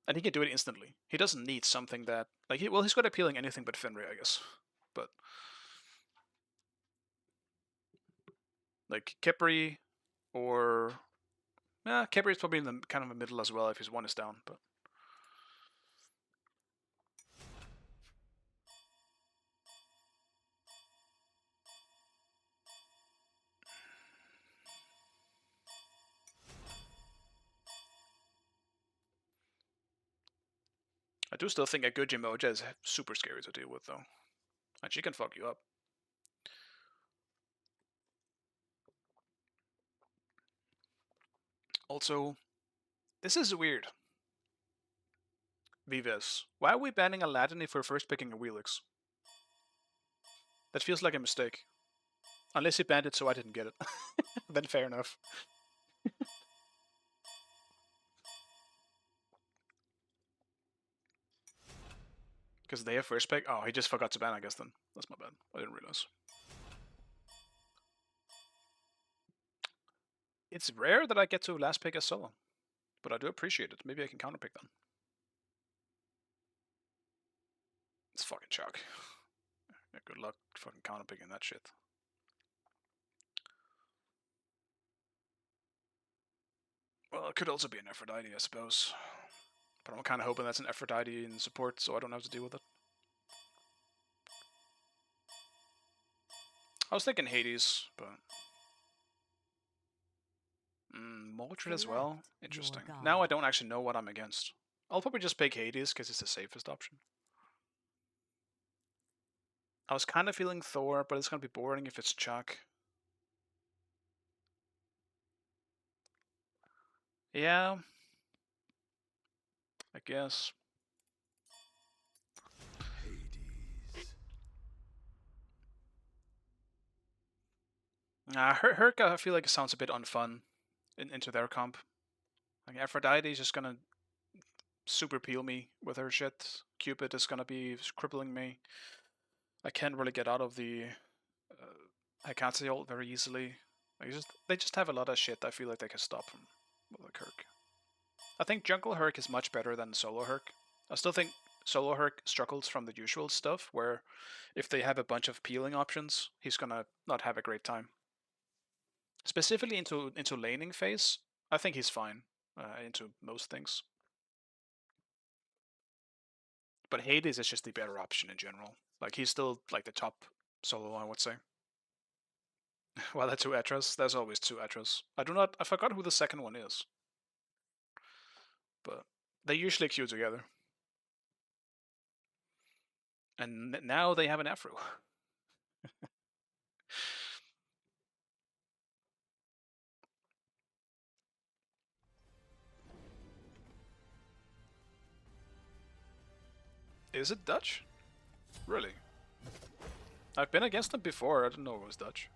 And he can do it instantly. He doesn't need something that... Like, he's good at peeling anything but Fenrir, I guess. But... like, Kepri or... yeah, Kepri is probably in the kind of the middle as well if his one is down, but... I do still think a good Yamoja is super scary to deal with, though. And she can fuck you up. Also, this is weird. Vives. Why are we banning Aladdin if we're first picking a Wheelix? That feels like a mistake. Unless he banned it so I didn't get it. Then fair enough. Because they have first pick? Oh, he just forgot to ban, I guess, then. That's my bad. I didn't realize. It's rare that I get to last pick as solo. But I do appreciate it. Maybe I can counterpick then. It's fucking chalk. Yeah, good luck fucking counterpicking that shit. Well, it could also be an Aphrodite, I suppose. But I'm kind of hoping that's an Aphrodite in support, so I don't have to deal with it. I was thinking Hades, but... Mordred as well? Interesting. Now I don't actually know what I'm against. I'll probably just pick Hades, because it's the safest option. I was kind of feeling Thor, but it's going to be boring if it's Chuck. Yeah. I guess. Herc, I feel like it sounds a bit unfun into their comp. Like Aphrodite is just gonna super peel me with her shit. Cupid is gonna be crippling me. I can't really get out of the Hekate ult very easily. They just have a lot of shit I feel like they can stop from with like Herc. I think Jungle Herc is much better than Solo Herc. I still think Solo Herc struggles from the usual stuff, where if they have a bunch of peeling options, he's gonna not have a great time. Specifically into laning phase, I think he's fine into most things. But Hades is just the better option in general. Like he's still like the top solo, I would say. Well, that's two Atras. There's always two Atras. I forgot who the second one is. But they usually queue together. And now they have an Afro. Is it Dutch? Really? I've been against them before, I didn't know it was Dutch.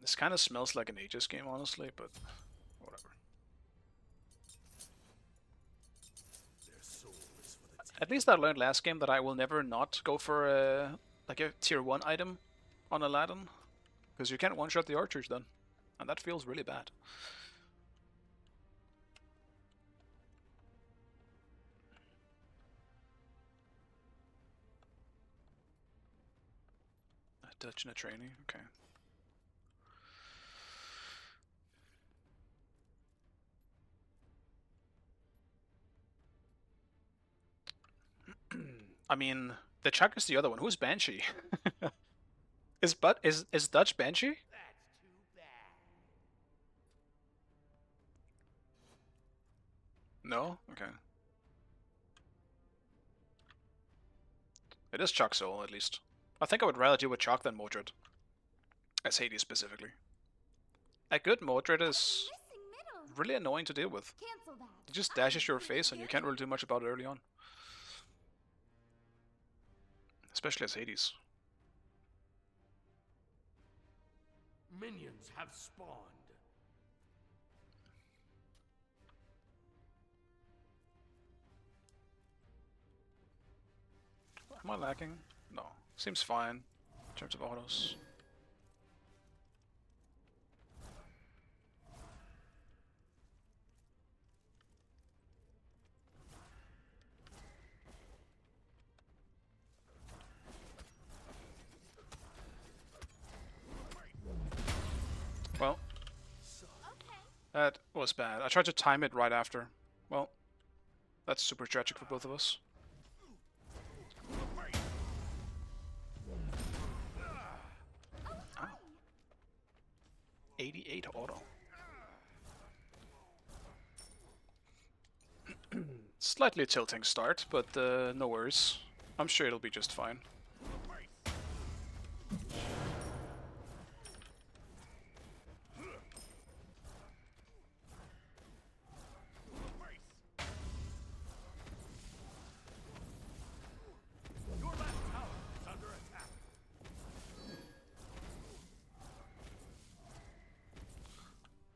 This kind of smells like an Aegis game, honestly, but whatever. At least I learned last game that I will never not go for a tier 1 item on Aladdin, because you can't one-shot the archers then. And that feels really bad. A Dutch and a trainee, okay. I mean, the Chuck is the other one. Who's Banshee? Is Dutch Banshee? No? Okay. It is Chuck Soul, at least. I think I would rather deal with Chuck than Mordred. As Hades specifically. A good Mordred is really annoying to deal with. It just dashes your face and you can't really do much about it early on. Especially as Hades. Minions have spawned. Am I lacking? No. Seems fine in terms of autos. Well, that was bad. I tried to time it right after. Well, that's super tragic for both of us. Ow. 88 auto. Slightly tilting start, but no worries. I'm sure it'll be just fine.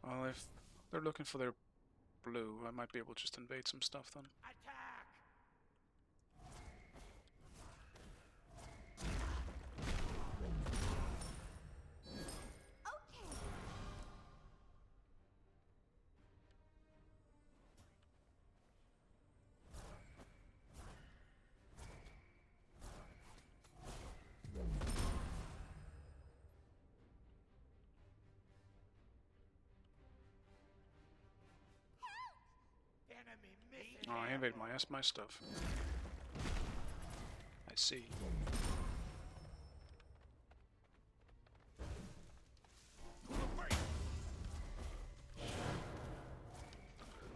Well, if they're looking for their blue, I might be able to just invade some stuff then. Oh, I invade my stuff. I see.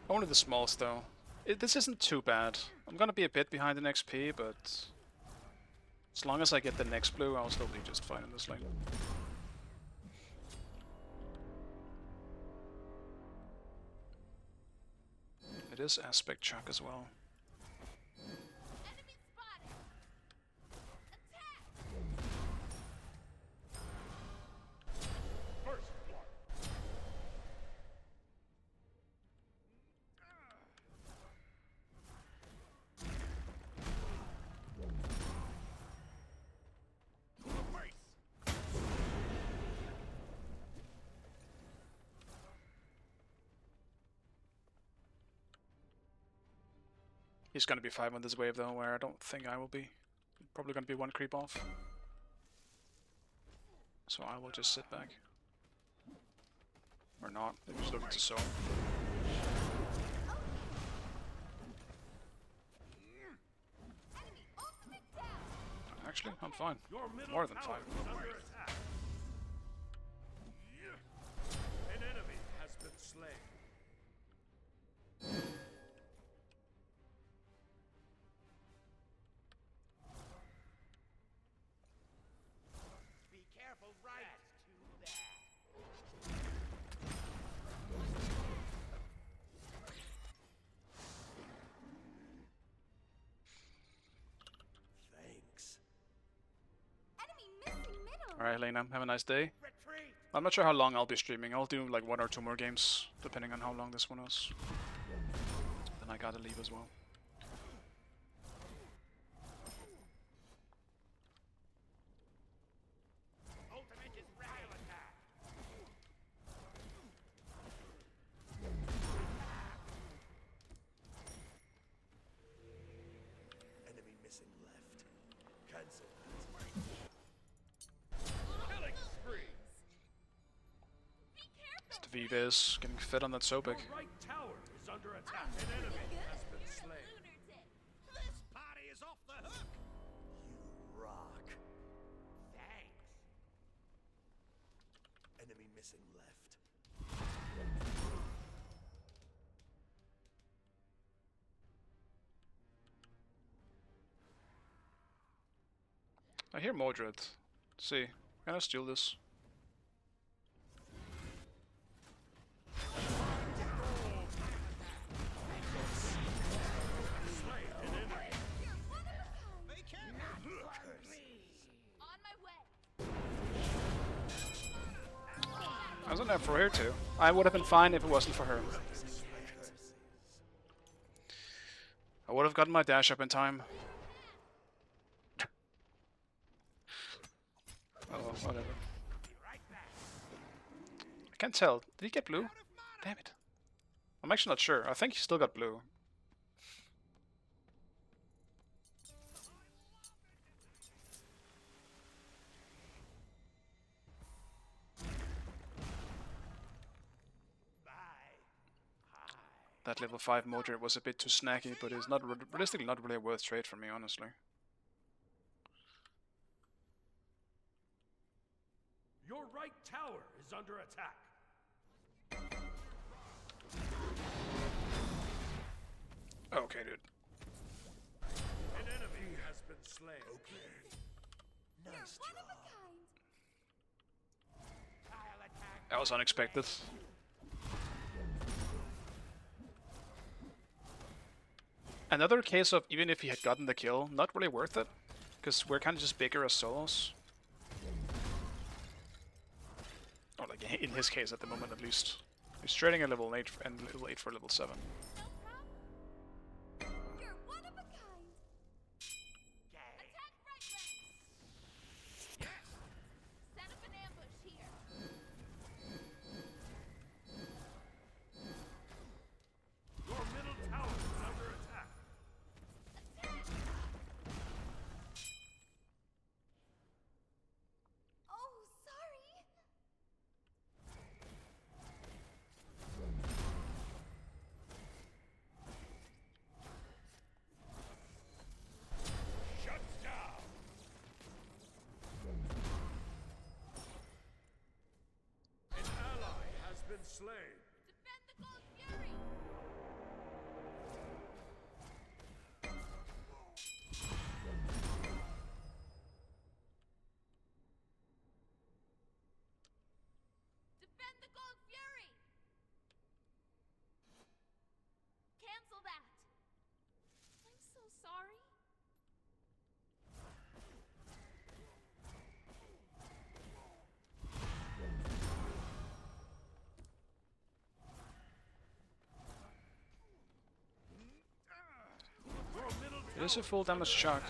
Only the smalls though. This isn't too bad. I'm gonna be a bit behind in XP, but as long as I get the next blue, I'll still be just fine in this lane. It is aspect Chuck as well. Enemy spotted. Attack! First blood. He's gonna be 5 on this wave though, where I don't think I will be. Probably gonna be 1 creep off. So I will just sit back. Or not, if he's looking to sow. Enemy ultimate down! Actually, I'm fine. Your middle More than tower 5. is under attack. An enemy has been slain. Be careful, right? That's too bad. Thanks. Enemy missing middle! Alright, Lena, have a nice day. Retreat. I'm not sure how long I'll be streaming. I'll do like 1 or 2 more games, depending on how long this one is. Then I gotta leave as well. Ultimate is ready. Attack. Vives getting fed on that Sobek. Your right tower is under attack. An enemy has been slain. This party is off the hook. You rock. Thanks. Enemy missing left. I hear Mordred. Let's see, can I steal this? On my way. I was on that for her too. I would have been fine if it wasn't for her. I would have gotten my dash up in time. Oh, well, whatever. I can't tell. Did he get blue? Damn it. I'm actually not sure. I think he still got blue. That level 5 Mordred was a bit too snacky, but it's not realistically not really a worth trade for me, honestly. Your right tower is under attack. Okay, dude. An enemy has been slain. Nice One of job. a kind. That was unexpected. Another case of even if he had gotten the kill, not really worth it, because we're kind of just bigger as solos. Or like in his case at the moment at least. He's trading a level 8 and level 8 for level 7. You're one of a kind. Attack right ranks. Set up an ambush here. Your middle tower is under attack. Oh, sorry. Shut down. An ally has been slain. Defend the Gold Fury. Defend the Gold Fury. Cancel that. I'm so sorry. Your middle It is a full damage shock.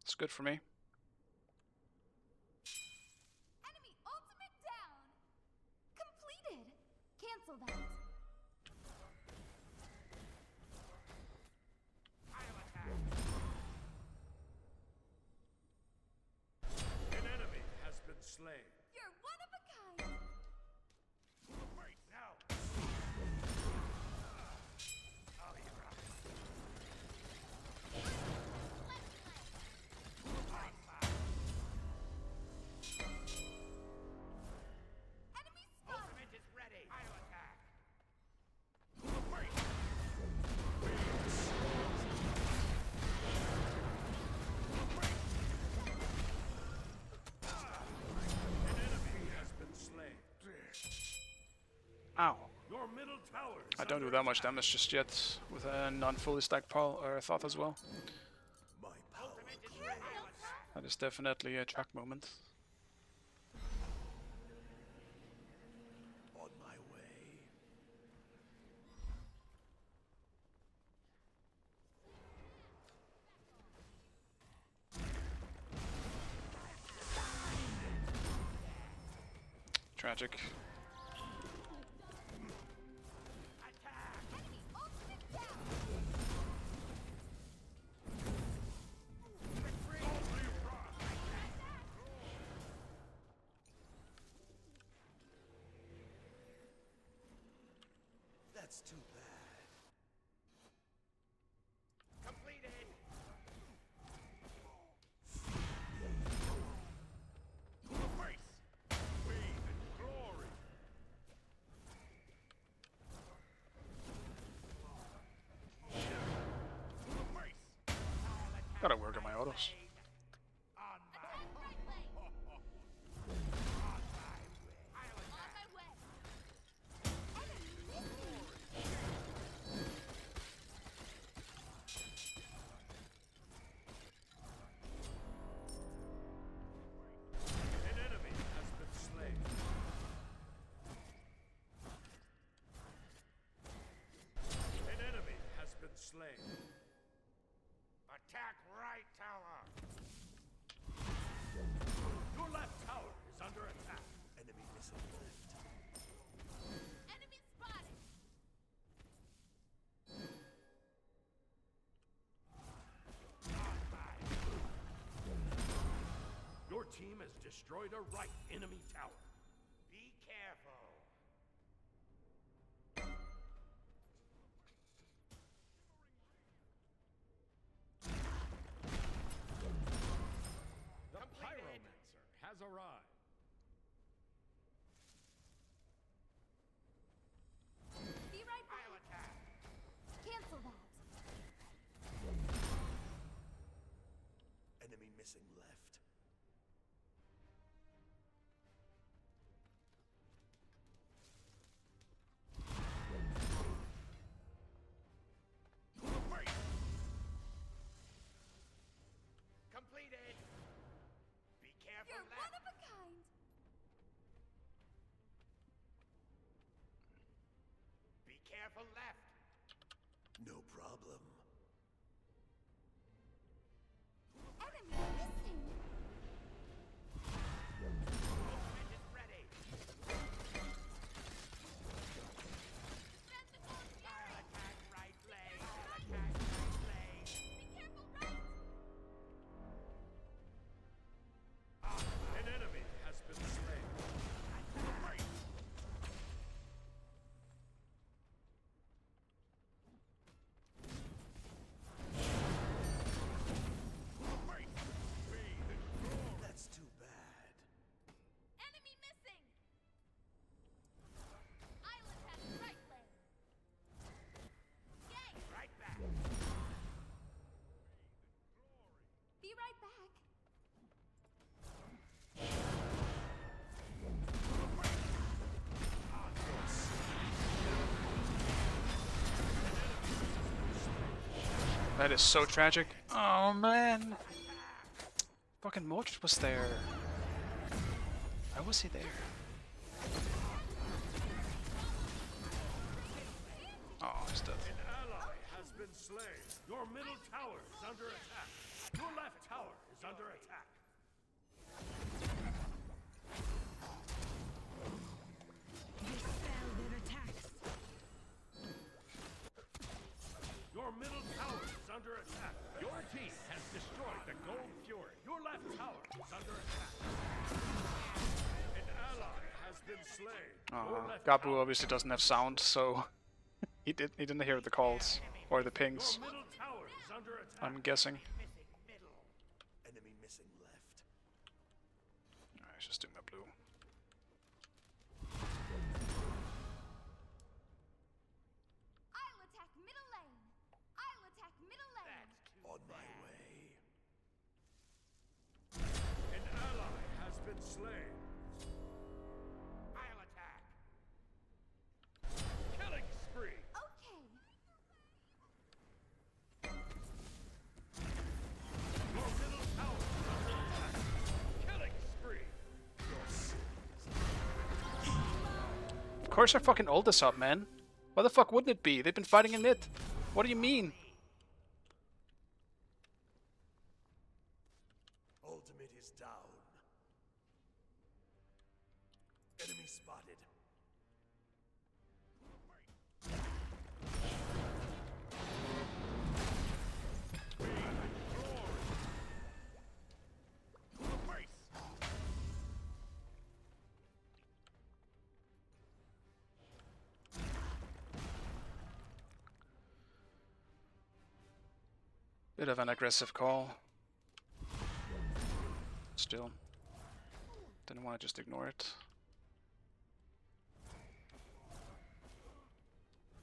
It's good for me. Enemy ultimate down. Completed. Cancel that. An enemy has been slain. You're one of a kind. Wait now. Enemy spotted. Is ready. I'll attack. An enemy has been slain. Ow. Your middle tower is I don't do under that much attack. damage just yet with a non-fully stacked Thoth as well. My power. That is definitely a track moment. On my way. Tragic. Enemy ultimate down. That's too bad. Completed. Grace, wave, and glory. Grace, Gotta work on my autos. Attack right leg. On my way. Enemy missing. an enemy has been slain. An enemy has been slain. Attack right tower. Your left tower is under attack. Enemy missing left. Enemy spotted. Your team has destroyed a right enemy tower. Be careful. The Completed. Pyromancer has arrived. Be right back. I'll attack. Cancel that. Enemy missing left. Grace, Completed. Be careful You're left. one of a kind. Be careful left. No problem. Enemy missing. Ultimate is ready. Send the gold I'll sky. attack right leg. I'll attack right leg. Be careful, right. an enemy has been slain. Grace, Grace, wave, and glory. That's too bad. Enemy missing. I'll attack right leg. Yay. Right back. Be right back. That is so tragic. Oh man. Fucking Mordred was there. Why was he there? Oh, he's dead. An ally has been slain. Your middle tower is under attack. Your left tower is under attack. Your middle tower is under attack. Your team has destroyed the Gold Fury. Your left tower is under attack. An ally has been slain. Your left Gabu tower obviously doesn't have sound, so he didn't hear the calls or the pings. Your middle tower is under attack. I'm guessing. Missing middle. Enemy missing left. Alright, let's just do my blue. I'll attack middle lane. I'll attack middle lane. That's too On my bad. way. An ally has been slain. I'll attack. Killing spree. Okay. Your middle tower is under attack. Killing spree. Of course I fucking ult this up, man. Why the fuck wouldn't it be? They've been fighting in mid. What do you mean? Ultimate is down. Enemy spotted. Grace. Bit of an aggressive call. Still. Didn't want to just ignore it.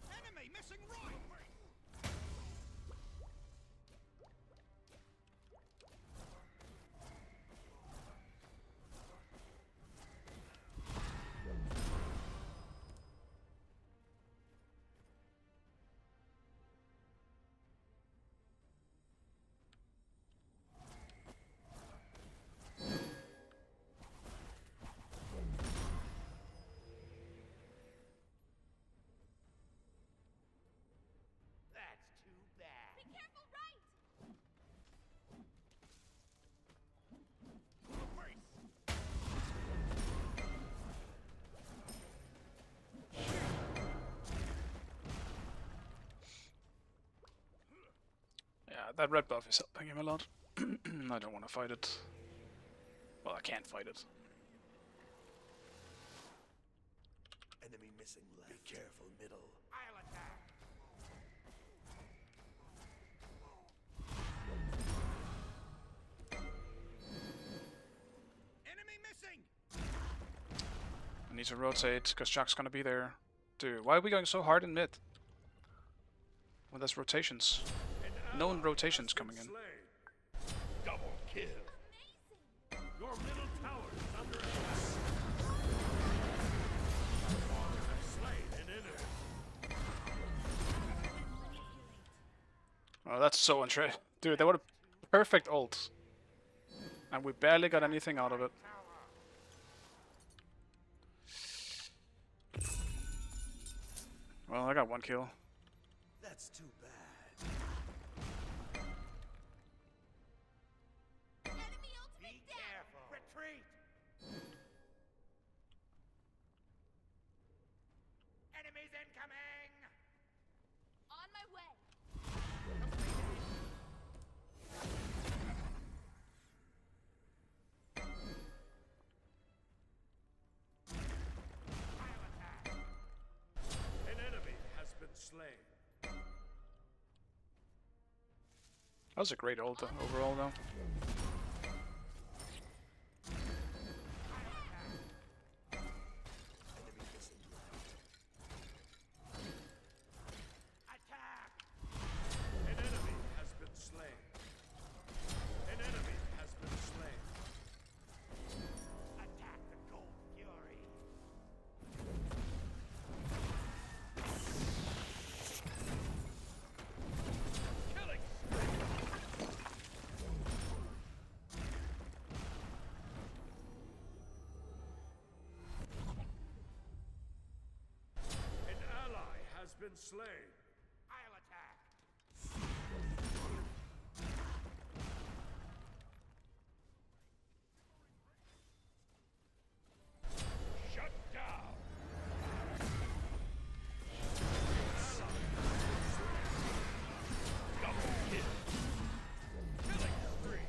Enemy missing right. That's too bad. Be careful, right? Yeah, that red buff is helping him a lot. I don't want to fight it. Well, I can't fight it. Enemy missing left. Be careful, middle. I'll attack. Enemy missing. I need to rotate, because Chuck's gonna be there. Dude, why are we going so hard in mid? Well, there's rotations. Known rotations coming in. Double kill. Your middle tower is under attack. Slain an enemy. Oh, that's so untrue. Dude, they were a perfect ult. And we barely got anything out of it. Well, I got one kill. That's too bad. Enemy ultimate Be down. careful. Retreat. Enemies incoming. On my way. I'll attack. An enemy has been slain. That was a great ult overall, though. Enemy missing left. Attack. An enemy has been slain. An enemy has been slain. Attack the Gold Fury. Killing. An ally has been slain. I'll attack. Shut down. Double kill.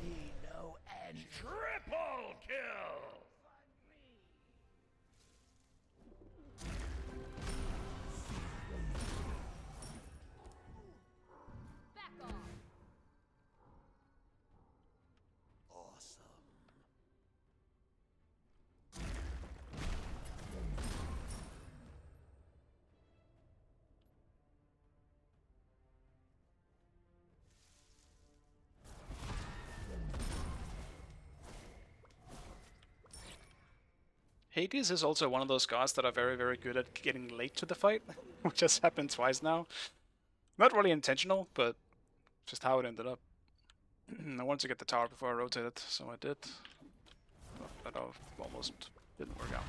Be no end. Triple kill. Back off. Awesome. Hades is also one of those gods that are very, very good at getting late to the fight, which has happened twice now. Not really intentional, but just how it ended up. I wanted to get the tower before I rotated, so I did. But that almost didn't work out.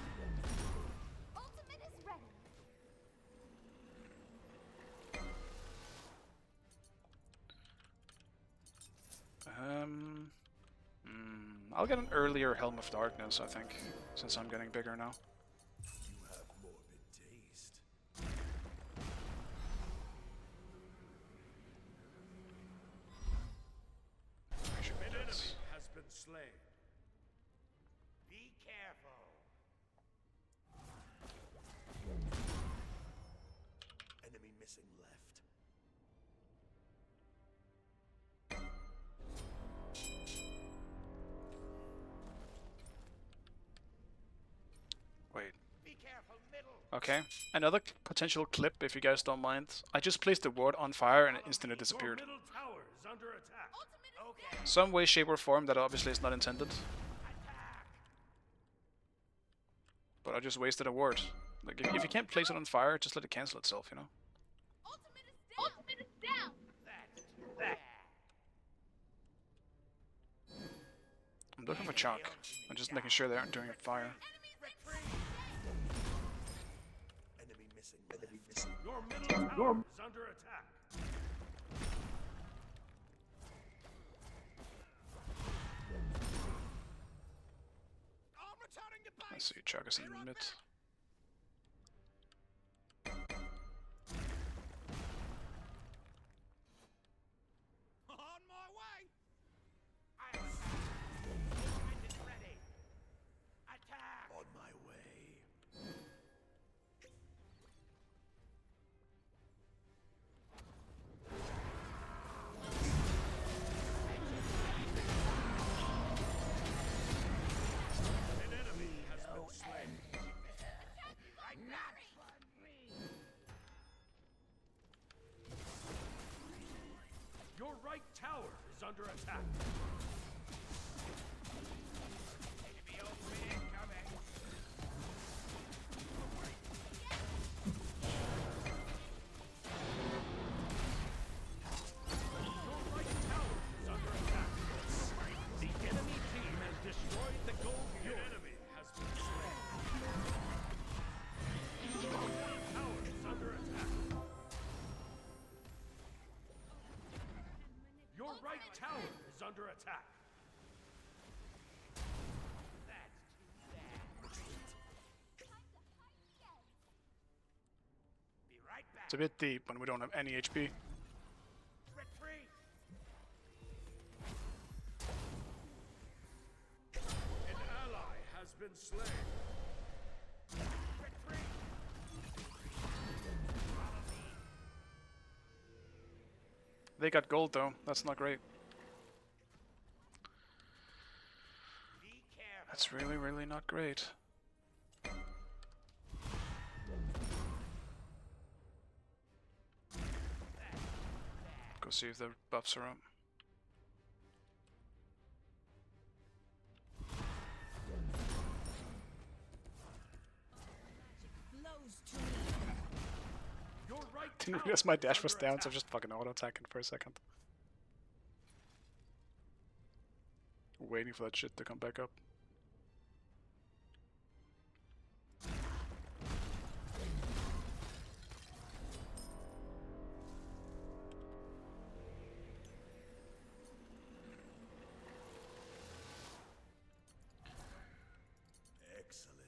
Ultimate is ready. I'll get an earlier Helm of Darkness, I think, since I'm getting bigger now. You have morbid taste. I should An do enemy this. has been slain. Be careful. Enemy missing left. Okay, another potential clip if you guys don't mind. I just placed the ward on fire and it instantly disappeared. Your middle tower is under attack. Some way, shape or form that obviously is not intended. But I just wasted a ward. Like, if you can't place it on fire, just let it cancel itself, you know? Ultimate is down. Ultimate is down. I'm looking for chalk. I'm just making sure they aren't doing fire. Enemy missing. Enemy missing. Your middle tower is under attack. Let's see, chalk is in the mid. On my way. Attack. On my way. An enemy has been slain. Your right tower is under attack. Your right tower is under attack. The enemy team has destroyed the gold. Your enemy has been slain. Your right tower is under attack. Your right tower is under attack. It's a bit deep when we don't have any HP. Retreat. An ally has been slain. Retreat. They got gold though, that's not great. That's really, really not great. Go see if the buffs are up. Your right Didn't tower realize my is dash was under down, attack. so I'm just fucking auto-attacking for a second. Waiting for that shit to come back up. Excellent.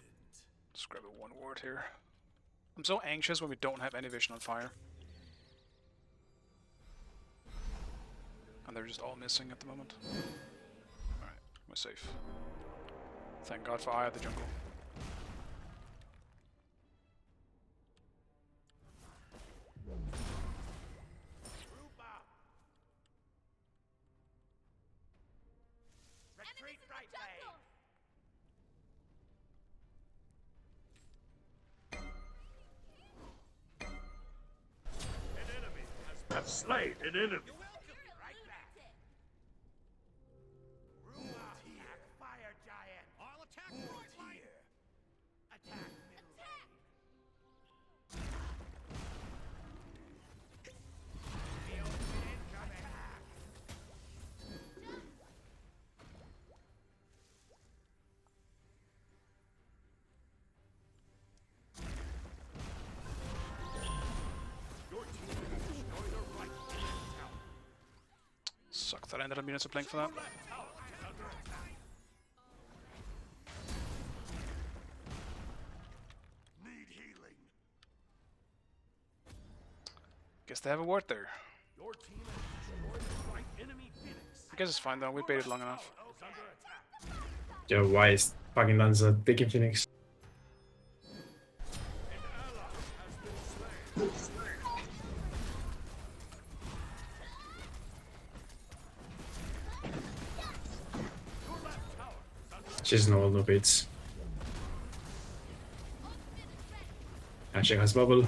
Just grab a one ward here. I'm so anxious when we don't have any vision on fire. And they're just all missing at the moment. Alright, we're safe. Thank God for Eye of the Jungle. Retreat right lane. An enemy has slain an enemy. Fire giant. I'll attack right here. Attack middle lane. The ultimate incoming. Your team has destroyed a right tower. Suck that I ended up being playing for that. Left tower is under attack. Need healing. Guess they have a ward there. Your team has destroyed the right enemy Phoenix. I guess it's fine though, we baited long enough. Is under attack. Yo, why is fucking Lanza taking Phoenix? An ally has been slain. Your left tower is under attack. She's no beats. Magic has bubble.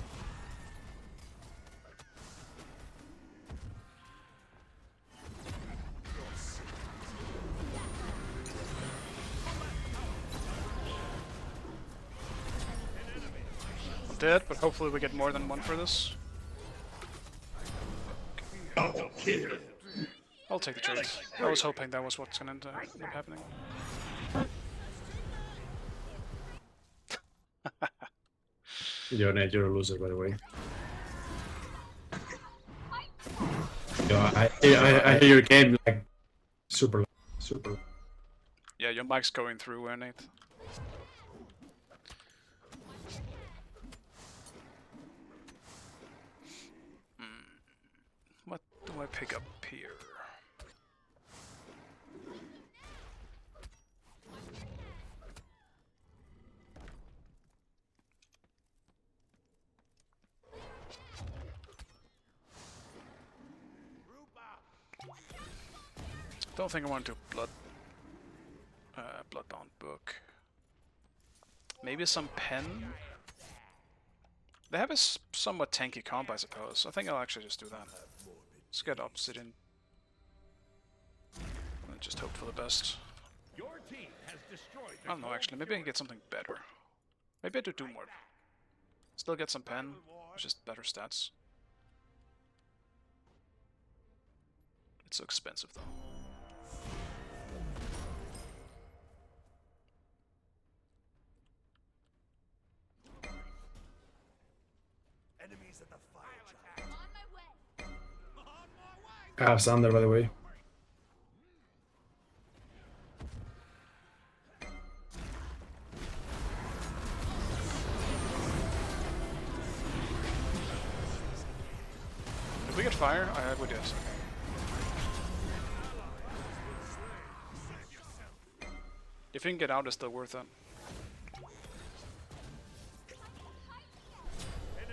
I'm dead, but hopefully we get more than one for this. I'll take the trade. I was hoping that was what's gonna end up happening. Nate, you're a loser, by the way. Yo, I hear your game like super. Yeah, your mic's going through, Nate. What do I pick up here? Don't think I want to Bloodbound book. Maybe some pen. They have a somewhat tanky comp, I suppose. I think I'll actually just do that. Let's get Obsidian. And just hope for the best. Your team has destroyed I don't know, actually. Maybe I can get something better. Maybe I do more. Still get some pen, just better stats. It's so expensive, though. Enemies at the fire giant. On my way. I have Sander, by the way. Did we get fire? We did. If you can get out, it's still worth it.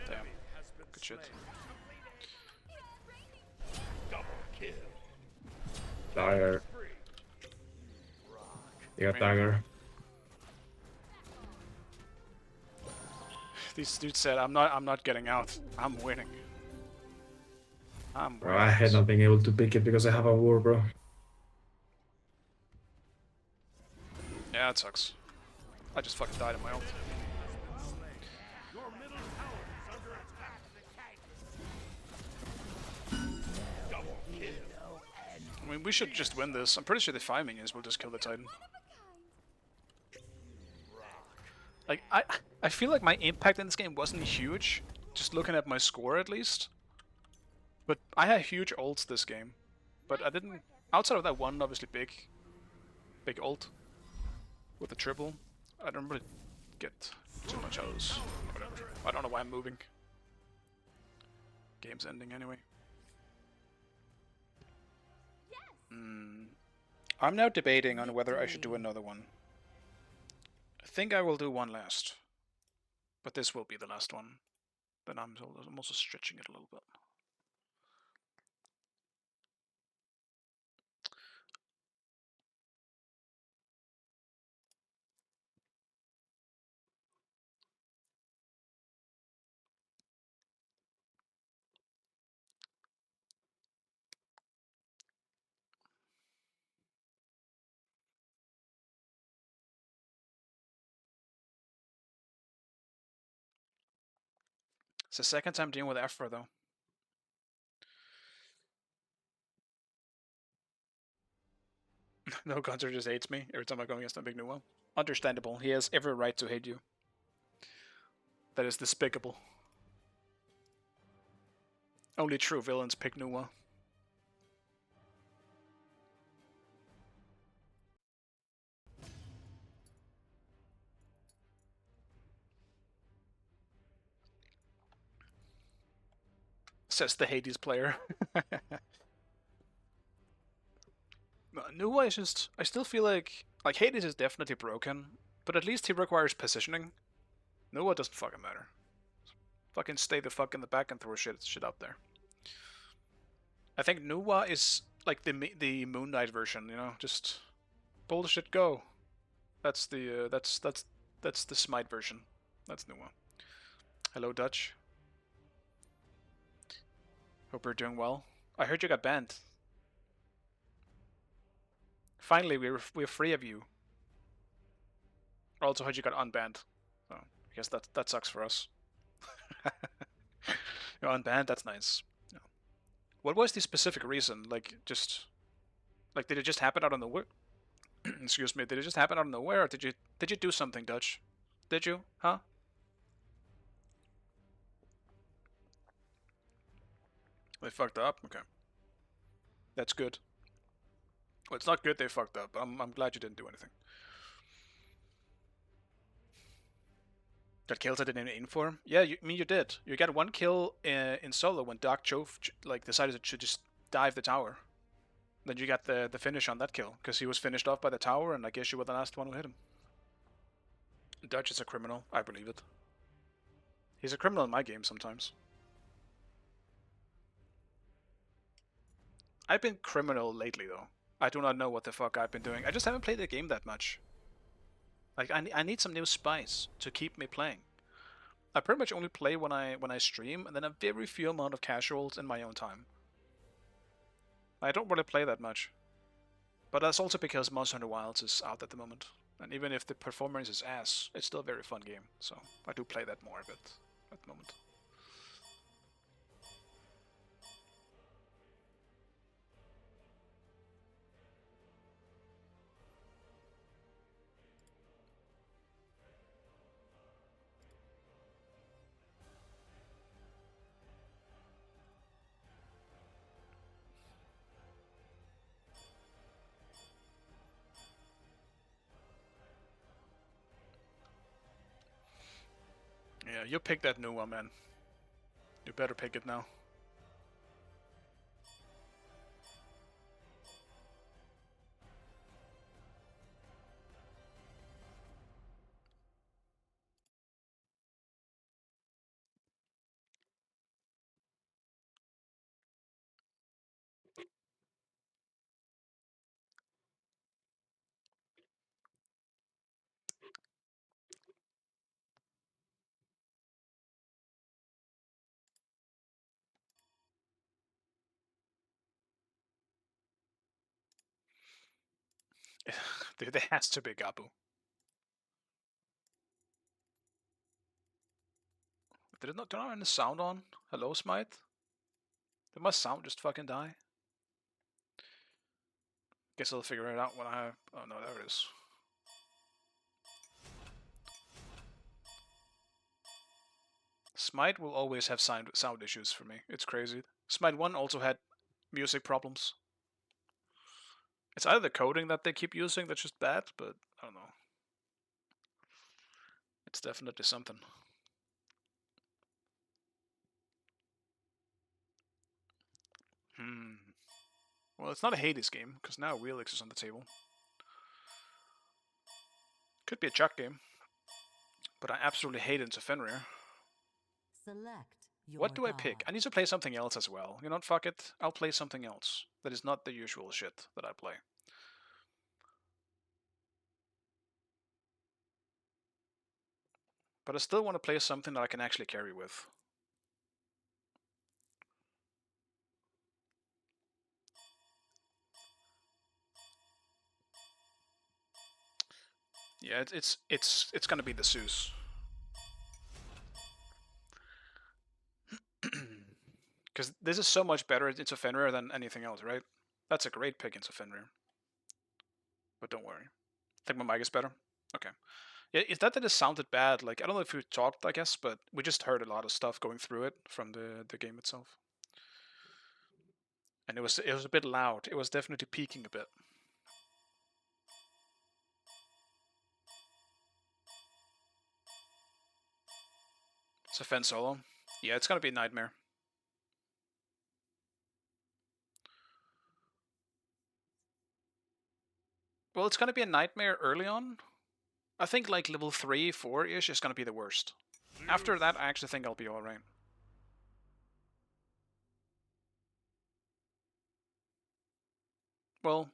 Damn. Good shit. Dagger. You got dagger. These dudes said, I'm not getting out. I'm winning. I'm winning. Bro, I had not been able to pick it because I have a war, bro. Yeah, it sucks. I just fucking died in my ult. Your middle tower is under attack. I mean, we should just win this. I'm pretty sure the 5 minions will just kill the Titan. Like, I feel like my impact in this game wasn't huge, just looking at my score at least. But I had huge ults this game. But I didn't, outside of that one obviously big ult with the triple, I don't really get too much out of this. Whatever. I don't know why I'm moving. Game's ending anyway. I'm now debating on whether I should do another one. I think I will do one last. But this will be the last one. Then I'm also stretching it a little bit. It's the second time dealing with Afra though. No, Gunter just hates me every time I go against a big new one. Understandable. He has every right to hate you. That is despicable. Only true villains pick Nuwa. Says the Hades player. Nuwa is just... I still feel like Hades is definitely broken, but at least he requires positioning. Nuwa doesn't fucking matter. Fucking stay the fuck in the back and throw shit out there. I think Nuwa is like the Moon Knight version, you know, just bullshit go. That's the that's the Smite version. That's Nuwa. Hello, Dutch. Hope you're doing well. I heard you got banned. Finally, we're free of you. I also heard you got unbanned. So I guess that sucks for us. You're unbanned. That's nice. Yeah. What was the specific reason? Like did it just happen out of nowhere? Excuse me. Did it just happen out of nowhere, or did you do something, Dutch? Did you? Huh? They fucked up. Okay. That's good. Well, it's not good they fucked up, but I'm glad you didn't do anything. Got kills I didn't aim for? Yeah, I mean you did. You got one kill in solo when Dark Chove like decided to just dive the tower. Then you got the finish on that kill because he was finished off by the tower, and I guess you were the last one who hit him. Dutch is a criminal. I believe it. He's a criminal in my game sometimes. I've been criminal lately though. I do not know what the fuck I've been doing. I just haven't played the game that much. Like I need some new spice to keep me playing. I pretty much only play when I stream, and then a very few amount of casuals in my own time. I don't really play that much. But that's also because Monster Hunter Wilds is out at the moment. And even if the performance is ass, it's still a very fun game. So I do play that more a bit at the moment. Yeah, you pick that new one, man. You better pick it now. Dude, there has to be Gabu. Did it not turn on the sound on? Hello, Smite? Did my sound just fucking die? Guess I'll figure it out when I... Oh no, there it is. Smite will always have sound issues for me. It's crazy. Smite 1 also had music problems. It's either the coding that they keep using that's just bad, but I don't know. It's definitely something. Well, it's not a Hades game, because now Wheelix is on the table. Could be a Chuck game. But I absolutely hate Into Fenrir. Select your What do I god. pick? I need to play something else as well. You know what, fuck it. I'll play something else. That is not the usual shit that I play. But I still want to play something that I can actually carry with. Yeah, it's gonna be the Zeus. Because this is so much better into Fenrir than anything else, right? That's a great pick into Fenrir. But don't worry. I think my mic is better. Okay. Yeah, it's not that it sounded bad. Like I don't know if you talked, I guess, but we just heard a lot of stuff going through it from the game itself. And it was a bit loud. It was definitely peaking a bit. It's a Fen solo. Yeah, it's gonna be a nightmare. Well, it's gonna be a nightmare early on. I think like level 3, 4-ish is gonna be the worst. After that, I actually think I'll be alright. Well,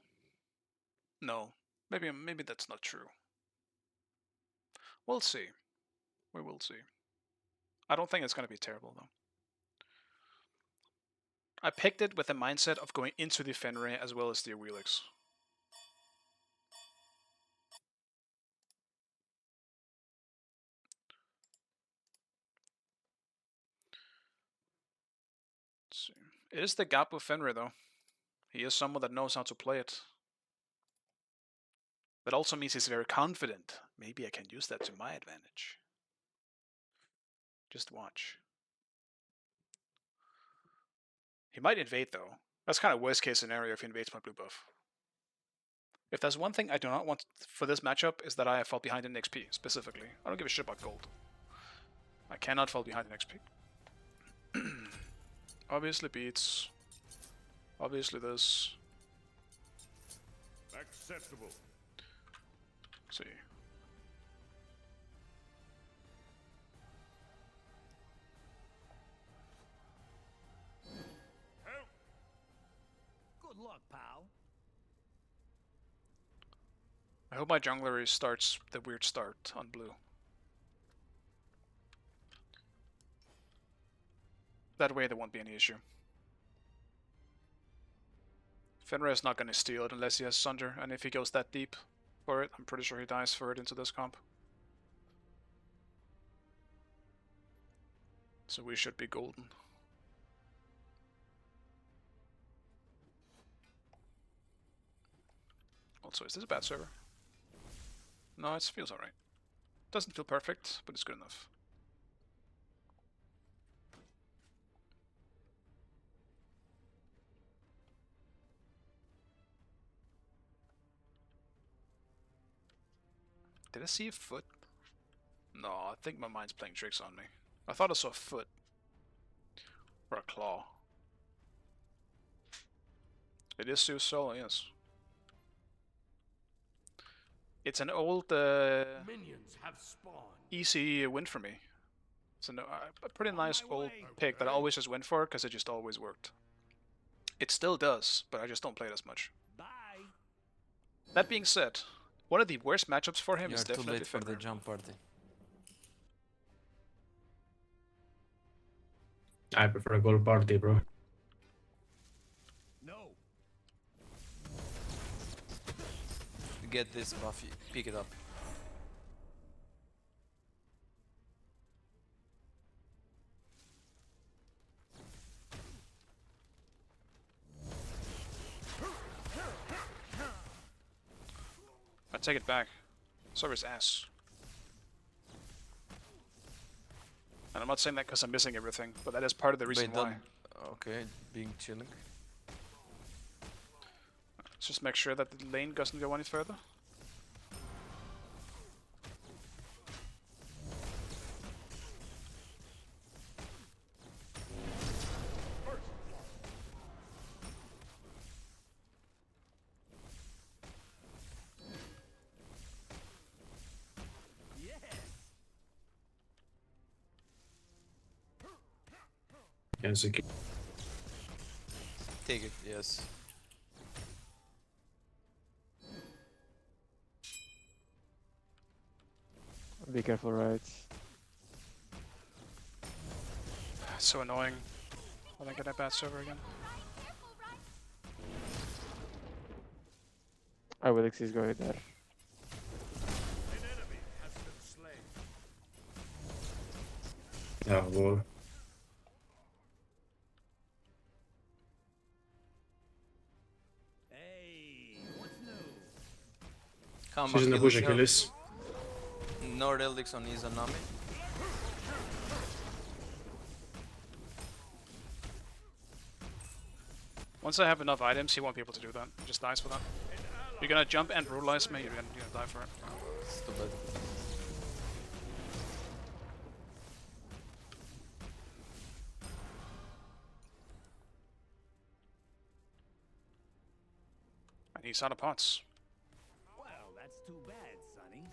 no. Maybe that's not true. We'll see. We will see. I don't think it's going to be terrible, though. I picked it with the mindset of going into the Fenrir as well as the Wheelix. Let's see. It is the gap with Fenrir, though. He is someone that knows how to play it. That also means he's very confident. Maybe I can use that to my advantage. Just watch. He might invade, though. That's kind of worst case scenario if he invades my blue buff. If there's one thing I do not want for this matchup is that I fall behind in XP, specifically. I don't give a shit about gold. I cannot fall behind in XP. Obviously beats. Obviously this. Acceptable. Let's see. Help! Good luck, pal. I hope my jungler starts the weird start on blue. That way there won't be any issue. Fenrir is not going to steal it unless he has Sunder, and if he goes that deep for it, I'm pretty sure he dies for it into this comp. So we should be golden. Also, is this a bad server? No, it feels alright. Doesn't feel perfect, but it's good enough. Did I see a foot? No, I think my mind's playing tricks on me. I thought I saw a foot. Or a claw. It is Zeus solo, yes. It's an old, Minions have spawned. easy win for me. It's a pretty nice old pick that I always just went for because it just always worked. It still does, but I just don't play it as much. Bye. That being said, one of the worst matchups for him You is are too definitely late for the Fenrir. jump party. I prefer a gold party, bro. No. Get this buff, pick it up. I take it back. Server's ass. And I'm not saying that because I'm missing everything, but that is part of the reason Wait, why. Okay, being chilling. Let's just make sure that the lane doesn't go any further. Can secure. Take it, yes. Be careful, right? It's so annoying when I get a bad server again. I will is going there. An enemy has been slain. Yeah, well. Hey, what's new? Come She's in the kill bush, yourself. Achilles. No relics on Izanami. Once I have enough items, he won't be able to do that. He just dies for that. You're gonna jump and brutalize me, you're gonna die for it. It's too bad. And he's out of pots. Well, that's too bad, Sonny.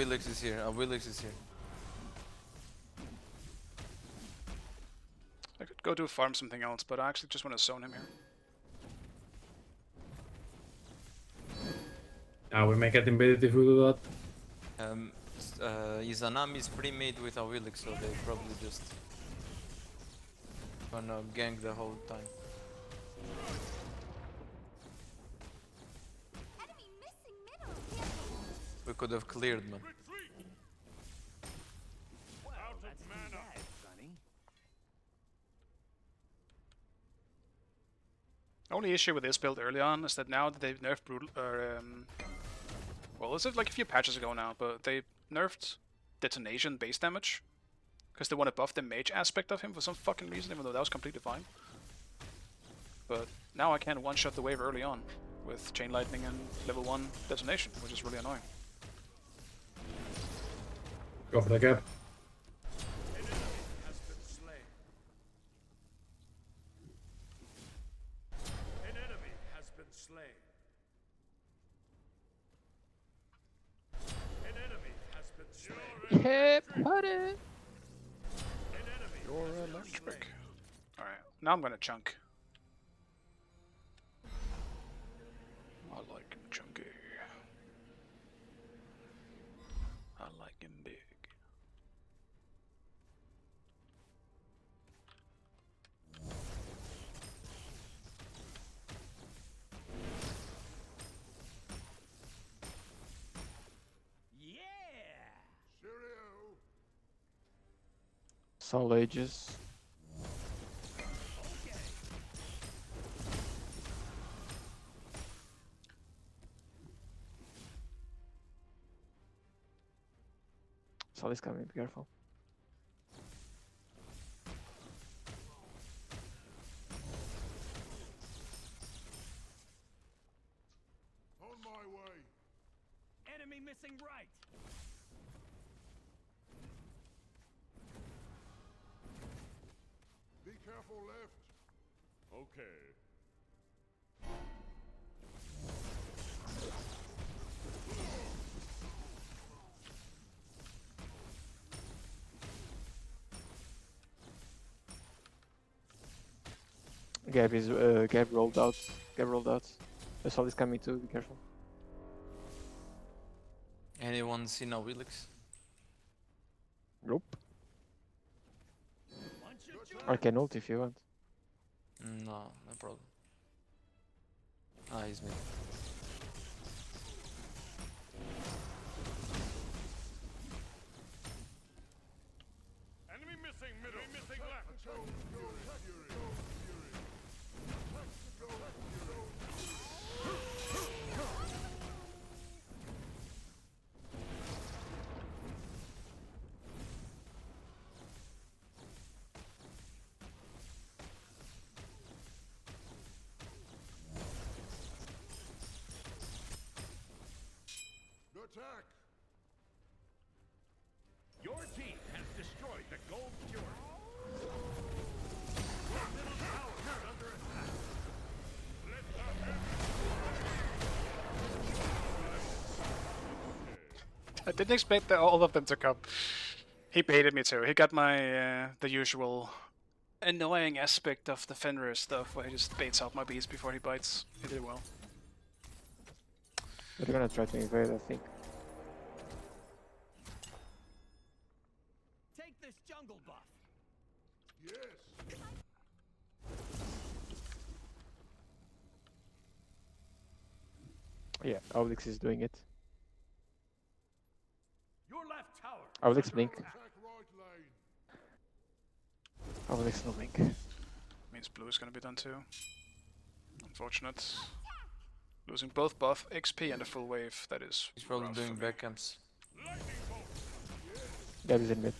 Willix is here. Willix is here. I could go do farm something else, but I actually just want to zone him here. Now we make it embedded if we do that. Izanami is pre-made with a Willix, so they probably just gonna gank the whole time. Enemy missing middle. We could have cleared, man. Out of mana. Only issue with this build early on is that now that they've nerfed brutal, well, it's like a few patches ago now, but they nerfed detonation base damage because they want to buff the mage aspect of him for some fucking reason, even though that was completely fine. But now I can one-shot the wave early on with chain lightning and level 1 detonation, which is really annoying. Go for the gap. An enemy has been slain. An enemy has been slain. An enemy has been slain. Yeah, buddy. An enemy has been slain. Alright, now I'm gonna chunk. I like him chunky. I like him big. Cheerio. Soul Ages. Soul is coming, be careful. On my way. Enemy missing right. Be careful left. Okay. Gab is Gab rolled out. Gab rolled out. The Soul is coming too, be careful. Anyone seen a Willix? Nope. Punch it, I can ult if you want. No, no problem. Ah, he's mid. Enemy missing middle. Enemy missing left. Attack. Your team has destroyed the gold turret. Your middle tower is under attack. Let the I didn't expect all of them to come. He baited me too. He got my the usual annoying aspect of the Fenrir stuff, where he just baits out my beast before he bites. He did well. They're gonna try to invade, I think. Take this jungle buff. Yes. Yeah, Obelix is doing it. Your left tower. Obelix blink. Attack right lane. Obelix no blink. Means blue is gonna be done too. Unfortunate. Losing both buff, XP, and a full wave. That is. He's probably rough doing for me. backcamps. Gab is in mid.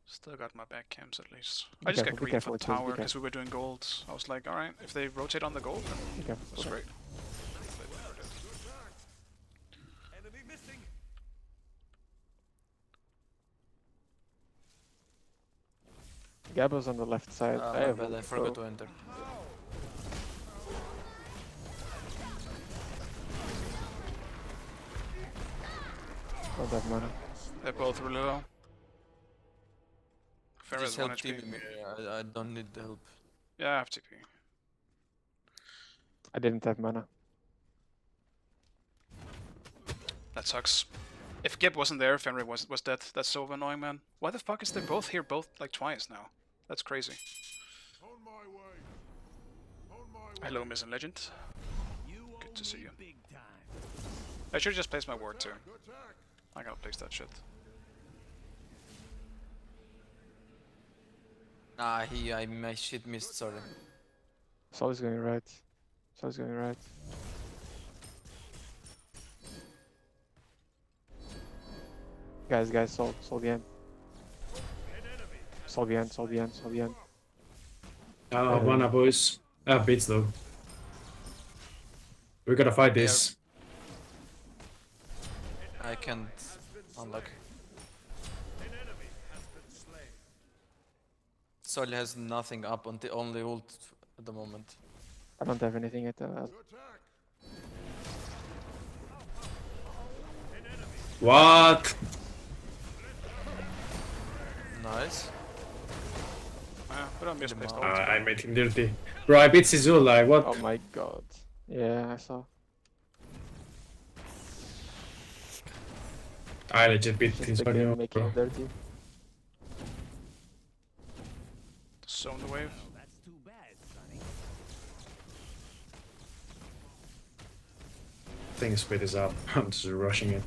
Still got my back cams at least. I just got Be green careful, for the Chase, be tower because careful. we were doing gold. I was like, alright, if they rotate on the gold, then careful, that's okay. great. Enemy missing. Gab was on the left side. Ah, I my have bad, I ult, forgot so- to enter. Don't have mana. They're both really low. Fair Just is 1 help HP. TP me. I don't need the help. Yeah, I have TP. I didn't have mana. That sucks. If Gib wasn't there, Fenrir was dead. That's so annoying, man. Why the fuck is they both here both like twice now? That's crazy. On my way. On my way. Hello, Missing Legend. You Good to owe see me you. big time. I should just place my ward too. Attack. I gotta place that shit. Ah, my shit missed, sorry. Sol is going right. Sol is going right. Guys, Sol behind. Sol behind. I don't have mana, boys. I have beats though. We gotta fight this. I can't unlock. Sol has nothing up on the only ult at the moment. I don't have anything at What? Nice. But I misplaced ult. I made him dirty. Bro, I beat Sizul, like what? Oh my god. Yeah, I saw. I legit beat Just his the body, game making bro. it dirty. Zone the wave. That's too bad, Sonny. I think speed is up. I'm just rushing it.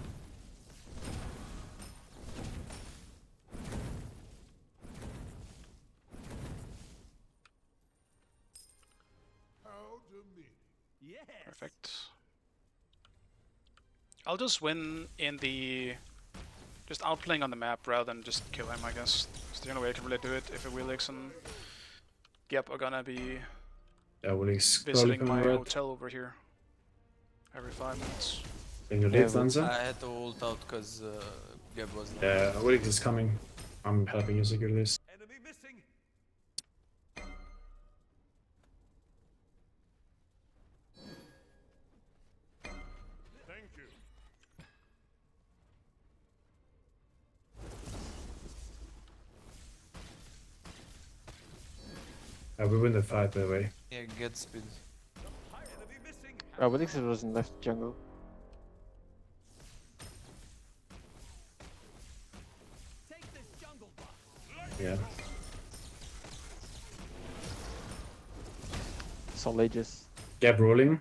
How to me. Yes. Perfect. I'll just win in the... just outplaying on the map rather than just kill him, I guess. It's the only way I can really do it if Willix and Gep are gonna be Yeah, well, he's visiting probably my coming red. hotel over here every 5 minutes. Can you leave, Yeah, Lanza? I had to ult out because Gab was there. Yeah, Wilix is coming. I'm helping you secure this. Enemy missing. Thank you. We win the fight, by the way. Yeah, get speed. Enemy missing. Wilix was in left jungle. Take this jungle buff. Yeah. Sol Aegis. Gab rolling.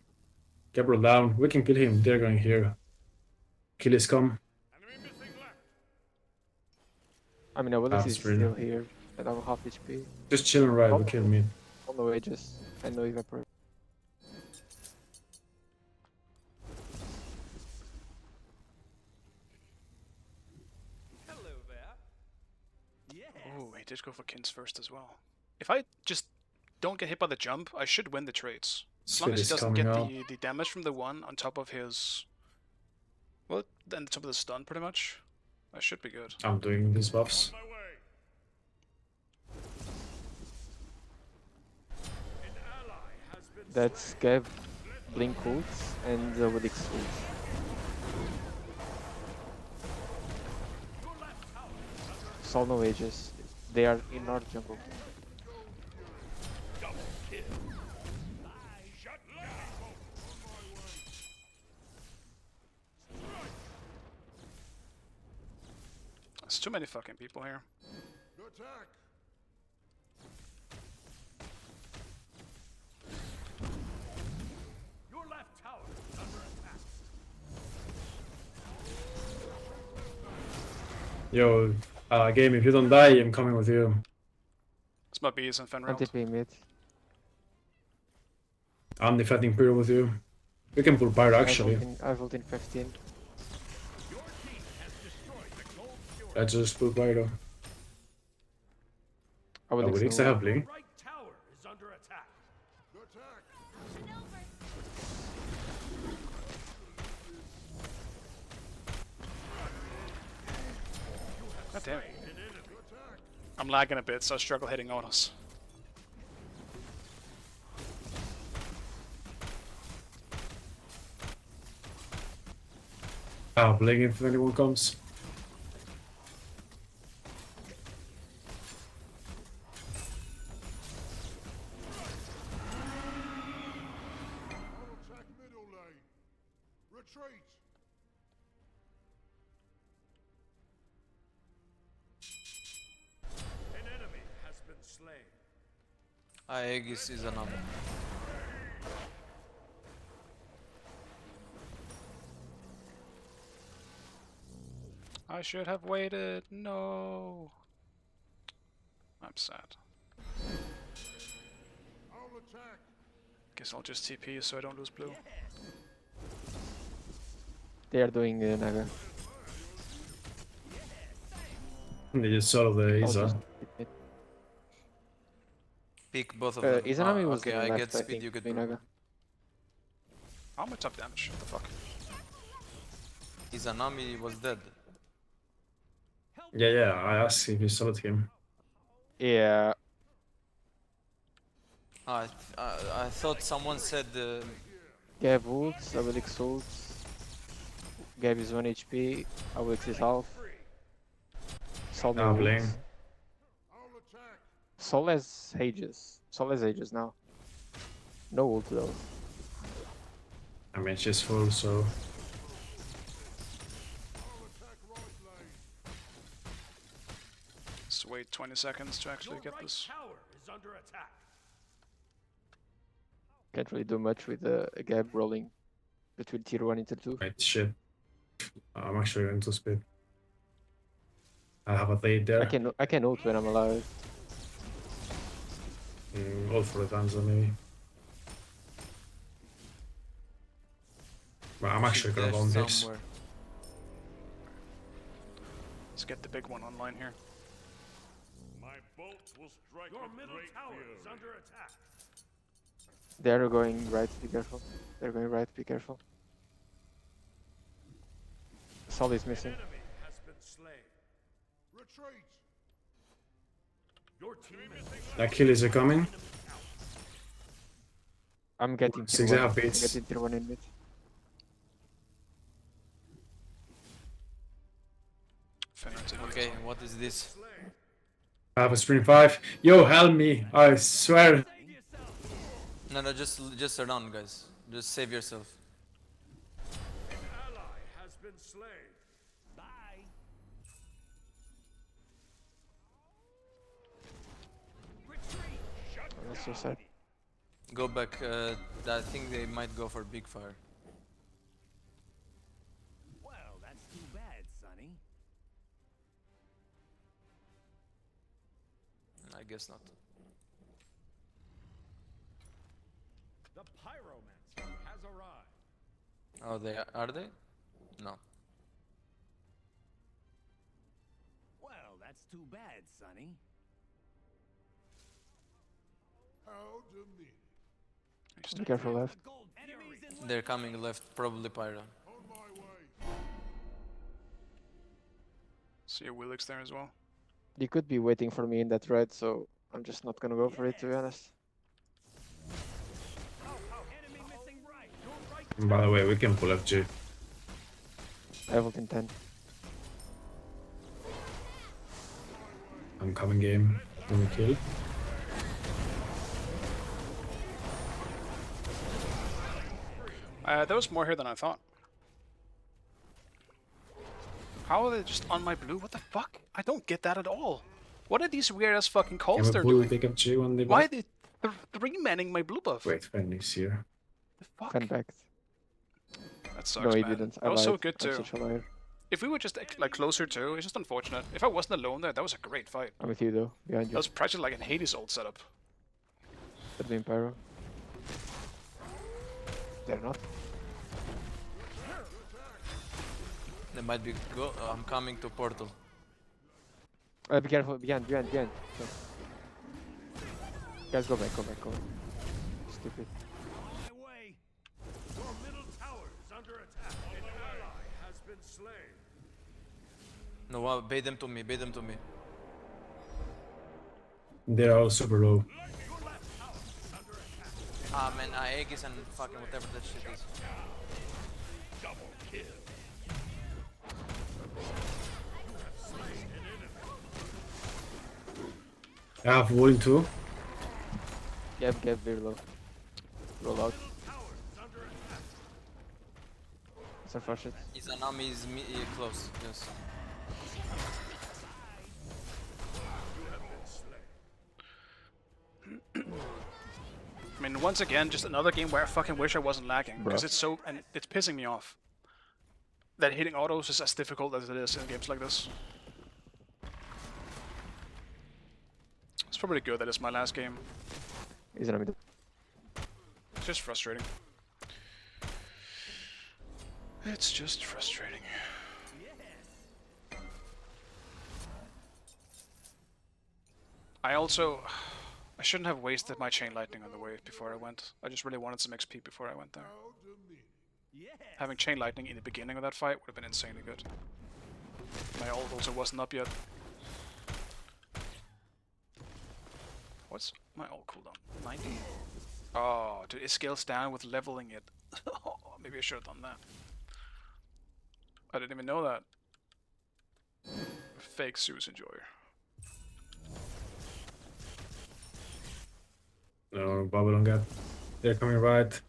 Gab roll down. We can kill him. They're going here. Kill his come. Enemy missing left. I mean, Wilix is That's really- still here. And I'm half HP. Just chill and ride. We kill me. On the Aegis. And no evaporate. Hello there. Yes. Oh, he did go for Kins first as well. If I just don't get hit by the jump, I should win the trades. As long Speed as he is doesn't coming get out. the damage from the one on top of his... well, on top of the stun, pretty much. I should be good. I'm doing these buffs. My way. An ally has been That's Gav, Blink ults, and Wilix ults. Sol no Aegis. They are in our jungle. There's too many fucking people here. attack. Your left tower is under attack. Yo, game, if you don't die, I'm coming with you. It's my bees and Fenrir. Anti-P mid. I'm defending Pyro with you. We can pull Pyro actually. I ult in 15. Let's just pull Pyro. I will Wilix, I have Blink. Right tower is under attack. Attack. God damn it. I'm lagging a bit, so I struggle hitting autos. I'll blink if anyone comes. I'll attack middle lane. Retreat. An enemy has been slain. Aegis is an armor. I should have waited. No. I'm sad. I'll attack. Guess I'll just TP so I don't lose blue. They are doing Naga. They just solo the I'll Isa. just keep it. Pick both of them. Izanami was okay, in the I left, get speed, think, you get with blue. Naga. How much top damage? What the fuck? Izanami was dead. Yeah, I asked if you soloed him. Yeah, I thought someone said Gav ults, Abilix ults. Gav is 1 HP, Abilix is half. Sol no Ah, ults. blame. I'll attack. Sol has Aegis. Sol has Aegis now. No ult though. I mean, she's full, so. I'll attack right lane. Let's wait 20 seconds to actually Your get right this. tower is under attack. Can't really do much with a Gab rolling between tier 1 and tier 2. Wait, shit. I'm actually going to speed. I have a lead there. I can ult when I'm alive. All for the Danza, maybe. But I'm actually gonna bomb this. somewhere. Let's get the big one online here. My bolt will strike. Your middle tower is under attack. They're going right, be careful. They're going right, be careful. Sol is missing. Enemy has been slain. Retreat. Your team is Achilles are coming. I'm getting tier 6 1. half I'm beats. getting tier 1 in mid. Okay, what is this? I have a stream 5. Yo, help me! I swear. No, just run, guys. Just save yourself. an ally has been slain. Bye. Retreat. Shut That's so sad. Go back. I think they might go for big fire. Well, that's too bad, Sonny. I guess not. The pyromancer has arrived. Oh, are they? No. Well, that's too bad, Sonny. How demeaning. Be careful left. They're coming left, probably pyro. On my way. See a Willix there as well. You could be waiting for me in that red, so I'm just not gonna go for it, to be honest. Enemy missing right. Your right And by the way, we can pull FG. I have ult in 10. I'm coming game. Can we kill? There was more here than I thought. How are they just on my blue? What the fuck? I don't get that at all. What are these weird ass fucking Can calls we they're pull doing? big FG when they Why are back? they three-manning my blue buff? Wait, Fenny's here. The fuck? Fan backed. That sucks, No, he man. didn't. I That was so lied. good I'm too. such a liar. If we were just like closer too, it's just unfortunate. If I wasn't alone there, that was a great fight. I'm with you though, behind That you. was practically like an Hades ult setup. They're doing pyro. They're not. They might be go. I'm coming to portal. Be careful, behind. So. Guys, go back. Stupid. my way. Your middle tower is under attack. An ally has been slain. No, bait them to me. They're all super low. Your left tower is under attack. Ah man, Aegis and fucking whatever that shit is. Double kill. I have wall in 2. Gab very low. Roll out. Some flash it. He's an army, he's close, yes. I mean, once again, just another game where I fucking wish I wasn't lagging, because it's so, and it's pissing me off that hitting autos is as difficult as it is in games like this. It's probably good that it's my last game. He's in the middle. It's just frustrating. It's just frustrating. I shouldn't have wasted my chain lightning on the way before I went. I just really wanted some XP before I went there. Having chain lightning in the beginning of that fight would have been insanely good. My ult also wasn't up yet. What's my ult cooldown? 90? Oh, dude, it scales down with leveling it. Maybe I should have done that. I didn't even know that. Fake Zeus enjoyer. No, Babylon gap. They're coming right.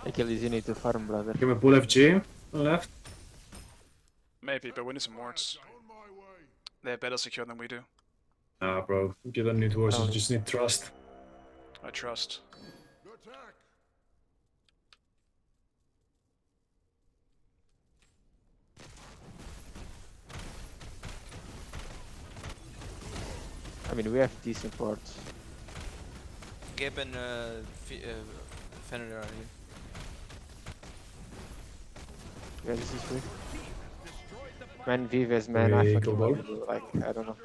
Achilles, you need to farm, brother. Can we pull FG on left? Maybe, but we need some wards. They're better secure than we do. Nah, bro. You don't need wards, you just need trust. I trust. I mean, we have decent wards. Gabe and Fenrir are here. Yeah, this is free. Man, Vives, man, I fucking ball. like, I don't know.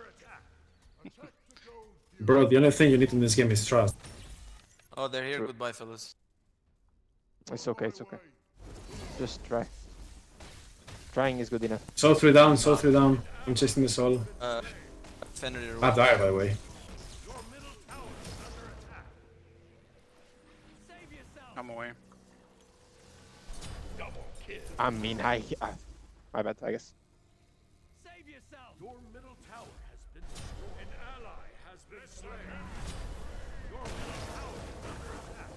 Bro, the only thing you need in this game is trust. Oh, they're here. True. Goodbye, fellas. It's okay, it's okay. Just try. Trying is good enough. Soul 3 down, Soul 3 down. I'm chasing the soul. Fenrir. I die, by the way. I'm away. I mean, my bad, I guess. Save yourself. Your middle tower has been destroyed. An ally has been slain. Your middle tower is under attack.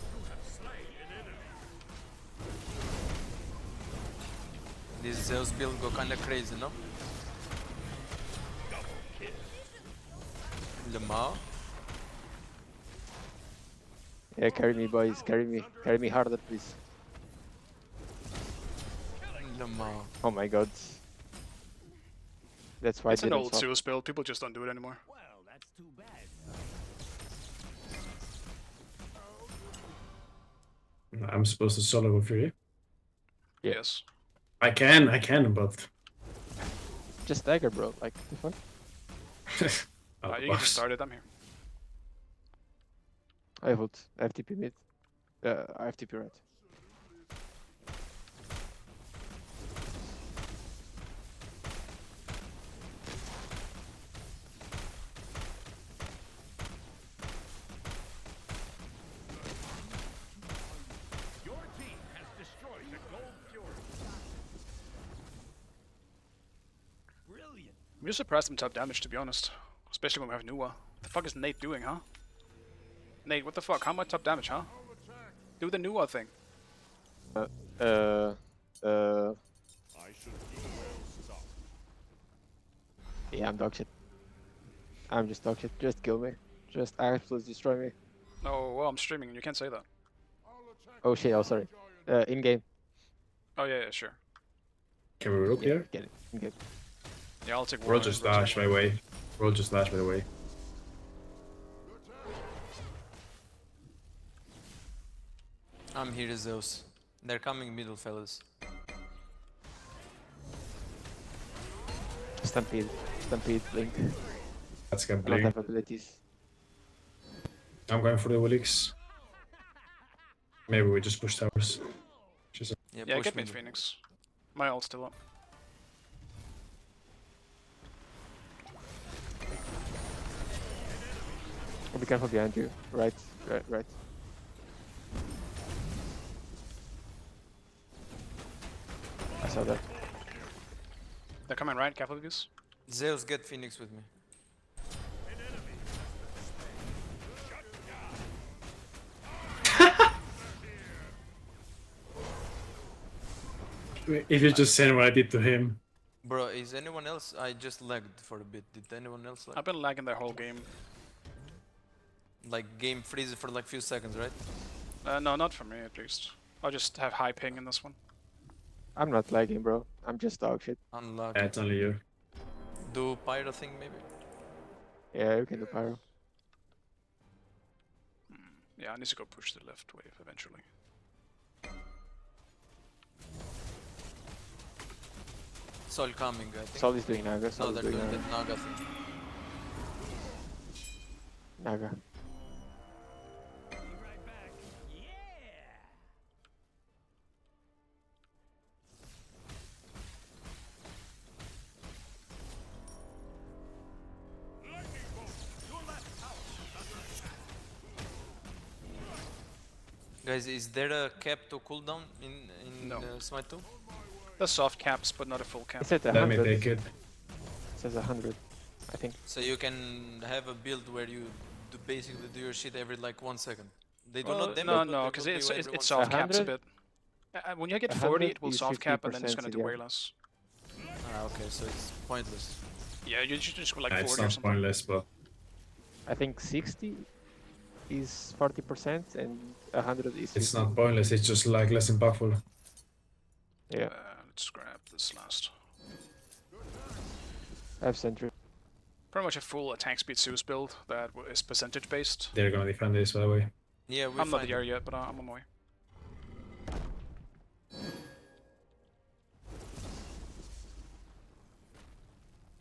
You have slain an enemy. This Zeus build go kinda crazy, no? Lemar. Yeah, carry me, boys, carry me. Carry me harder, please. Lemar. Oh my god. That's why It's I an didn't old swap. Zeus build, people just don't do it anymore. Well, that's too bad. I'm supposed to solo go free. Yeah. Yes. I can, but... Just dagger, bro, like, the fuck? You can just start it, I'm here. I have ult. I have TP mid. I have TP right. Your team has destroyed the Gold Fury. Brilliant. I'm just surprised I'm top damage, to be honest. Especially when we have Nuwa. What the fuck is Nate doing, huh? Nate, what the fuck? How am I top damage, huh? Do the Nuwa thing. I should be well stocked. Yeah, I'm dog shit. I'm just dog shit. Just kill me. Just absolutely destroy me. Oh, well, I'm streaming, you can't say that. Oh shit, oh sorry. In game. Oh, yeah, sure. Can we rope here? Get it. In game. Yeah, I'll take Roll just dash, by the way. Roll just dash, by the way. I'm here, Zeus. They're coming middle, fellas. Stampede. Stampede, blink. Let's get I don't blink. have abilities. I'm going for the Willix. Maybe we just push towers. Yeah, push get me in middle. Phoenix. My ult's still up. Oh, be careful behind you. Right. saw that. They're coming right, careful with this. Zeus, get Phoenix with me. If you just send what I did to him. Bro, is anyone else? I just lagged for a bit. Did anyone else lag? I've been lagging the whole game. Like game freeze for like few seconds, right? No, not for me at least. I just have high ping in this one. I'm not lagging, bro. I'm just dog shit. Unlucky. Yeah, it's only you. Do pyro thing maybe? Yeah, you can do pyro. Yeah, I need to go push the left wave eventually. Sol coming, I think. Sol is doing Naga. No, Sol they're is doing doing the Naga thing. Naga. Be right back. Yeah! Lightning bolt. Your left tower is under attack. Guys, is there a cap to cooldown in No. Smite 2? There's soft caps, but not a full cap. It said Let me 100. take it. It says 100, I think. So you can have a build where you basically do your shit every like 1 second. They do Well, not damage. no, but no, they because will it's do every 1 soft caps a 100? bit. When you get 100 40, it will is soft cap, and then it's 50% gonna do way CDR. less. Ah, okay, so it's pointless. Yeah, you should just go like Yeah, 40 it's or not something. pointless, but I think 60 is 40% and 100 is 50. it's not pointless. It's just like less impactful. Yeah, Let's grab this last. I have sentry. Pretty much a full attack speed Zeus build that is percentage based. They're gonna defend this, by the way. Yeah, we I'm not find there yet, but I'm on my way.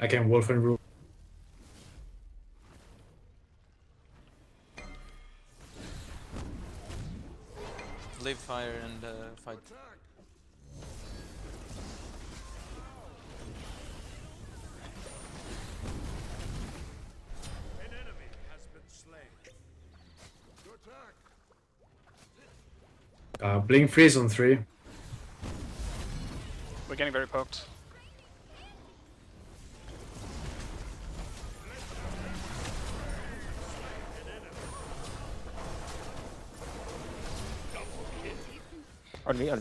I can wolf and rule. leave fire and fight. An enemy has been slain. To attack. Blink freeze on 3. We're getting very poked. On me. Triple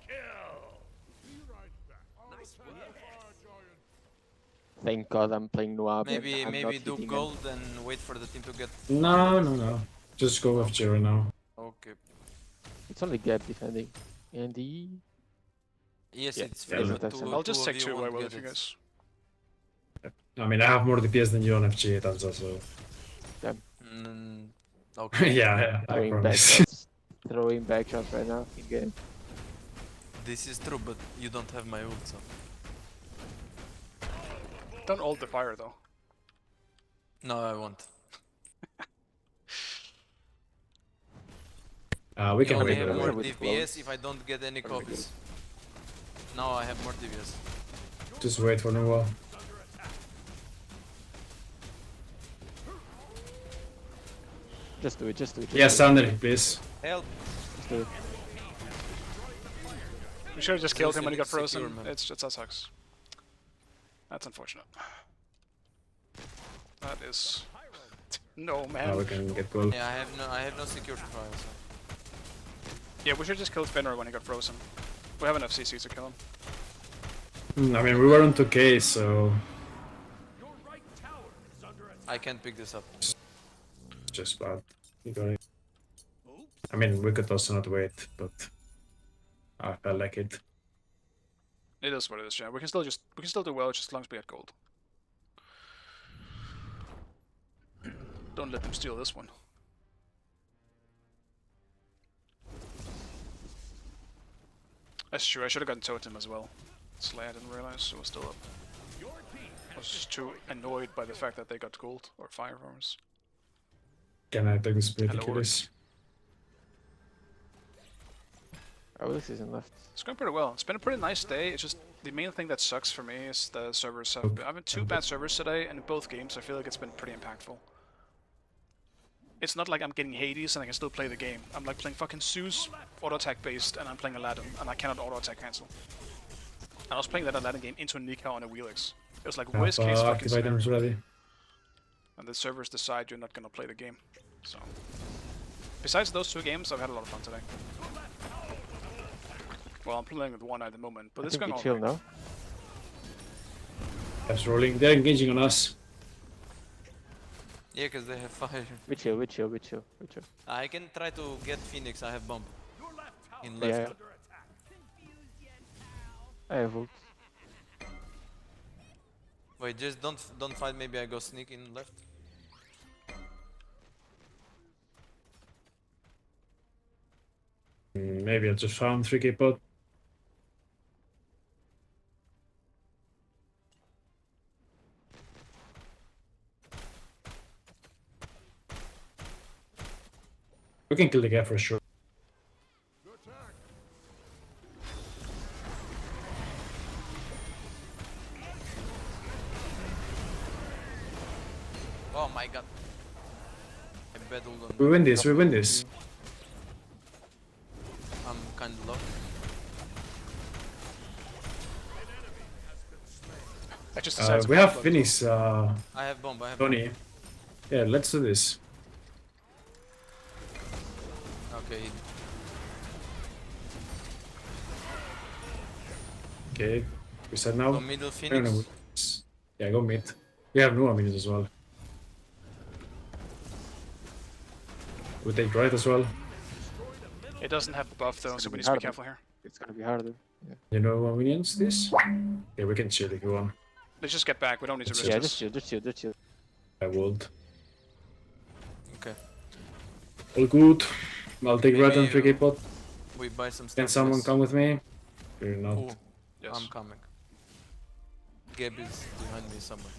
kill. Be right back. Nice one. Fire giant. Thank God I'm playing Noab. and Maybe I'm maybe not do hitting him. gold and wait for the team to get. No. Just go with Jiro now. Okay. It's only Gab defending. And the... Yes, Yeah, it's yeah, free, but but that's two, I'll just two of take you 2 won't I will get if you it. guys. I mean, I have more DPS than you on FG, Tanza, so... Okay. yeah, I Throwing back promise. shots. Throwing back shots right now in game. This is true, but you don't have my ult, so. Don't ult the fire though. No, I won't. We You can only wait have a more little with DPS close. if I don't get any copies. Now I have more DPS. Just wait for a while. Just do it, just do it. Just Yeah, do it. Sander, please. Help! Just do it. We should have just killed Zeus him when he got secure, frozen. man. That sucks. That's unfortunate. That is... No, man. Now we can get gold. Yeah, I have no security fire, so. Yeah, we should just kill Fenrir when he got frozen. We have enough CC to kill him. I mean, we were on 2k, so... Your right tower is under attack. I can't pick this up. Just bad. I mean, we could also not wait, but... I felt like it. It is what it is, yeah. We can still do well just as long as we get gold. Don't let them steal this one. That's true, I should have gotten Totem as well. Slay, I didn't realize it was still up. Your team I was just too annoyed by the fact that they got gold or firearms. Can I take the spirit to Hello, kill this? Oh, this isn't left. It's going pretty well. It's been a pretty nice day. It's just the main thing that sucks for me is the servers have been having 2 bad servers today, and in both games I feel like it's been pretty impactful. It's not like I'm getting Hades and I can still play the game. I'm like playing fucking Zeus, auto attack based, and I'm playing Aladdin, and I cannot auto attack cancel. And I was playing that Aladdin game into Nika on a Wheelix. It was like worst case fucking activate them scenario. ready. And the servers decide you're not gonna play the game. So, besides those 2 games, I've had a lot of fun today. Well, I'm playing with one at the moment, but it's going on. Chill now. That's rolling. They're engaging on us. Yeah, because they have fire. We chill. I can try to get Phoenix. I have bomb. In Yeah, left. I have ult. Wait, just don't fight. Maybe I go sneak in left. Maybe I just found 3k pot. We can kill the guy for sure. Oh my god. I battled on. We win this, we win this. I'm kind of low. I just decided We to have pop Vinny's I have bomb. Tony. Yeah, let's do this. Okay. Okay, we said now. Go middle I don't Phoenix. know. Yeah, go mid. We have no minutes as well. We take right as well. It doesn't have the buff though, so we need to be harder. careful here. It's gonna be harder. Yeah. You know what minions this? Yeah, we can chill if you want. Let's just get back, we don't need to risk Yeah, this. just chill. I would. Okay. All good. I'll take red and Maybe, 3k pot. We buy some stuff. Can someone yes. come with me? You're not. Who? Yes. I'm coming. Gab is behind me somewhere.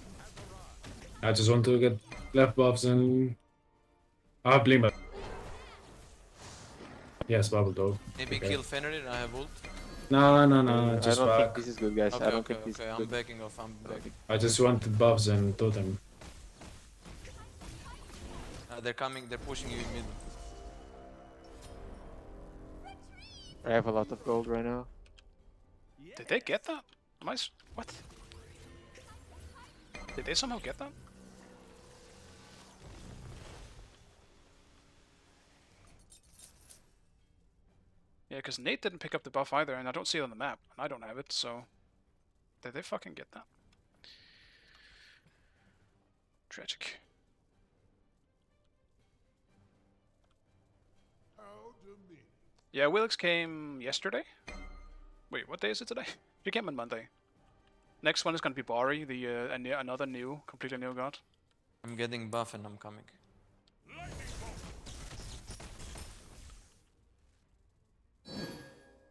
I just want to get left buffs and... I have Blima. Yes, bubble though. Maybe Okay. kill Fenrir. I have ult. No, I just don't back. think this is good, guys. Okay, I don't okay, think this okay. is I'm good. backing off. I'm backing. I just wanted buffs and totem. They're coming. They're pushing you in mid. I have a lot of gold right now. Did they get that? Am I what? Did they somehow get that? Yeah, because Nate didn't pick up the buff either, and I don't see it on the map, and I don't have it, so... Did they fucking get that? Tragic. Yeah, Willix came yesterday? Wait, what day is it today? She came on Monday. Next one is gonna be Bari, the another new, completely new god. I'm getting buff and I'm coming.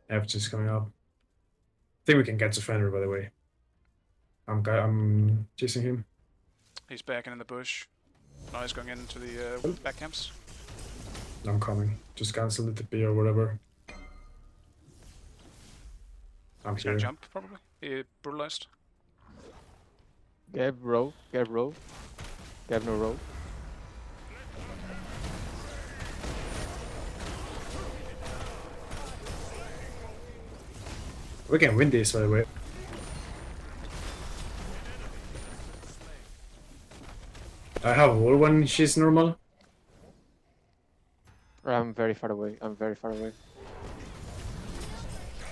Average is coming up. I think we can get to Fenrir, by the way. I'm chasing him. He's backing in the bush. Now he's going into the back camps. I'm coming. Just cancel the TP or whatever. I'm He's here. gonna jump, probably. He brutalized. Gab row. Gab no row. We can win this, by the way. I have wall when she's normal. I'm very far away. Okay,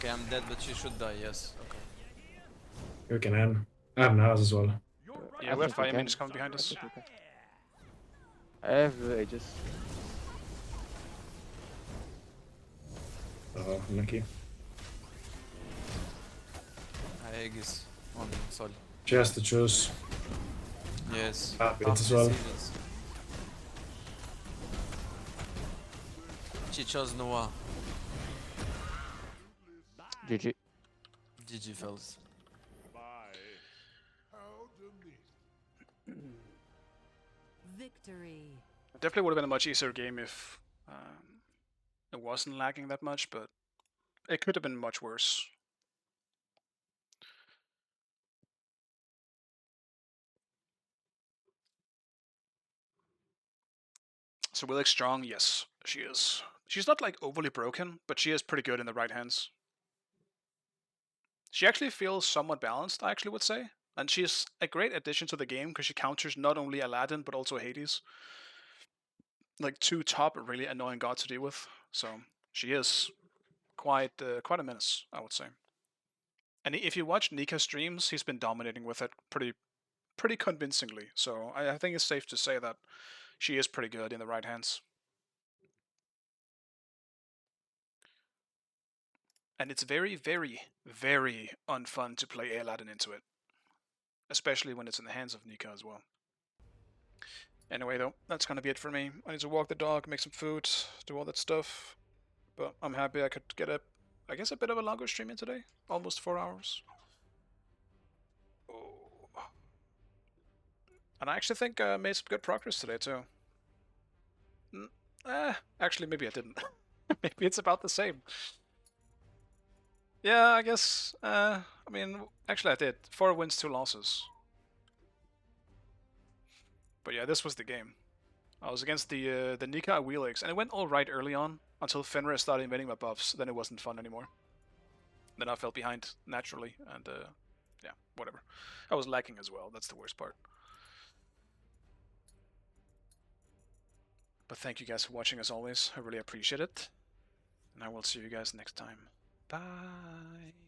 I'm dead, but she should die. Yes. Okay. We can end. I have Naz as well. Yeah, we have 5 minutes coming behind us. I have Aegis. Oh, lucky. Aegis on Sol. She has to choose. Yes. It Tough as well. decisions. She chose Noah. GG. GG fellas. Victory. Definitely would have been a much easier game if it wasn't lagging that much, but it could have been much worse. So Willick strong, yes, she is. She's not like overly broken, but she is pretty good in the right hands. She actually feels somewhat balanced, I actually would say. And she's a great addition to the game because she counters not only Aladdin but also Hades. Like two top really annoying gods to deal with. So she is quite a menace, I would say. And if you watch Nika's streams, he's been dominating with it pretty convincingly. So I think it's safe to say that she is pretty good in the right hands. And it's very, very, very unfun to play Aladdin into it. Especially when it's in the hands of Nika as well. Anyway though, that's gonna be it for me. I need to walk the dog, make some food, do all that stuff. But I'm happy I could get I guess a bit of a longer stream in today. Almost 4 hours. Oh. And I actually think I made some good progress today too. Actually maybe I didn't. Maybe it's about the same. Yeah, I guess, I mean, actually I did. 4 wins, 2 losses. But yeah, this was the game. I was against the Nika Wheelix, and it went alright early on, until Fenrir started inventing my buffs, then it wasn't fun anymore. Then I fell behind, naturally, and yeah, whatever. I was lacking as well, that's the worst part. But thank you guys for watching as always, I really appreciate it. And I will see you guys next time. Bye!